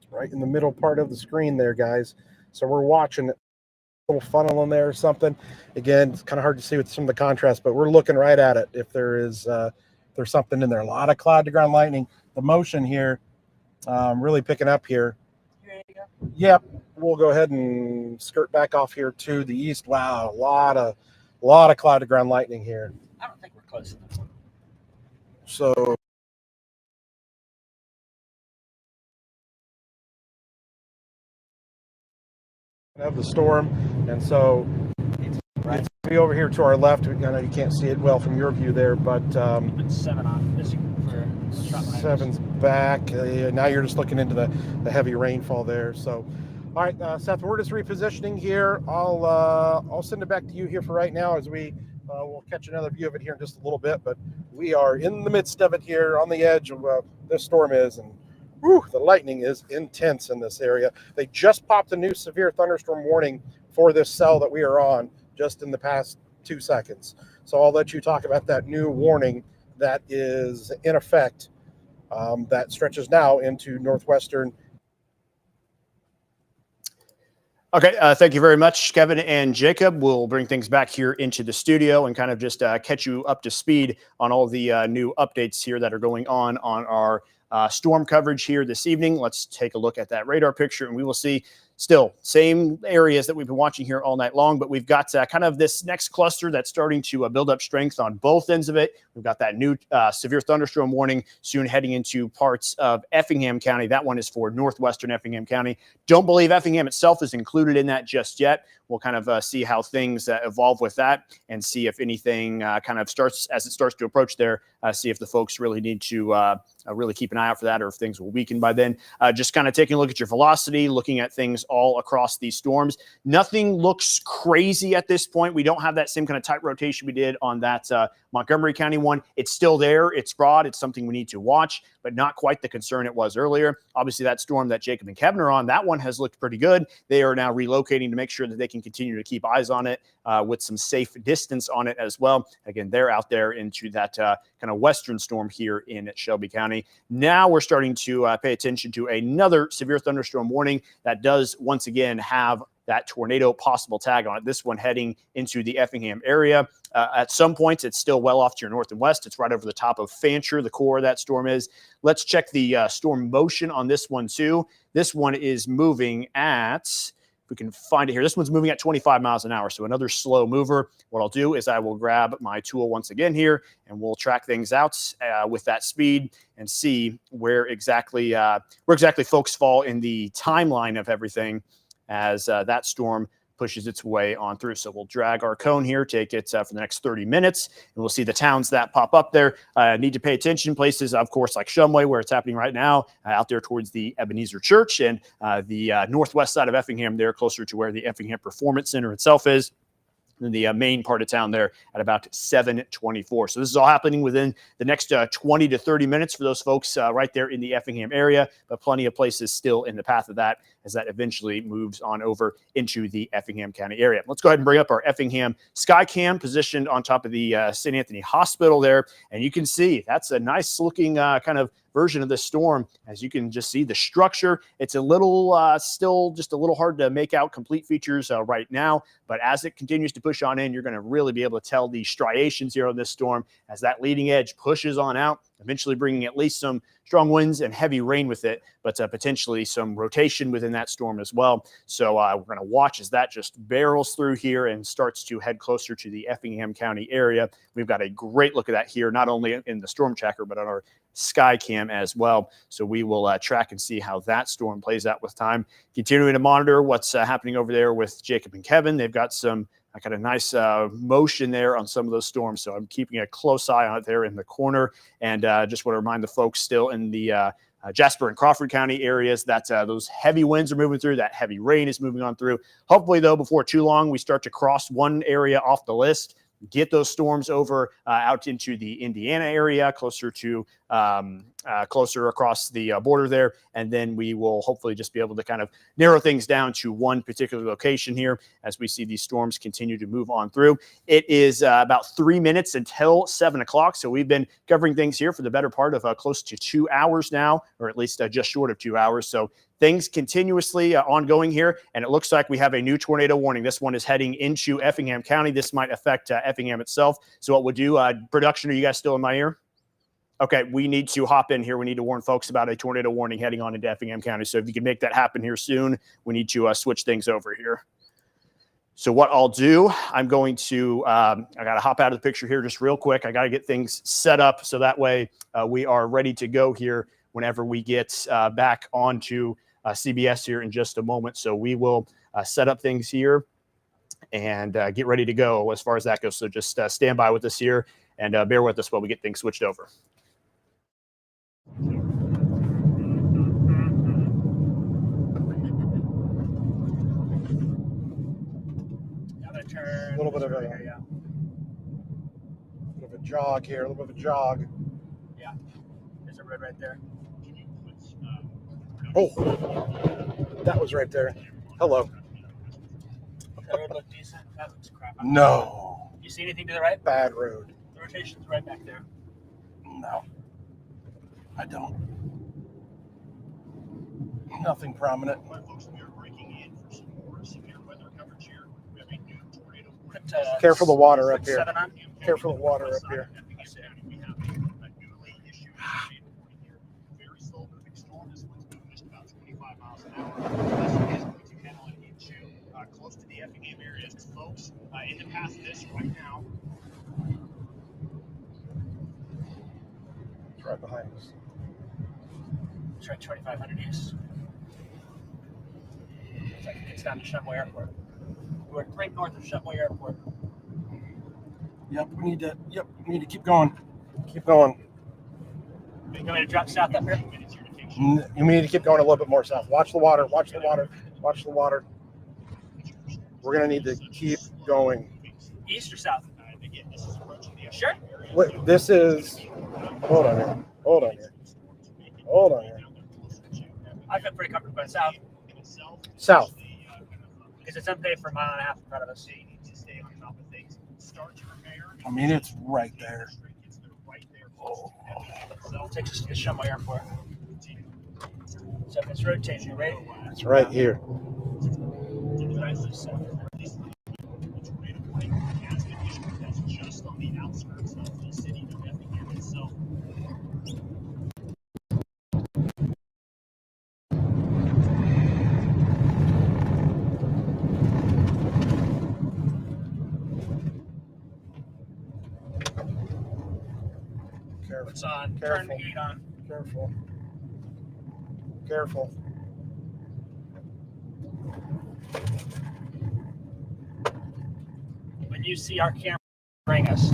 Speaker 2: right in the middle part of the screen there, guys. So we're watching it. A little funnel in there or something. Again, it's kind of hard to see with some of the contrast, but we're looking right at it. If there's something in there. A lot of cloud to ground lightning. The motion here really picking up here.
Speaker 3: You ready to go?
Speaker 2: Yep. We'll go ahead and skirt back off here to the east. Wow, a lot of cloud to ground lightning here.
Speaker 3: I don't think we're close enough.
Speaker 2: So of the storm, and so it's be over here to our left. I know you can't see it well from your view there, but
Speaker 3: Put 7 on this for shot line.
Speaker 2: 7's back. Now you're just looking into the heavy rainfall there. So, all right, Seth, we're just repositioning here. I'll send it back to you here for right now as we we'll catch another view of it here in just a little bit. But we are in the midst of it here, on the edge of this storm is, and whew, the lightning is intense in this area. They just popped a new severe thunderstorm warning for this cell that we are on just in the past 2 seconds. So I'll let you talk about that new warning that is in effect that stretches now into northwestern.
Speaker 1: Okay, thank you very much, Kevin and Jacob. We'll bring things back here into the studio and kind of just catch you up to speed on all the new updates here that are going on our storm coverage here this evening. Let's take a look at that radar picture, and we will see still same areas that we've been watching here all night long, but we've got kind of this next cluster that's starting to build up strength on both ends of it. We've got that new severe thunderstorm warning soon heading into parts of Effingham County. That one is for northwestern Effingham County. Don't believe Effingham itself is included in that just yet. We'll kind of see how things evolve with that and see if anything kind of starts as it starts to approach there, see if the folks really need to really keep an eye out for that or if things will weaken by then. Just kind of taking a look at your velocity, looking at things all across these storms. Nothing looks crazy at this point. We don't have that same kind of tight rotation we did on that Montgomery County one. It's still there. It's broad. It's something we need to watch, but not quite the concern it was earlier. Obviously, that storm that Jacob and Kevin are on, that one has looked pretty good. They are now relocating to make sure that they can continue to keep eyes on it with some safe distance on it as well. Again, they're out there into that kind of western storm here in Shelby County. Now we're starting to pay attention to another severe thunderstorm warning that does once again have that tornado possible tag on it. This one heading into the Effingham area. At some points, it's still well off to your north and west. It's right over the top of Fancher, the core of that storm is. Let's check the storm motion on this one too. This one is moving at, if we can find it here, this one's moving at 25 miles an hour, so another slow mover. What I'll do is I will grab my tool once again here, and we'll track things out with that speed and see where exactly folks fall in the timeline of everything as that storm pushes its way on through. So we'll drag our cone here, take it for the next 30 minutes, and we'll see the towns that pop up there. Need to pay attention. Places, of course, like Shumway, where it's happening right now, out there towards the Ebenezer Church, and the northwest side of Effingham there, closer to where the Effingham Performance Center itself is. In the main part of town there at about 7:24. So this is all happening within the next 20 to 30 minutes for those folks right there in the Effingham area, but plenty of places still in the path of that as that eventually moves on over into the Effingham County area. Let's go ahead and bring up our Effingham Skycam positioned on top of the St. Anthony Hospital there. And you can see that's a nice looking kind of version of this storm. As you can just see the structure, it's a little still just a little hard to make out complete features right now, but as it continues to push on in, you're going to really be able to tell the striations here on this storm as that leading edge pushes on out, eventually bringing at least some strong winds and heavy rain with it, but potentially some rotation within that storm as well. So we're going to watch as that just barrels through here and starts to head closer to the Effingham County area. We've got a great look at that here, not only in the storm tracker, but on our Skycam as well. So we will track and see how that storm plays out with time. Continuing to monitor what's happening over there with Jacob and Kevin. They've got some kind of nice motion there on some of those storms. So I'm keeping a close eye on it there in the corner. And just want to remind the folks still in the Jasper and Crawford County areas that those heavy winds are moving through, that heavy rain is moving on through. Hopefully, though, before too long, we start to cross one area off the list, get those storms over out into the Indiana area, closer to closer across the border there. And then we will hopefully just be able to kind of narrow things down to one particular location here as we see these storms continue to move on through. It is about 3 minutes until 7 o'clock. So we've been covering things here for the better part of close to 2 hours now, or at least just short of 2 hours. So things continuously ongoing here, and it looks like we have a new tornado warning. This one is heading into Effingham County. This might affect Effingham itself. So what we'll do, production, are you guys still in my ear? Okay, we need to hop in here. We need to warn folks about a tornado warning heading on into Effingham County. So if you can make that happen here soon, we need to switch things over here. So what I'll do, I'm going to, I got to hop out of the picture here just real quick. I got to get things set up so that way we are ready to go here whenever we get back onto CBS here in just a moment. So we will set up things here and get ready to go as far as that goes. So just stand by with us here and bear with us while we get things switched over.
Speaker 2: A little bit of a jog here, a little bit of a jog.
Speaker 3: Yeah, there's a red right there.
Speaker 2: Oh, that was right there. Hello.
Speaker 3: Does that road look decent? That looks crap.
Speaker 2: No.
Speaker 3: You see anything to the right?
Speaker 2: Bad road.
Speaker 3: The rotation's right back there.
Speaker 2: No, I don't. Nothing prominent.
Speaker 1: Folks, we are breaking in for some more severe
Speaker 2: Careful the water up here. Careful the water up here.
Speaker 1: Close to the Effingham area, folks. In the past, this right now.
Speaker 2: It's right behind us.
Speaker 3: It's right 2,500 east. It's like it gets down to Shumway Airport. We're right north of Shumway Airport.
Speaker 2: Yep, we need to keep going. Keep going.
Speaker 3: You want me to drop south up here?
Speaker 2: You need to keep going a little bit more south. Watch the water. Watch the water. Watch the water. We're gonna need to keep going.
Speaker 3: East or south? Sure.
Speaker 2: Wait, this is. Hold on here. Hold on here. Hold on here.
Speaker 3: I feel pretty comfortable going south.
Speaker 2: South.
Speaker 3: Because it's unpaid for a mile and a half in front of us.
Speaker 2: I mean, it's right there.
Speaker 3: Oh. It takes us to the Shumway Airport. So if it's rotating, right?
Speaker 2: It's right here.
Speaker 1: Just on the outskirts of the city of Effingham itself.
Speaker 2: Careful.
Speaker 3: It's on.
Speaker 2: Careful.
Speaker 3: Turn the gate on.
Speaker 2: Careful. Careful.
Speaker 3: When you see our camera, bring us.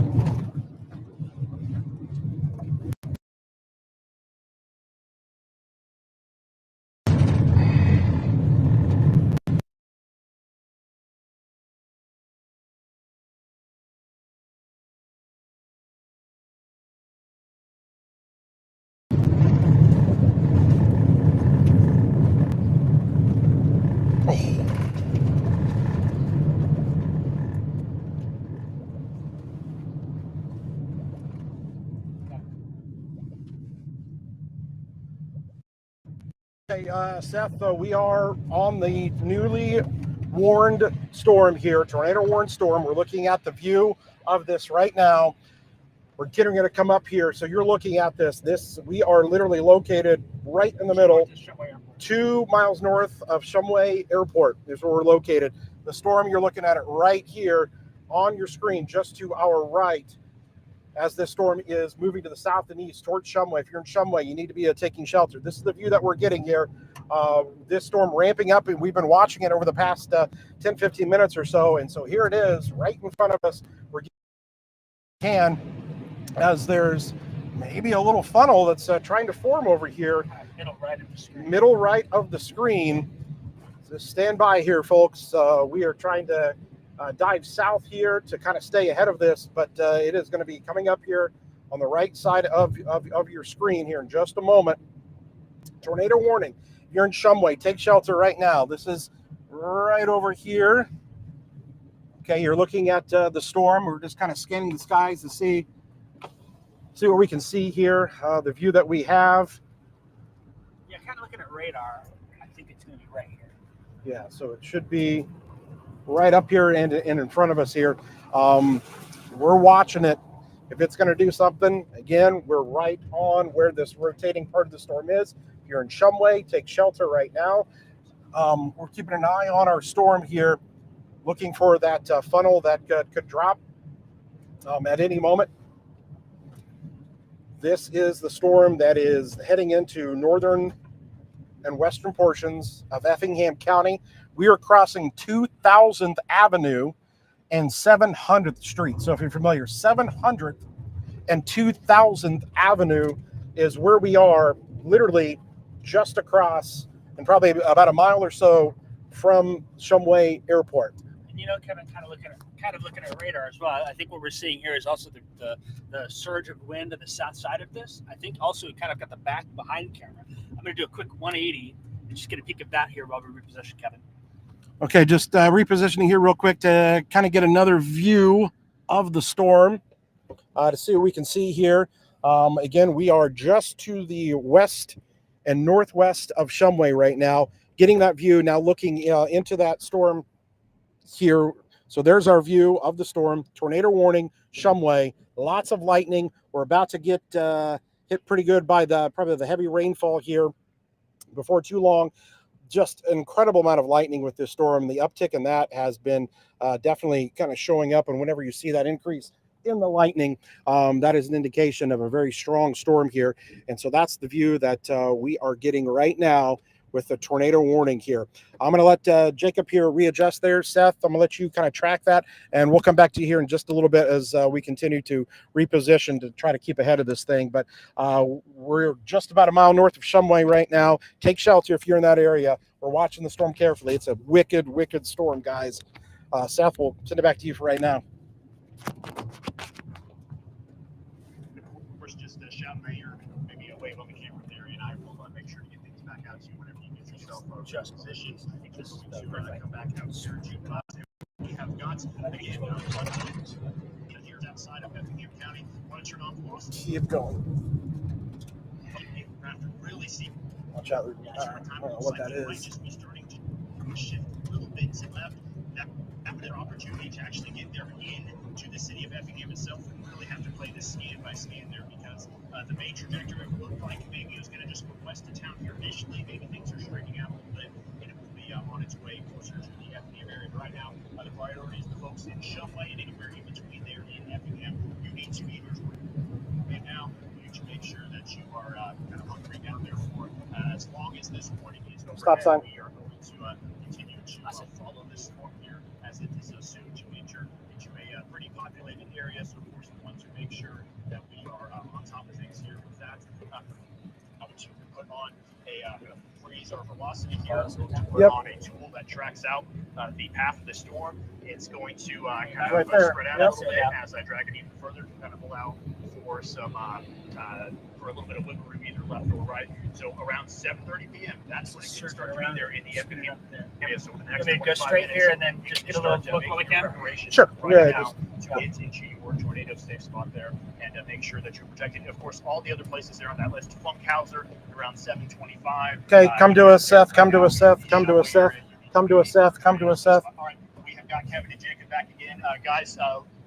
Speaker 2: Okay, Seth, we are on the newly warned storm here, tornado warned storm. We're looking at the view of this right now. We're getting it to come up here. So you're looking at this. We are literally located right in the middle, 2 miles north of Shumway Airport is where we're located. The storm, you're looking at it right here on your screen, just to our right, as this storm is moving to the south and east towards Shumway. If you're in Shumway, you need to be taking shelter. This is the view that we're getting here. This storm ramping up, and we've been watching it over the past 10, 15 minutes or so. And so here it is right in front of us. We're getting, as there's maybe a little funnel that's trying to form over here. Middle right of the screen. So stand by here, folks. We are trying to dive south here to kind of stay ahead of this, but it is going to be coming up here on the right side of your screen here in just a moment. Tornado warning. If you're in Shumway, take shelter right now. This is right over here. Okay, you're looking at the storm. We're just kind of scanning the skies to see what we can see here, the view that we have.
Speaker 3: Yeah, kind of looking at radar. I think it's going to be right here.
Speaker 2: Yeah, so it should be right up here and in front of us here. We're watching it. If it's going to do something, again, we're right on where this rotating part of the storm is. If you're in Shumway, take shelter right now. We're keeping an eye on our storm here, looking for that funnel that could drop at any moment. This is the storm that is heading into northern and western portions of Effingham County. We are crossing 2000th Avenue and 700th Street. So if you're familiar, 700th and 2000th Avenue is where we are, literally just across and probably about a mile or so from Shumway Airport.
Speaker 3: And you know, Kevin, kind of looking at radar as well. I think what we're seeing here is also the surge of wind on the south side of this. I think also we kind of got the back behind camera. I'm going to do a quick 180 and just get a peek of that here while we reposition, Kevin.
Speaker 2: Okay, just repositioning here real quick to kind of get another view of the storm to see what we can see here. Again, we are just to the west and northwest of Shumway right now, getting that view. Now looking into that storm here So there's our view of the storm. Tornado warning, Shumway. Lots of lightning. We're about to get hit pretty good by probably the heavy rainfall here before too long. Just an incredible amount of lightning with this storm. The uptick in that has been definitely kind of showing up. And whenever you see that increase in the lightning, that is an indication of a very strong storm here. And so that's the view that we are getting right now with the tornado warning here. I'm going to let Jacob here readjust there. Seth, I'm going to let you kind of track that, and we'll come back to you here in just a little bit as we continue to reposition to try to keep ahead of this thing. But we're just about a mile north of Shumway right now. Take shelter if you're in that area. We're watching the storm carefully. It's a wicked, wicked storm, guys. Seth, we'll send it back to you for right now.
Speaker 1: Of course, just shout me or maybe a wave on the camera there, and I will make sure to get things back out to you whenever you get yourself just positioned. Just to come back out here to we have got again here outside of Effingham County. Want to turn off Boston?
Speaker 2: Keep going.
Speaker 1: Really see.
Speaker 2: Watch out. I don't know what that is.
Speaker 1: Just be starting to shift a little bit to left. That their opportunity to actually get there into the city of Effingham itself. We really have to play this scan by scan there because the main trajectory looked like maybe it was going to just go west of town here initially. Maybe things are straightening out a little bit and it will be on its way closer to the Effingham area. But right now, the priority is the folks in Shumway and anywhere in between there in Effingham. You need to be and now you need to make sure that you are kind of hungry down there for as long as this warning is overhead.
Speaker 2: Stop sign.
Speaker 1: We are going to continue to follow this storm here as it is soon to enter into a pretty populated area. So of course we want to make sure that we are on top of things here with that. I want to put on a freeze our velocity here. So put on a tool that tracks out the path of the storm. It's going to kind of spread out a little bit as I drag it even further to kind of allow for some for a little bit of wiggle room either left or right. So around 7:30 p.m. That's when it can start to be there in the Effingham area. So for the next 25
Speaker 3: go straight
Speaker 1: minutes,
Speaker 3: here and then just get a little look while we can.
Speaker 2: Sure.
Speaker 1: Right now to get into your tornado safe spot there and make sure that you're protected. Of course, all the other places there on that list. Funkhauser around 7:25.
Speaker 2: Okay, come to us, Seth. Come to us, Seth. Come to us, Seth. Come to us, Seth. Come to us, Seth.
Speaker 1: All right, we have got Kevin and Jacob back again, guys.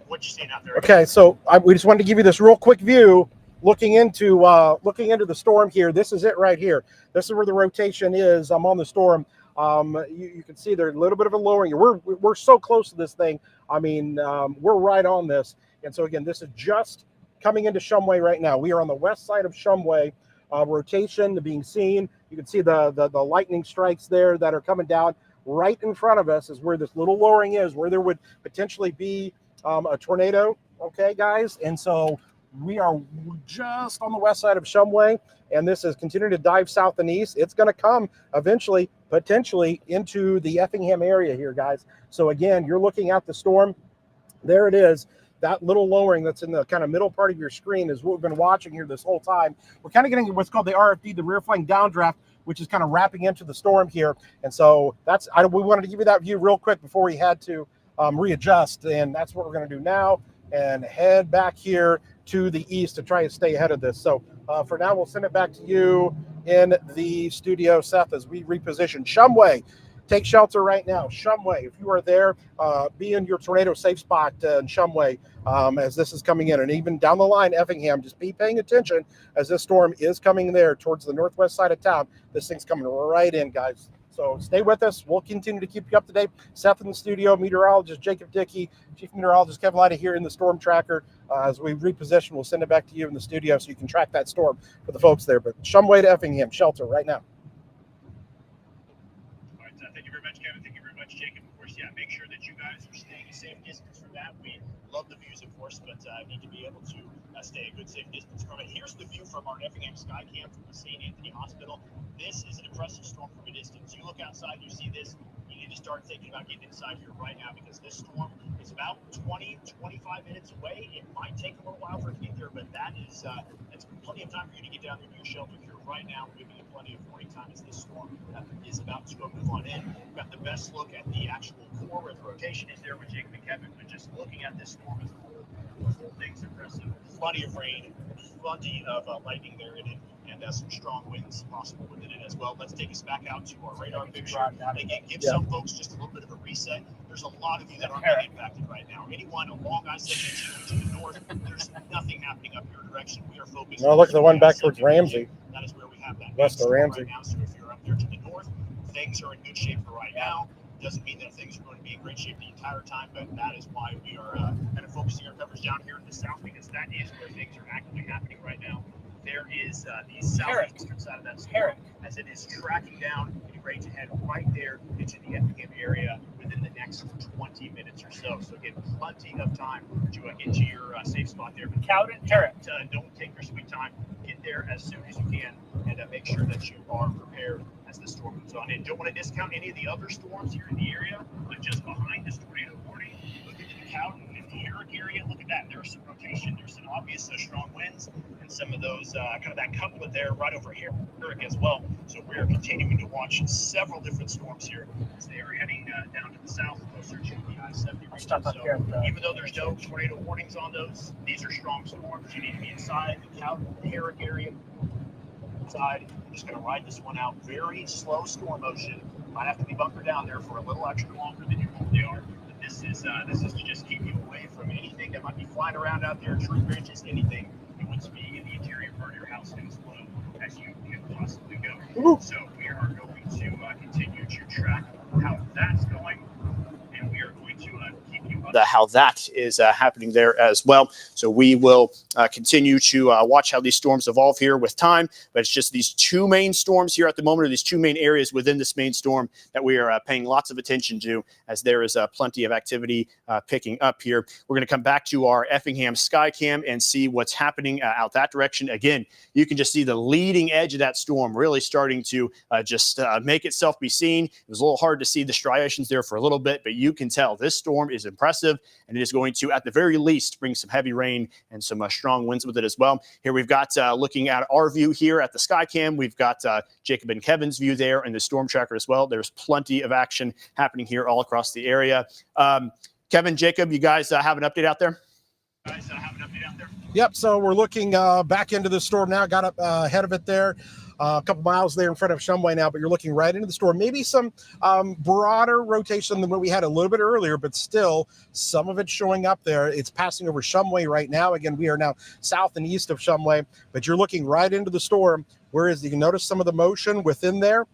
Speaker 1: What you seeing out there?
Speaker 2: Okay, so we just wanted to give you this real quick view, looking into the storm here. This is it right here. This is where the rotation is. I'm on the storm. You can see there's a little bit of a lowering. We're so close to this thing. I mean, we're right on this. And so again, this is just coming into Shumway right now. We are on the west side of Shumway. Rotation being seen. You can see the lightning strikes there that are coming down right in front of us. Is where this little lowering is, where there would potentially be a tornado. Okay, guys, and so we are just on the west side of Shumway, and this is continuing to dive south and east. It's going to come eventually, potentially, into the Effingham area here, guys. So again, you're looking at the storm. There it is. That little lowering that's in the kind of middle part of your screen is what we've been watching here this whole time. We're kind of getting what's called the RFD, the rear flank downdraft, which is kind of wrapping into the storm here. And so we wanted to give you that view real quick before we had to readjust, and that's what we're going to do now and head back here to the east to try to stay ahead of this. So for now, we'll send it back to you in the studio, Seth, as we reposition. Shumway, take shelter right now. Shumway, if you are there, be in your tornado safe spot in Shumway as this is coming in. And even down the line, Effingham, just be paying attention as this storm is coming there towards the northwest side of town. This thing's coming right in, guys. So stay with us. We'll continue to keep you up to date. Seth in the studio, meteorologist Jacob Dickey, chief meteorologist Kevin Lyda here in the storm tracker. As we reposition, we'll send it back to you in the studio so you can track that storm for the folks there. But Shumway to Effingham, shelter right now.
Speaker 1: All right, thank you very much, Kevin. Thank you very much, Jacob. Of course, make sure that you guys are staying a safe distance from that. We love the views, of course, but need to be able to stay a good safe distance from it. Here's the view from our Effingham sky cam from the St. Anthony Hospital. This is an impressive storm from a distance. You look outside, you see this, you need to start thinking about getting inside here right now because this storm is about 20, 25 minutes away. It might take a little while for it to get there, but that's plenty of time for you to get down there to your shelter here right now. We're giving you plenty of warning time as this storm is about to move on in. We've got the best look at the actual core where the rotation is there with Jacob and Kevin, but just looking at this storm as a whole, the whole thing's impressive. Plenty of rain, plenty of lightning there in it, and some strong winds possible within it as well. Let's take us back out to our radar picture. Again, give some folks just a little bit of a reset. There's a lot of you that aren't being impacted right now. Anyone along I-72 to the north, there's nothing happening up your direction. We are focused.
Speaker 2: No, look at the one back towards Ramsey.
Speaker 1: That is where we have that
Speaker 2: west of Ramsey
Speaker 1: right now. So if you're up there to the north, things are in good shape for right now. Doesn't mean that things are going to be in great shape the entire time, but that is why we are kind of focusing our coverage down here in the south, because that is where things are actively happening right now. There is the southeastern side of that storm, as it is tracking down and ready to head right there into the Effingham area within the next 20 minutes or so. So again, plenty of time to get to your safe spot there. But Cowden, don't take your sweet time. Get there as soon as you can, and make sure that you are prepared as the storm moves on in. Don't want to discount any of the other storms here in the area, but just behind this tornado warning, look into the Cowden and the Herrick area. Look at that. There's some rotation. There's some obvious strong winds, and some of those kind of that couplet there right over here, Herrick as well. So we are continuing to watch several different storms here as they are heading down to the south, closer to the I-70 region. So even though there's no tornado warnings on those, these are strong storms. You need to be inside the Cowden, the Herrick area. Side. I'm just going to ride this one out. Very slow storm motion. Might have to be bunkered down there for a little extra longer than you normally are. But this is to just keep you away from anything that might be flying around out there, tree branches, anything that would be in the interior part of your house and as low as you can possibly go. So we are going to continue to track how that's going, and we are going to keep you up. How that is happening there as well. So we will continue to watch how these storms evolve here with time. But it's just these two main storms here at the moment, or these two main areas within this main storm that we are paying lots of attention to, as there is plenty of activity picking up here. We're going to come back to our Effingham Skycam and see what's happening out that direction. Again, you can just see the leading edge of that storm really starting to just make itself be seen. It was a little hard to see the striations there for a little bit, but you can tell this storm is impressive, and it is going to, at the very least, bring some heavy rain and some strong winds with it as well. Here we've got, looking at our view here at the Skycam, we've got Jacob and Kevin's view there and the storm tracker as well. There's plenty of action happening here all across the area. Kevin, Jacob, you guys have an update out there?
Speaker 2: Yep, so we're looking back into the storm now. Got up ahead of it there. A couple miles there in front of Shumway now, but you're looking right into the storm. Maybe some broader rotation than what we had a little bit earlier, but still some of it showing up there. It's passing over Shumway right now. Again, we are now south and east of Shumway, but you're looking right into the storm. Whereas you can notice some of the motion within there.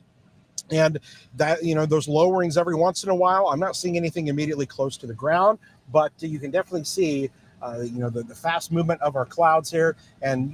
Speaker 2: And that, those lowerings every once in a while. I'm not seeing anything immediately close to the ground, but you can definitely see the fast movement of our clouds here. And,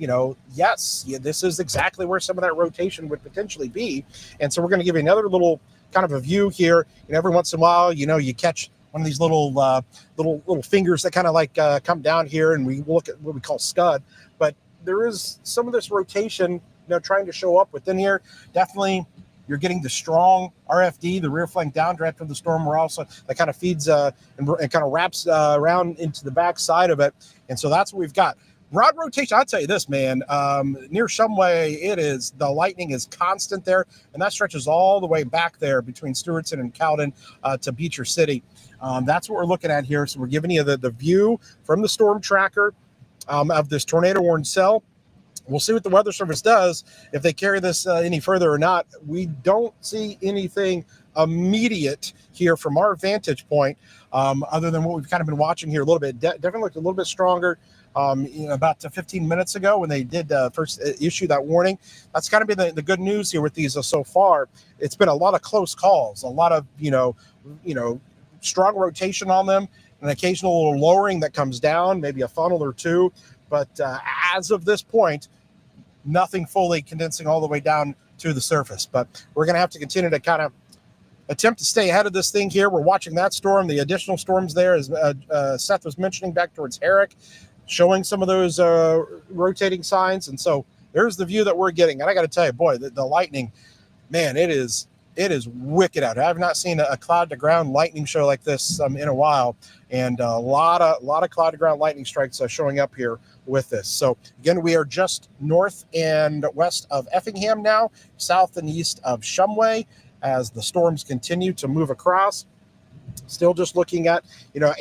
Speaker 2: yes, this is exactly where some of that rotation would potentially be. And so we're going to give you another little kind of a view here. And every once in a while, you catch one of these little fingers that kind of like come down here, and we look at what we call scud. But there is some of this rotation, trying to show up within here. Definitely, you're getting the strong RFD, the rear flank downdraft of the storm. We're also, that kind of feeds and kind of wraps around into the back side of it. And so that's what we've got. Broad rotation, I'll tell you this, man. Near Shumway, the lightning is constant there, and that stretches all the way back there between Stewartson and Cowden to Beecher City. That's what we're looking at here. So we're giving you the view from the storm tracker of this tornado-warned cell. We'll see what the Weather Service does, if they carry this any further or not. We don't see anything immediate here from our vantage point, other than what we've kind of been watching here a little bit. Definitely looked a little bit stronger about 15 minutes ago when they did first issue that warning. That's kind of been the good news here with these so far. It's been a lot of close calls, a lot of, strong rotation on them, an occasional little lowering that comes down, maybe a funnel or two. But as of this point, nothing fully condensing all the way down to the surface. But we're going to have to continue to kind of attempt to stay ahead of this thing here. We're watching that storm. The additional storms there, as Seth was mentioning, back towards Herrick, showing some of those rotating signs. And so there's the view that we're getting. And I got to tell you, boy, the lightning, man, it is wicked out. I've not seen a cloud-to-ground lightning show like this in a while. And a lot of cloud-to-ground lightning strikes showing up here with this. So, again, we are just north and west of Effingham now, south and east of Shumway, as the storms continue to move across. Still just looking at,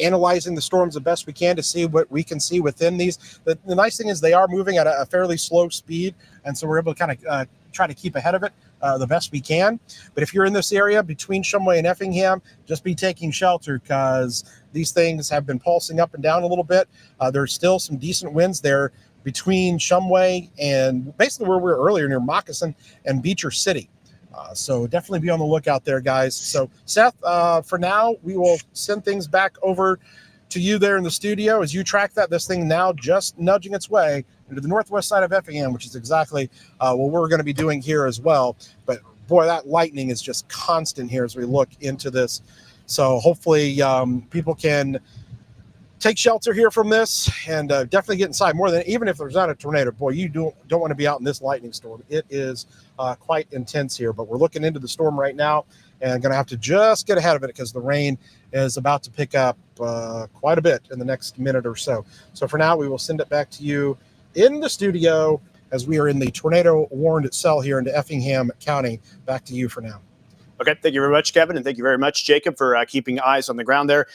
Speaker 2: analyzing the storms the best we can to see what we can see within these. The nice thing is they are moving at a fairly slow speed, and so we're able to kind of try to keep ahead of it the best we can. But if you're in this area between Shumway and Effingham, just be taking shelter because these things have been pulsing up and down a little bit. There's still some decent winds there between Shumway and basically where we were earlier near Moccasin and Beecher City. So definitely be on the lookout there, guys. So Seth, for now, we will send things back over to you there in the studio as you track that. This thing now just nudging its way into the northwest side of Effingham, which is exactly what we're going to be doing here as well. But boy, that lightning is just constant here as we look into this. So hopefully people can take shelter here from this and definitely get inside. More than even if there's not a tornado, boy, you don't want to be out in this lightning storm. It is quite intense here, but we're looking into the storm right now and going to have to just get ahead of it because the rain is about to pick up quite a bit in the next minute or so. So for now, we will send it back to you in the studio as we are in the tornado warned cell here into Effingham County. Back to you for now.
Speaker 1: Okay, thank you very much, Kevin, and thank you very much, Jacob, for keeping eyes on the ground there.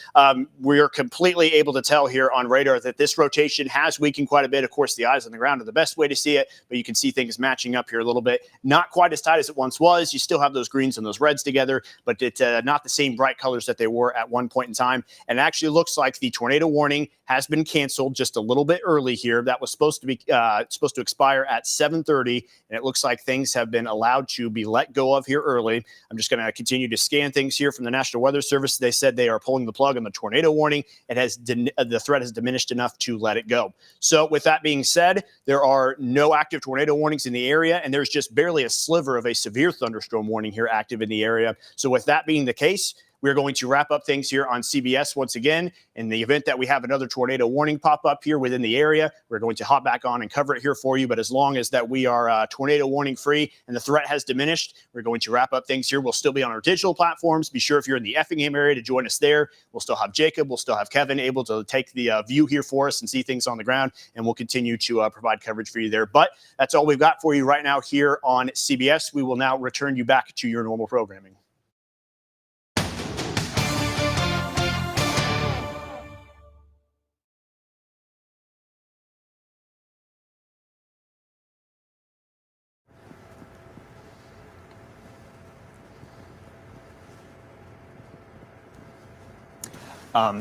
Speaker 1: We are completely able to tell here on radar that this rotation has weakened quite a bit. Of course, the eyes on the ground are the best way to see it, but you can see things matching up here a little bit. Not quite as tight as it once was. You still have those greens and those reds together, but it's not the same bright colors that they were at one point in time. And it actually looks like the tornado warning has been canceled just a little bit early here. That was supposed to expire at 7:30, and it looks like things have been allowed to be let go of here early. I'm just going to continue to scan things here from the National Weather Service. They said they are pulling the plug on the tornado warning. The threat has diminished enough to let it go. So with that being said, there are no active tornado warnings in the area, and there's just barely a sliver of a severe thunderstorm warning here active in the area. So with that being the case, we're going to wrap up things here on CBS once again. In the event that we have another tornado warning pop up here within the area, we're going to hop back on and cover it here for you. But as long as that we are tornado warning free and the threat has diminished, we're going to wrap up things here. We'll still be on our digital platforms. Be sure if you're in the Effingham area to join us there. We'll still have Jacob. We'll still have Kevin able to take the view here for us and see things on the ground. And we'll continue to provide coverage for you there. But that's all we've got for you right now here on CBS. We will now return you back to your normal programming.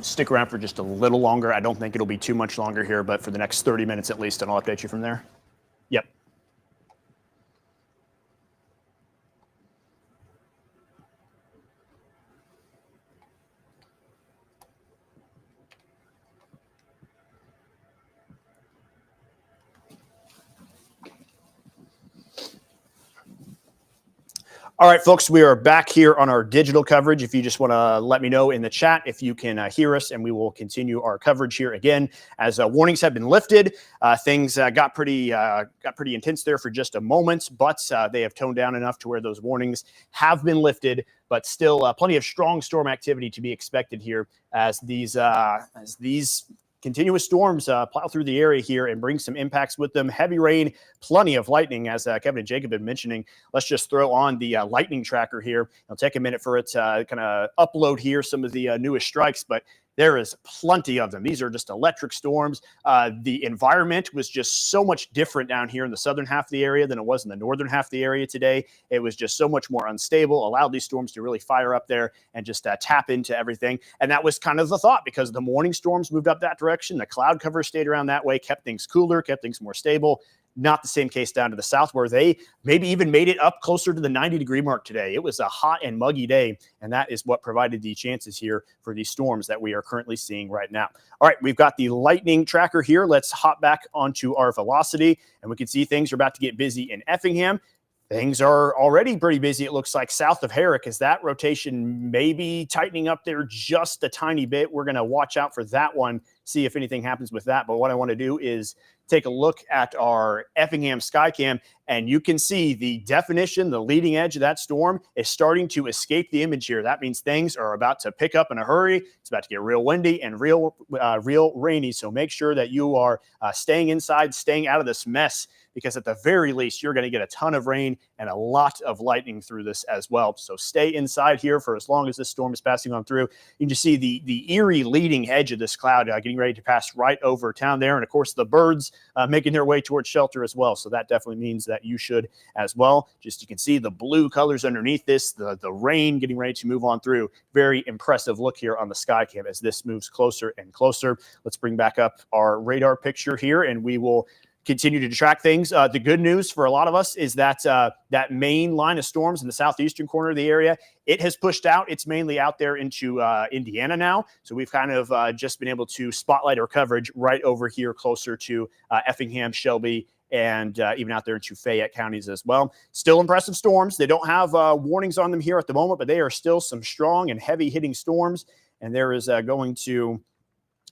Speaker 1: Stick around for just a little longer. I don't think it'll be too much longer here, but for the next 30 minutes at least, and I'll update you from there. Yep. All right, folks, we are back here on our digital coverage. If you just want to let me know in the chat if you can hear us, and we will continue our coverage here again. As warnings have been lifted, things got pretty intense there for just a moment, but they have toned down enough to where those warnings have been lifted. But still, plenty of strong storm activity to be expected here as these continuous storms plow through the area here and bring some impacts with them. Heavy rain, plenty of lightning, as Kevin and Jacob have been mentioning. Let's just throw on the lightning tracker here. It'll take a minute for it to kind of upload here some of the newest strikes, but there is plenty of them. These are just electric storms. The environment was just so much different down here in the southern half of the area than it was in the northern half of the area today. It was just so much more unstable, allowed these storms to really fire up there and just tap into everything. And that was kind of the thought, because the morning storms moved up that direction. The cloud cover stayed around that way, kept things cooler, kept things more stable. Not the same case down to the south, where they maybe even made it up closer to the 90-degree mark today. It was a hot and muggy day, and that is what provided the chances here for these storms that we are currently seeing right now. All right, we've got the lightning tracker here. Let's hop back onto our velocity, and we can see things are about to get busy in Effingham. Things are already pretty busy, it looks like, south of Herrick, as that rotation may be tightening up there just a tiny bit. We're going to watch out for that one, see if anything happens with that. But what I want to do is take a look at our Effingham Skycam, and you can see the definition, the leading edge of that storm is starting to escape the image here. That means things are about to pick up in a hurry. It's about to get real windy and real rainy. So make sure that you are staying inside, staying out of this mess, because at the very least, you're going to get a ton of rain and a lot of lightning through this as well. So stay inside here for as long as this storm is passing on through. You can just see the eerie leading edge of this cloud getting ready to pass right over town there. And of course, the birds making their way towards shelter as well. So that definitely means that you should as well. Just you can see the blue colors underneath this, the rain getting ready to move on through. Very impressive look here on the sky cam as this moves closer and closer. Let's bring back up our radar picture here, and we will continue to track things. The good news for a lot of us is that that main line of storms in the southeastern corner of the area, it has pushed out. It's mainly out there into Indiana now. So we've kind of just been able to spotlight our coverage right over here closer to Effingham, Shelby, and even out there into Fayette counties as well. Still impressive storms. They don't have warnings on them here at the moment, but they are still some strong and heavy hitting storms. And there is going to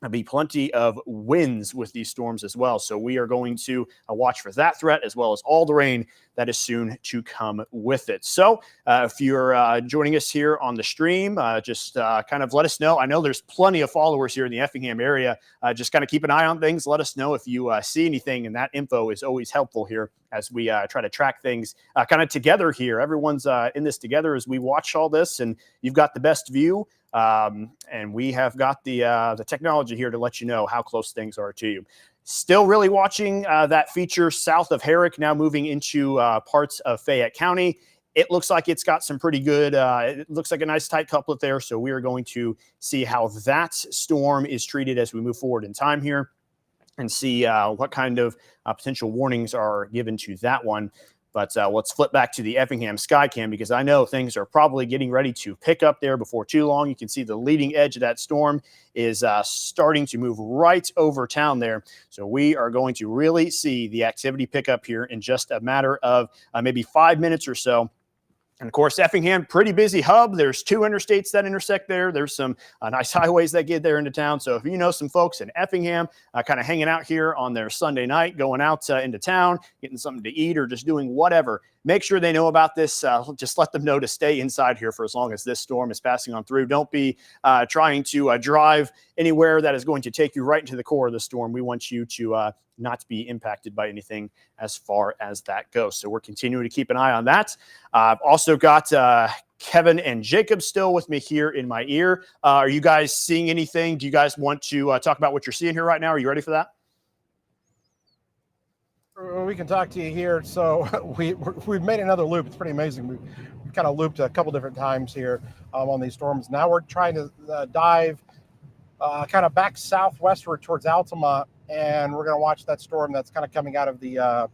Speaker 1: be plenty of winds with these storms as well. So we are going to watch for that threat as well as all the rain that is soon to come with it. So if you're joining us here on the stream, just kind of let us know. I know there's plenty of followers here in the Effingham area. Just kind of keep an eye on things. Let us know if you see anything, and that info is always helpful here as we try to track things kind of together here. Everyone's in this together as we watch all this, and you've got the best view. And we have got the technology here to let you know how close things are to you. Still really watching that feature south of Herrick, now moving into parts of Fayette County. It looks like it's got some pretty good, it looks like a nice tight couplet there. So we are going to see how that storm is treated as we move forward in time here and see what kind of potential warnings are given to that one. But let's flip back to the Effingham Skycam because I know things are probably getting ready to pick up there before too long. You can see the leading edge of that storm is starting to move right over town there. So we are going to really see the activity pick up here in just a matter of maybe 5 minutes or so. And of course, Effingham, pretty busy hub. There's 2 interstates that intersect there. There's some nice highways that get there into town. So if you know some folks in Effingham kind of hanging out here on their Sunday night, going out into town, getting something to eat or just doing whatever, make sure they know about this. Just let them know to stay inside here for as long as this storm is passing on through. Don't be trying to drive anywhere that is going to take you right into the core of the storm. We want you to not be impacted by anything as far as that goes. So we're continuing to keep an eye on that. I've also got Kevin and Jacob still with me here in my ear. Are you guys seeing anything? Do you guys want to talk about what you're seeing here right now? Are you ready for that?
Speaker 4: We can talk to you here. So we've made another loop. It's pretty amazing. We've kind of looped a couple different times here on these storms. Now we're trying to dive kind of back southwestward towards Altamont, and we're going to watch that storm that's kind of coming out of the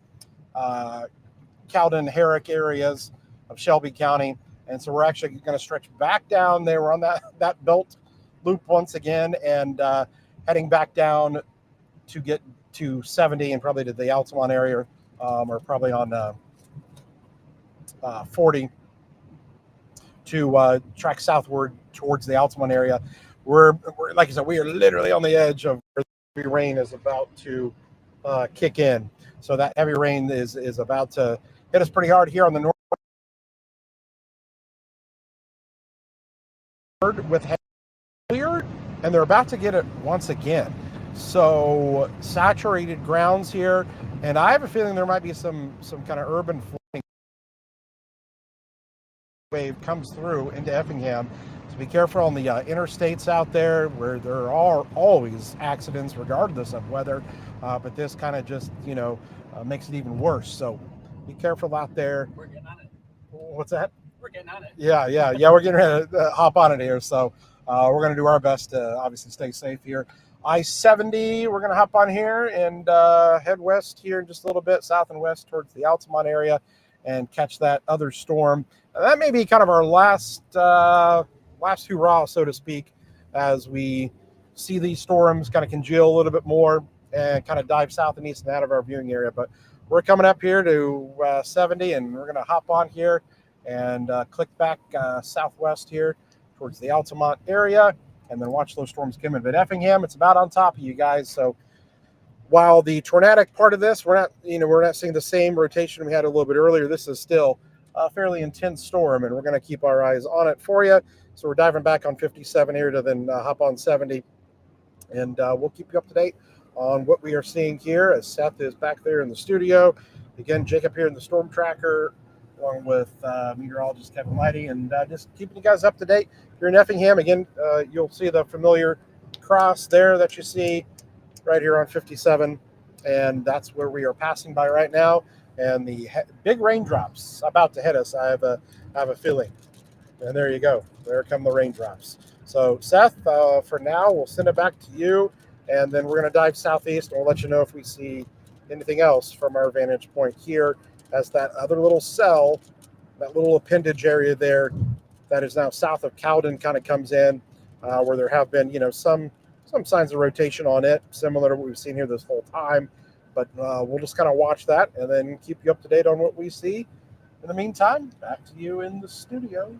Speaker 4: Cowden, Herrick areas of Shelby County. And so we're actually going to stretch back down there. We're on that belt loop once again, and heading back down to get to 70 and probably to the Altamont area, or probably on 40 to track southward towards the Altamont area. We're like I said, we are literally on the edge of where the heavy rain is about to kick in. So that heavy rain is about to hit us pretty hard here on the north with heavier, and they're about to get it once again. So saturated grounds here, and I have a feeling there might be some kind of urban flooding wave comes through into Effingham. So be careful on the interstates out there where there are always accidents regardless of weather, but this kind of just makes it even worse. So be careful out there.
Speaker 3: We're getting on it.
Speaker 4: What's that?
Speaker 3: We're getting on it.
Speaker 4: Yeah, we're getting ready to hop on it here. So we're going to do our best to obviously stay safe here. I-70, we're going to hop on here and head west here in just a little bit, south and west towards the Altamont area, and catch that other storm. That may be kind of our last hurrah, so to speak, as we see these storms kind of congeal a little bit more and kind of dive south and east and out of our viewing area. But we're coming up here to 70, and we're going to hop on here and click back southwest here towards the Altamont area, and then watch those storms come in. But Effingham, it's about on top of you guys. So while the tornadic part of this, we're not seeing the same rotation we had a little bit earlier. This is still a fairly intense storm, and we're going to keep our eyes on it for you. So we're diving back on 57 here to then hop on 70, and we'll keep you up to date on what we are seeing here as Seth is back there in the studio
Speaker 2: Again, Jacob here in the Storm Tracker, along with meteorologist Kevin Lighty, and just keeping you guys up to date. If you're in Effingham, again, you'll see the familiar cross there that you see right here on 57, and that's where we are passing by right now. And the big raindrops about to hit us. I have a feeling. And there you go. There come the raindrops. So, Seth, for now, we'll send it back to you, and then we're going to dive southeast, and we'll let you know if we see anything else from our vantage point here as that other little cell, that little appendage area there that is now south of Cowden kind of comes in, where there have been, some signs of rotation on it, similar to what we've seen here this whole time. But we'll just kind of watch that and then keep you up to date on what we see. In the meantime, back to you in the studio.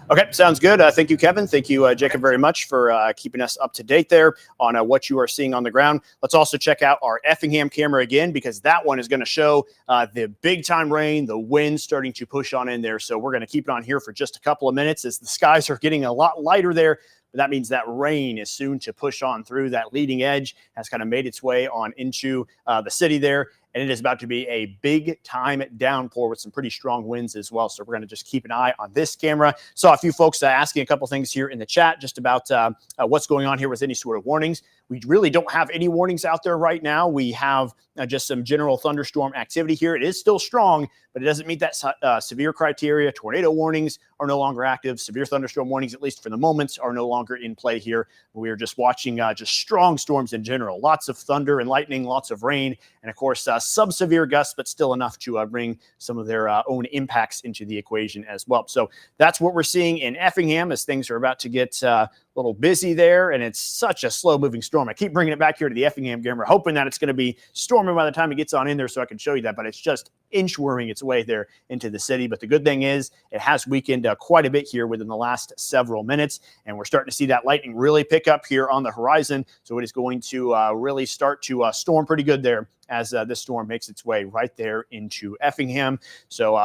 Speaker 1: Okay, sounds good. Thank you, Kevin. Thank you, Jacob, very much for keeping us up to date there on what you are seeing on the ground. Let's also check out our Effingham camera again, because that one is going to show the big time rain, the wind starting to push on in there. So we're going to keep it on here for just a couple of minutes as the skies are getting a lot lighter there. But that means that rain is soon to push on through. That leading edge has kind of made its way on into the city there. And it is about to be a big time downpour with some pretty strong winds as well. So we're going to just keep an eye on this camera. Saw a few folks asking a couple things here in the chat just about what's going on here with any sort of warnings. We really don't have any warnings out there right now. We have just some general thunderstorm activity here. It is still strong, but it doesn't meet that severe criteria. Tornado warnings are no longer active. Severe thunderstorm warnings, at least for the moment, are no longer in play here. We are just watching just strong storms in general. Lots of thunder and lightning, lots of rain, and of course, sub-severe gusts, but still enough to bring some of their own impacts into the equation as well. So that's what we're seeing in Effingham as things are about to get a little busy there, and it's such a slow-moving storm. I keep bringing it back here to the Effingham camera, hoping that it's going to be storming by the time it gets on in there so I can show you that, but it's just inchworming its way there into the city. But the good thing is it has weakened quite a bit here within the last several minutes, and we're starting to see that lightning really pick up here on the horizon. So it is going to really start to storm pretty good there as this storm makes its way right there into Effingham. So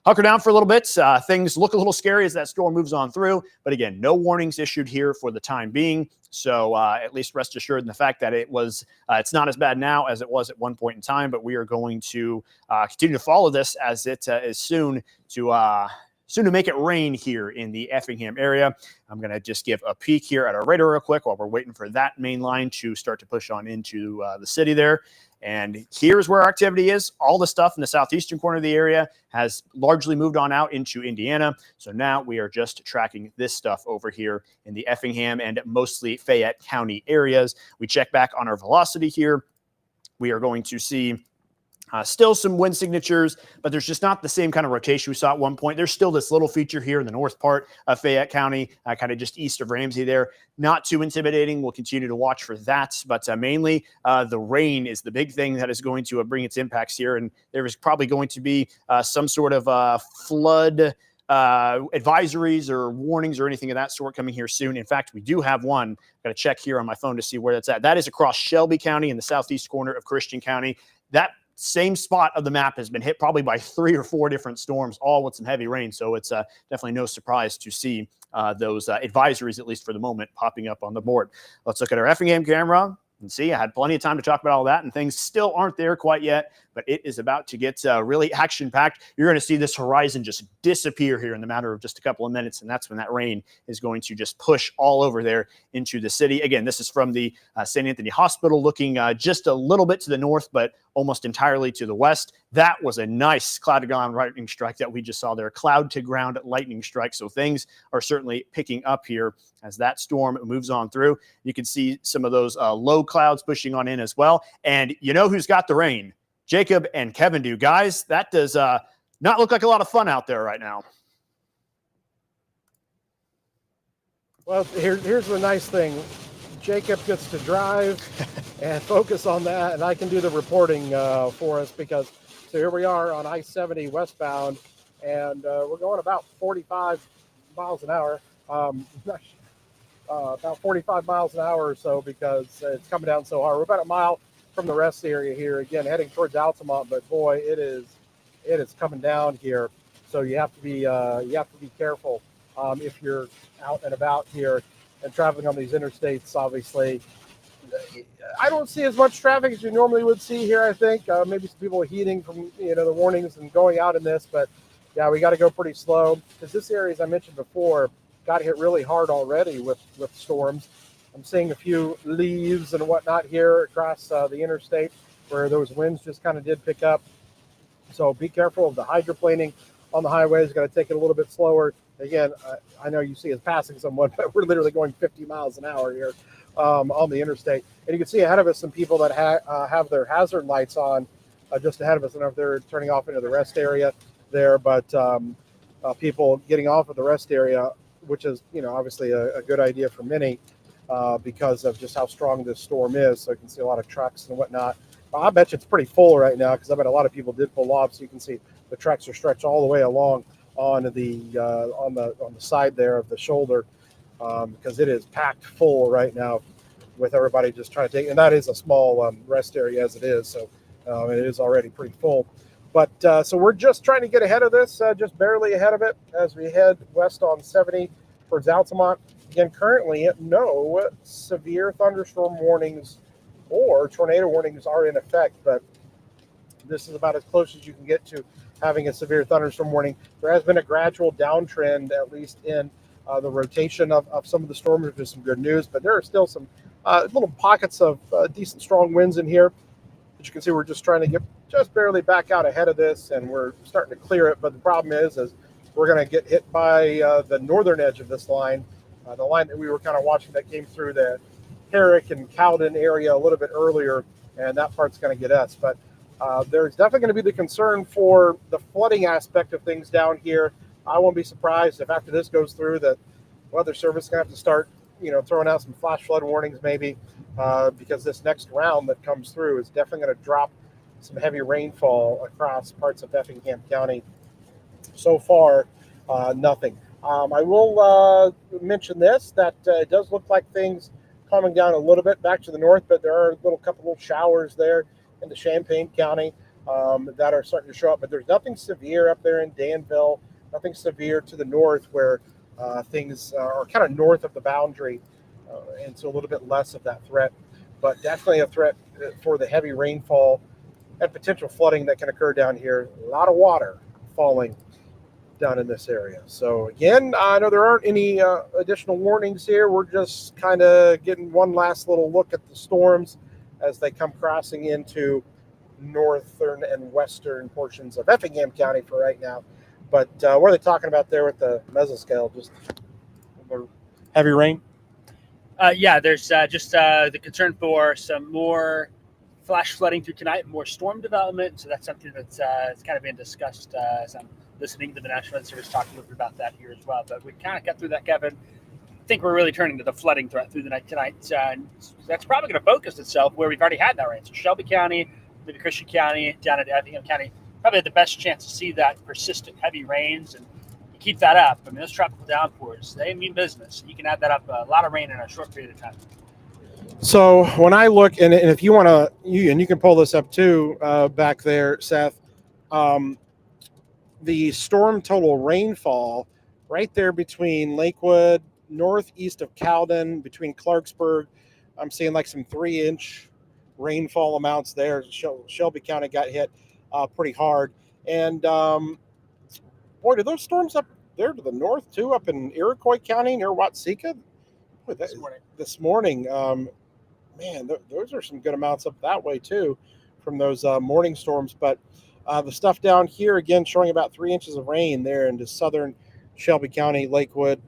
Speaker 1: hunker down for a little bit. Things look a little scary as that storm moves on through. But again, no warnings issued here for the time being. So at least rest assured in the fact that it's not as bad now as it was at one point in time. But we are going to continue to follow this as it is soon to make it rain here in the Effingham area. I'm going to just give a peek here at our radar real quick while we're waiting for that main line to start to push on into the city there. And here's where our activity is. All the stuff in the southeastern corner of the area has largely moved on out into Indiana. So now we are just tracking this stuff over here in the Effingham and mostly Fayette County areas. We check back on our velocity here. We are going to see still some wind signatures, but there's just not the same kind of rotation we saw at one point. There's still this little feature here in the north part of Fayette County, kind of just east of Ramsey there. Not too intimidating. We'll continue to watch for that, but mainly the rain is the big thing that is going to bring its impacts here, and there is probably going to be some sort of flood advisories or warnings or anything of that sort coming here soon. In fact, we do have one. I've got to check here on my phone to see where that's at. That is across Shelby County in the southeast corner of Christian County. That same spot of the map has been hit probably by 3 or 4 different storms, all with some heavy rain. So it's definitely no surprise to see those advisories, at least for the moment, popping up on the board. Let's look at our Effingham camera and see. I had plenty of time to talk about all that, and things still aren't there quite yet, but it is about to get really action-packed. You're going to see this horizon just disappear here in the matter of just a couple of minutes, and that's when that rain is going to just push all over there into the city. Again, this is from the St. Anthony Hospital, looking just a little bit to the north, but almost entirely to the west. That was a nice cloud-to-ground lightning strike that we just saw there, cloud-to-ground lightning strike. So things are certainly picking up here as that storm moves on through. You can see some of those low clouds pushing on in as well. And you know who's got the rain? Jacob and Kevin do. Guys, that does not look like a lot of fun out there right now.
Speaker 2: Well, here's the nice thing. Jacob gets to drive and focus on that, and I can do the reporting for us because, so here we are on I-70 westbound, and we're going about 45 miles an hour. About 45 miles an hour or so because it's coming down so hard. We're about a mile from the rest area here, again, heading towards Altamont, but boy, it is coming down here. So you have to be careful if you're out and about here and traveling on these interstates. Obviously,
Speaker 4: I don't see as much traffic as you normally would see here. I think maybe some people are heeding from the warnings and going out in this, but yeah, we got to go pretty slow because this area, as I mentioned before, got hit really hard already with storms. I'm seeing a few leaves and whatnot here across the interstate where those winds just kind of did pick up. So be careful of the hydroplaning on the highways. Got to take it a little bit slower. Again, I know you see us passing someone, but we're literally going 50 miles an hour here on the interstate. And you can see ahead of us some people that have their hazard lights on just ahead of us. I don't know if they're turning off into the rest area there, but people getting off of the rest area, which is, obviously a good idea for many because of just how strong this storm is. So you can see a lot of trucks and whatnot. I bet you it's pretty full right now because I bet a lot of people did pull off. So you can see the tracks are stretched all the way along on the side there of the shoulder because it is packed full right now with everybody just trying to take. And that is a small rest area as it is, so it is already pretty full. But so we're just trying to get ahead of this, just barely ahead of it as we head west on 70 towards Altamont. Again, currently no severe thunderstorm warnings or tornado warnings are in effect, but this is about as close as you can get to having a severe thunderstorm warning. There has been a gradual downtrend, at least in the rotation of some of the storms, which is some good news, but there are still some little pockets of decent strong winds in here. As you can see, we're just trying to get just barely back out ahead of this, and we're starting to clear it, but the problem is we're going to get hit by the northern edge of this line, the line that we were kind of watching that came through the Herrick and Cowden area a little bit earlier, and that part's going to get us. But there's definitely going to be the concern for the flooding aspect of things down here. I won't be surprised if after this goes through that Weather Service is going to have to start, throwing out some flash flood warnings maybe because this next round that comes through is definitely going to drop some heavy rainfall across parts of Effingham County. So far, nothing. I will mention this, that it does look like things calming down a little bit back to the north, but there are a couple little showers there into Champaign County that are starting to show up. But there's nothing severe up there in Danville, nothing severe to the north where things are kind of north of the boundary, and so a little bit less of that threat. But definitely a threat for the heavy rainfall and potential flooding that can occur down here. A lot of water falling down in this area. So again, I know there aren't any additional warnings here. We're just kind of getting one last little look at the storms as they come crossing into northern and western portions of Effingham County for right now. But what are they talking about there with the mesoscale? Just heavy rain?
Speaker 3: Yeah, there's just the concern for some more flash flooding through tonight, more storm development. So that's something that's it's kind of being discussed as I'm listening to the National Weather Service talk a little bit about that here as well. But we kind of got through that, Kevin. I think we're really turning to the flooding threat through the night tonight. That's probably going to focus itself where we've already had that rain. So Shelby County, maybe Christian County, down into Effingham County, probably had the best chance to see that persistent heavy rains. And you keep that up. I mean, those tropical downpours, they mean business. You can add that up, a lot of rain in a short period of time.
Speaker 4: So when I look, and if you want to, you can pull this up too, back there, Seth, the storm total rainfall right there between Lakewood, northeast of Cowden, between Clarksburg, I'm seeing like some 3-inch rainfall amounts there. Shelby County got hit pretty hard. And boy, do those storms up there to the north too, up in Iroquois County near Watseka? Boy, this morning, man, those are some good amounts up that way too from those morning storms. But the stuff down here, again, showing about 3 inches of rain there into southern Shelby County, Lakewood,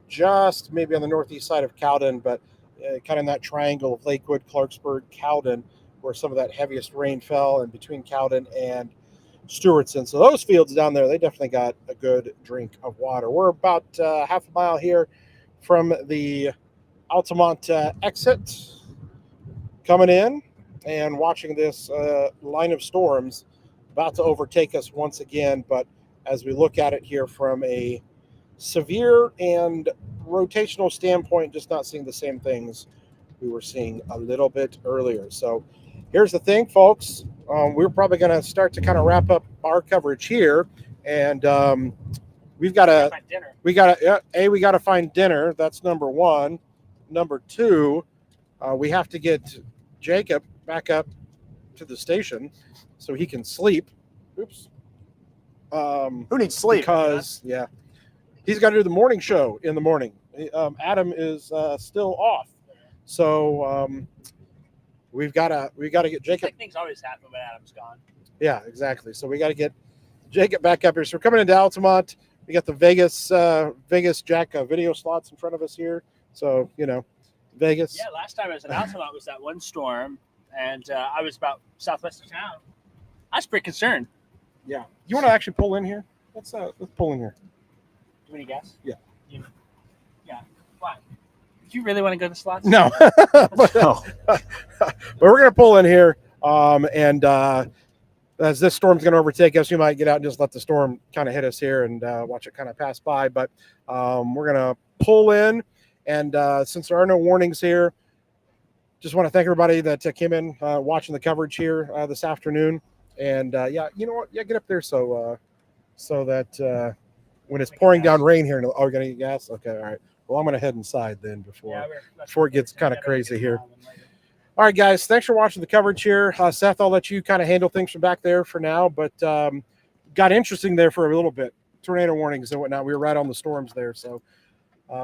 Speaker 4: just maybe on the northeast side of Cowden, but kind of in that triangle of Lakewood, Clarksburg, Cowden, where some of that heaviest rain fell, and between Cowden and Stewartson. So those fields down there, they definitely got a good drink of water. We're about half a mile here from the Altamont exit coming in and watching this line of storms about to overtake us once again. But as we look at it here from a severe and rotational standpoint, just not seeing the same things we were seeing a little bit earlier. So here's the thing, folks. We're probably going to start to kind of wrap up our coverage here, and we got to find dinner. That's number one. Number two,
Speaker 2: We have to get Jacob back up to the station so he can sleep. Oops.
Speaker 1: Who needs sleep?
Speaker 2: Because he's got to do the morning show in the morning. Adam is still off, so we've got to get Jacob.
Speaker 3: Things always happen when Adam's gone.
Speaker 2: Yeah, exactly. So we got to get Jacob back up here. So we're coming into Altamont. We got the Vegas Jack video slots in front of us here. So Vegas.
Speaker 3: Yeah, last time I was in Altamont was that one storm, and I was about southwest of town. I was pretty concerned.
Speaker 2: Yeah. You want to actually pull in here? Let's pull in here.
Speaker 3: Do you want to guess?
Speaker 2: Yeah.
Speaker 3: Yeah. Why? Do you really want to go to the slots?
Speaker 2: No. but we're gonna pull in here. And as this storm's gonna overtake us, we might get out and just let the storm kind of hit us here and watch it kind of pass by. But we're gonna pull in, and since there are no warnings here, just want to thank everybody that came in watching the coverage here this afternoon. And you know what? Yeah, get up there so that when it's pouring down rain here, we're gonna get gas. Okay, all right. Well, I'm gonna head inside then before it gets kind of crazy here. All right, guys. Thanks for watching the coverage here. Seth, I'll let you kind of handle things from back there for now. But got interesting there for a little bit. Tornado warnings and whatnot. We were right on the storms there. So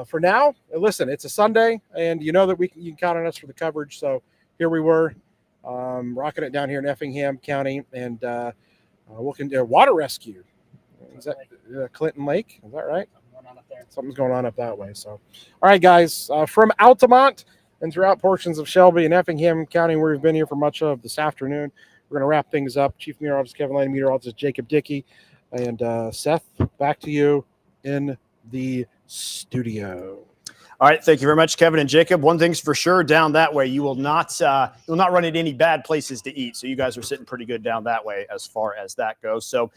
Speaker 2: for now, listen, it's a Sunday, and you know that you can count on us for the coverage. So here we were. Rocking it down here in Effingham County, and looking at water rescue. Is that Clinton Lake? Is that right? Something's going on up that way. So, all right, guys, from Altamont and throughout portions of Shelby and Effingham County, where we've been here for much of this afternoon, we're going to wrap things up. Chief Meteorologist Kevin Lane, Meteorologist Jacob Dickey, and Seth, back to you in the studio.
Speaker 1: All right, thank you very much, Kevin and Jacob. One thing's for sure, down that way, you will not run into any bad places to eat. So you guys are sitting pretty good down that way as far as that goes. So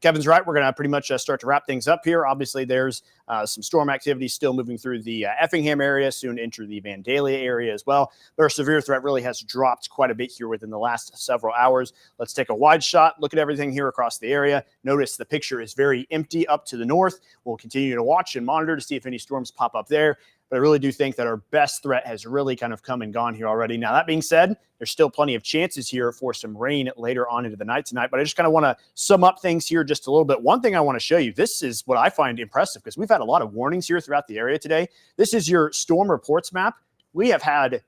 Speaker 1: Kevin's right. We're going to pretty much start to wrap things up here. Obviously, there's some storm activity still moving through the Effingham area, soon enter the Vandalia area as well. But our severe threat really has dropped quite a bit here within the last several hours. Let's take a wide shot, look at everything here across the area. Notice the picture is very empty up to the north. We'll continue to watch and monitor to see if any storms pop up there. But I really do think that our best threat has really kind of come and gone here already. Now, that being said, there's still plenty of chances here for some rain later on into the night tonight. But I just kind of want to sum up things here just a little bit. One thing I want to show you, this is what I find impressive because we've had a lot of warnings here throughout the area today. This is your storm reports map. We have had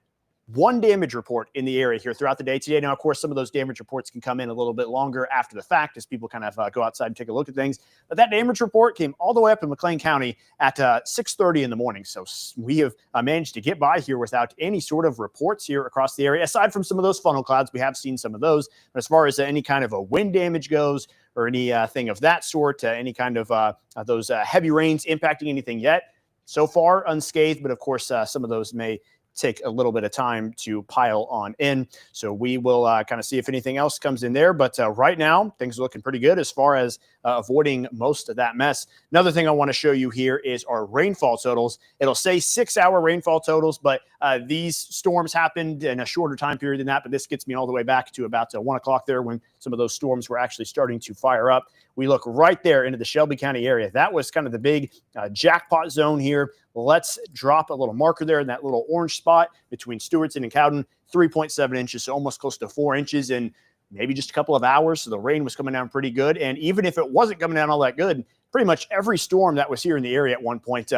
Speaker 1: one damage report in the area here throughout the day today. Now, of course, some of those damage reports can come in a little bit longer after the fact as people kind of go outside and take a look at things. But that damage report came all the way up in McLean County at 6:30 in the morning. So we have managed to get by here without any sort of reports here across the area. Aside from some of those funnel clouds, we have seen some of those. But as far as any kind of a wind damage goes or anything of that sort, any kind of those heavy rains impacting anything yet, so far unscathed. But of course, some of those may take a little bit of time to pile on in. So we will kind of see if anything else comes in there. But right now, things are looking pretty good as far as avoiding most of that mess. Another thing I want to show you here is our rainfall totals. It'll say 6-hour rainfall totals, but these storms happened in a shorter time period than that. But this gets me all the way back to about 1 o'clock there when some of those storms were actually starting to fire up. We look right there into the Shelby County area. That was kind of the big jackpot zone here. Let's drop a little marker there in that little orange spot between Stewartson and Cowden, 3.7 inches, so almost close to 4 inches in maybe just a couple of hours. So the rain was coming down pretty good. And even if it wasn't coming down all that good, pretty much every storm that was here in the area at one point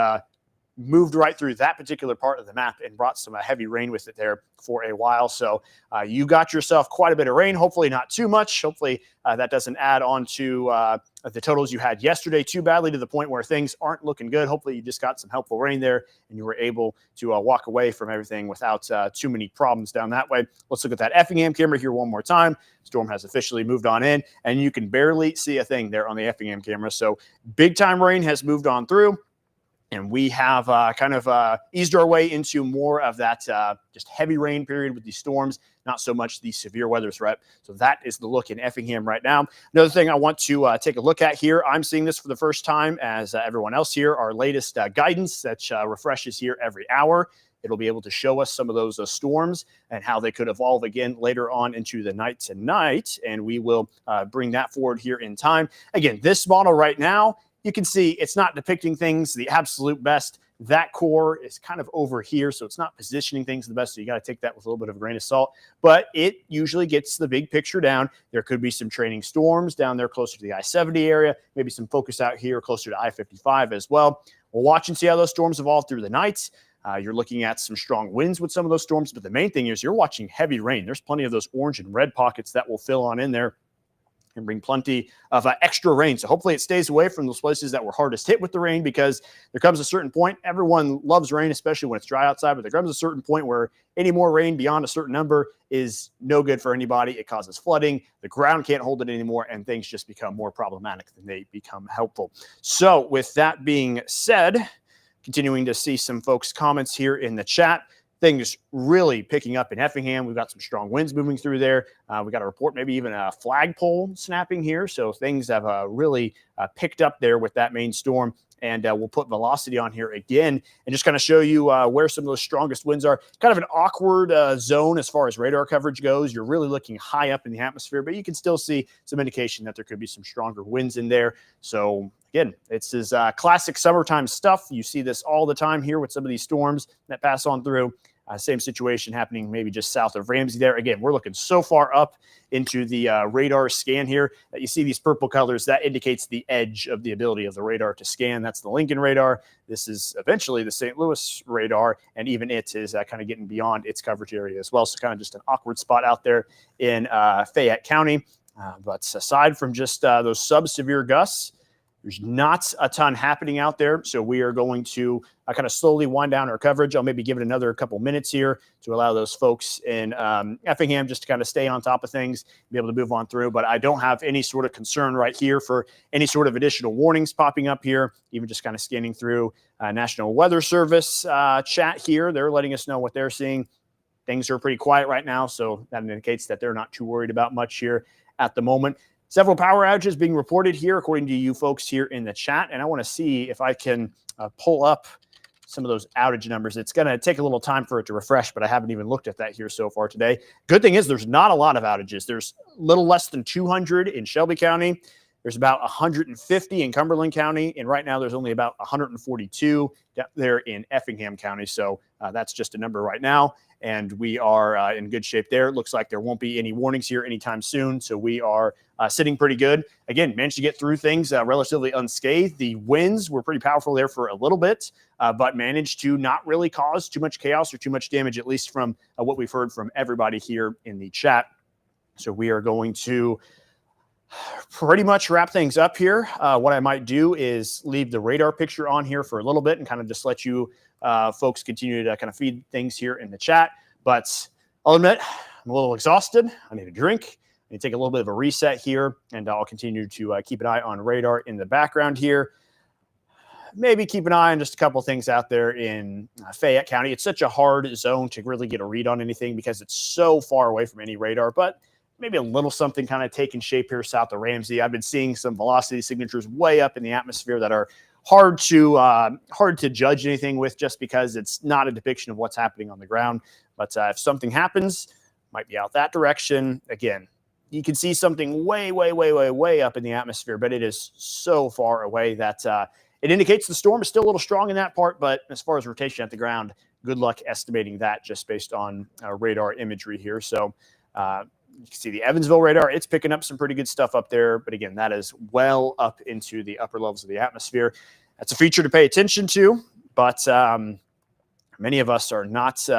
Speaker 1: moved right through that particular part of the map and brought some heavy rain with it there for a while. So you got yourself quite a bit of rain, hopefully not too much. Hopefully that doesn't add on to the totals you had yesterday too badly to the point where things aren't looking good. Hopefully you just got some helpful rain there and you were able to walk away from everything without too many problems down that way. Let's look at that Effingham camera here one more time. Storm has officially moved on in and you can barely see a thing there on the Effingham camera. So big time rain has moved on through. And we have kind of eased our way into more of that just heavy rain period with these storms, not so much the severe weather threat. So that is the look in Effingham right now. Another thing I want to take a look at here, I'm seeing this for the first time as everyone else here, our latest guidance that refreshes here every hour. It'll be able to show us some of those storms and how they could evolve again later on into the night tonight. And we will bring that forward here in time. Again, this model right now, you can see it's not depicting things the absolute best That core is kind of over here, so it's not positioning things the best. So you got to take that with a little bit of a grain of salt. But it usually gets the big picture down. There could be some training storms down there closer to the I-70 area, maybe some focus out here closer to I-55 as well. We'll watch and see how those storms evolve through the night. You're looking at some strong winds with some of those storms, but the main thing is you're watching heavy rain. There's plenty of those orange and red pockets that will fill on in there and bring plenty of extra rain. So hopefully it stays away from those places that were hardest hit with the rain, because there comes a certain point, everyone loves rain, especially when it's dry outside, but there comes a certain point where any more rain beyond a certain number is no good for anybody. It causes flooding. The ground can't hold it anymore, and things just become more problematic than they become helpful. So with that being said, continuing to see some folks' comments here in the chat. Things really picking up in Effingham. We've got some strong winds moving through there. We got a report, maybe even a flagpole snapping here. So things have really picked up there with that main storm. And we'll put velocity on here again and just kind of show you where some of those strongest winds are. Kind of an awkward zone as far as radar coverage goes. You're really looking high up in the atmosphere, but you can still see some indication that there could be some stronger winds in there. So again, it's this classic summertime stuff. You see this all the time here with some of these storms that pass on through. Same situation happening maybe just south of Ramsey there. Again, we're looking so far up into the radar scan here that you see these purple colors. That indicates the edge of the ability of the radar to scan. That's the Lincoln radar. This is eventually the St. Louis radar, and even it is kind of getting beyond its coverage area as well. So kind of just an awkward spot out there in Fayette County. But aside from just those sub-severe gusts, there's not a ton happening out there, so we are going to kind of slowly wind down our coverage. I'll maybe give it another couple minutes here to allow those folks in Effingham just to kind of stay on top of things, be able to move on through. But I don't have any sort of concern right here for any sort of additional warnings popping up here, even just kind of scanning through National Weather Service chat here. They're letting us know what they're seeing. Things are pretty quiet right now, so that indicates that they're not too worried about much here at the moment. Several power outages being reported here, according to you folks here in the chat. And I want to see if I can pull up some of those outage numbers. It's going to take a little time for it to refresh, but I haven't even looked at that here so far today. Good thing is there's not a lot of outages. There's a little less than 200 in Shelby County. There's about 150 in Cumberland County. And right now there's only about 142 there in Effingham County. So that's just a number right now. And we are in good shape there. It looks like there won't be any warnings here anytime soon. So we are sitting pretty good. Again, managed to get through things relatively unscathed. The winds were pretty powerful there for a little bit, but managed to not really cause too much chaos or too much damage, at least from what we've heard from everybody here in the chat. So we are going to pretty much wrap things up here. What I might do is leave the radar picture on here for a little bit and kind of just let you folks continue to kind of feed things here in the chat. But I'll admit, I'm a little exhausted. I need a drink. I need to take a little bit of a reset here, and I'll continue to keep an eye on radar in the background here. Maybe keep an eye on just a couple things out there in Fayette County. It's such a hard zone to really get a read on anything because it's so far away from any radar, but maybe a little something kind of taking shape here south of Ramsey. I've been seeing some velocity signatures way up in the atmosphere that are hard to judge anything with, just because it's not a depiction of what's happening on the ground. But if something happens, might be out that direction. Again, you can see something way up in the atmosphere, but it is so far away that it indicates the storm is still a little strong in that part. But as far as rotation at the ground, good luck estimating that just based on radar imagery here. So you can see the Evansville radar. It's picking up some pretty good stuff up there. But again, that is well up into the upper levels of the atmosphere. That's a feature to pay attention to. But many of us are not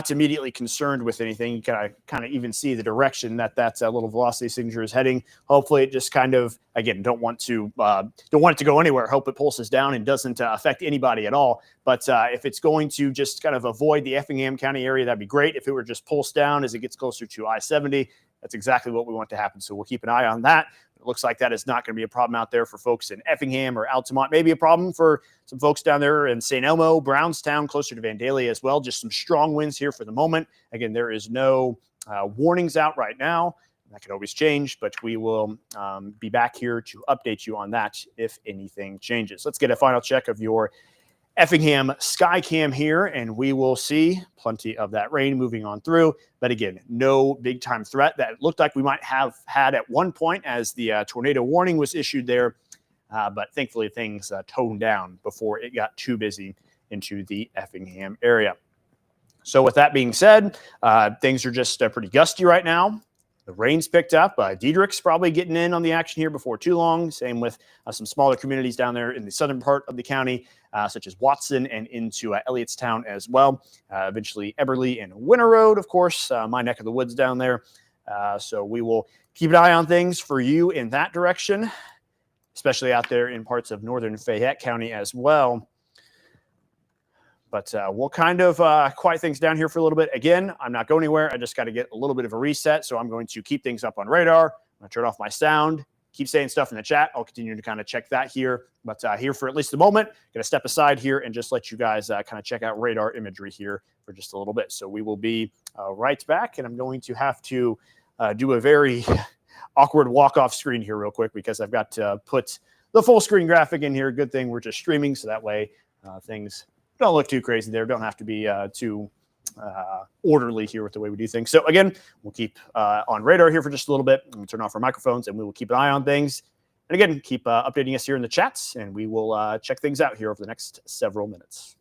Speaker 1: immediately concerned with anything. You can kind of even see the direction that little velocity signature is heading. Hopefully it just kind of, again, don't want it to go anywhere. Hope it pulses down and doesn't affect anybody at all. But if it's going to just kind of avoid the Effingham County area, that'd be great. If it were just pulse down as it gets closer to I-70, that's exactly what we want to happen. So we'll keep an eye on that. It looks like that is not going to be a problem out there for folks in Effingham or Altamont. Maybe a problem for some folks down there in St. Elmo, Brownstown, closer to Vandalia as well. Just some strong winds here for the moment. Again, there is no warnings out right now. That could always change, but we will be back here to update you on that if anything changes. Let's get a final check of your Effingham Skycam here, and we will see plenty of that rain moving on through. But again, no big time threat that it looked like we might have had at one point as the tornado warning was issued there. but thankfully things toned down before it got too busy into the Effingham area. So with that being said, things are just pretty gusty right now. The rain's picked up. Diedrich's probably getting in on the action here before too long. Same with some smaller communities down there in the southern part of the county, such as Watson and into Elliottstown as well. Eventually Eberly and Winter Road, of course, my neck of the woods down there. So we will keep an eye on things for you in that direction, especially out there in parts of northern Fayette County as well. But we'll kind of quiet things down here for a little bit. Again, I'm not going anywhere. I just got to get a little bit of a reset. So I'm going to keep things up on radar. I'm going to turn off my sound, keep saying stuff in the chat. I'll continue to kind of check that here. But here for at least the moment, going to step aside here and just let you guys kind of check out radar imagery here for just a little bit. So we will be right back. And I'm going to have to do a very awkward walk-off screen here real quick because I've got to put the full screen graphic in here. Good thing we're just streaming. So that way things don't look too crazy there. Don't have to be too orderly here with the way we do things. So again, we'll keep on radar here for just a little bit. We'll turn off our microphones and we will keep an eye on things. And again, keep updating us here in the chats and we will check things out here over the next several minutes.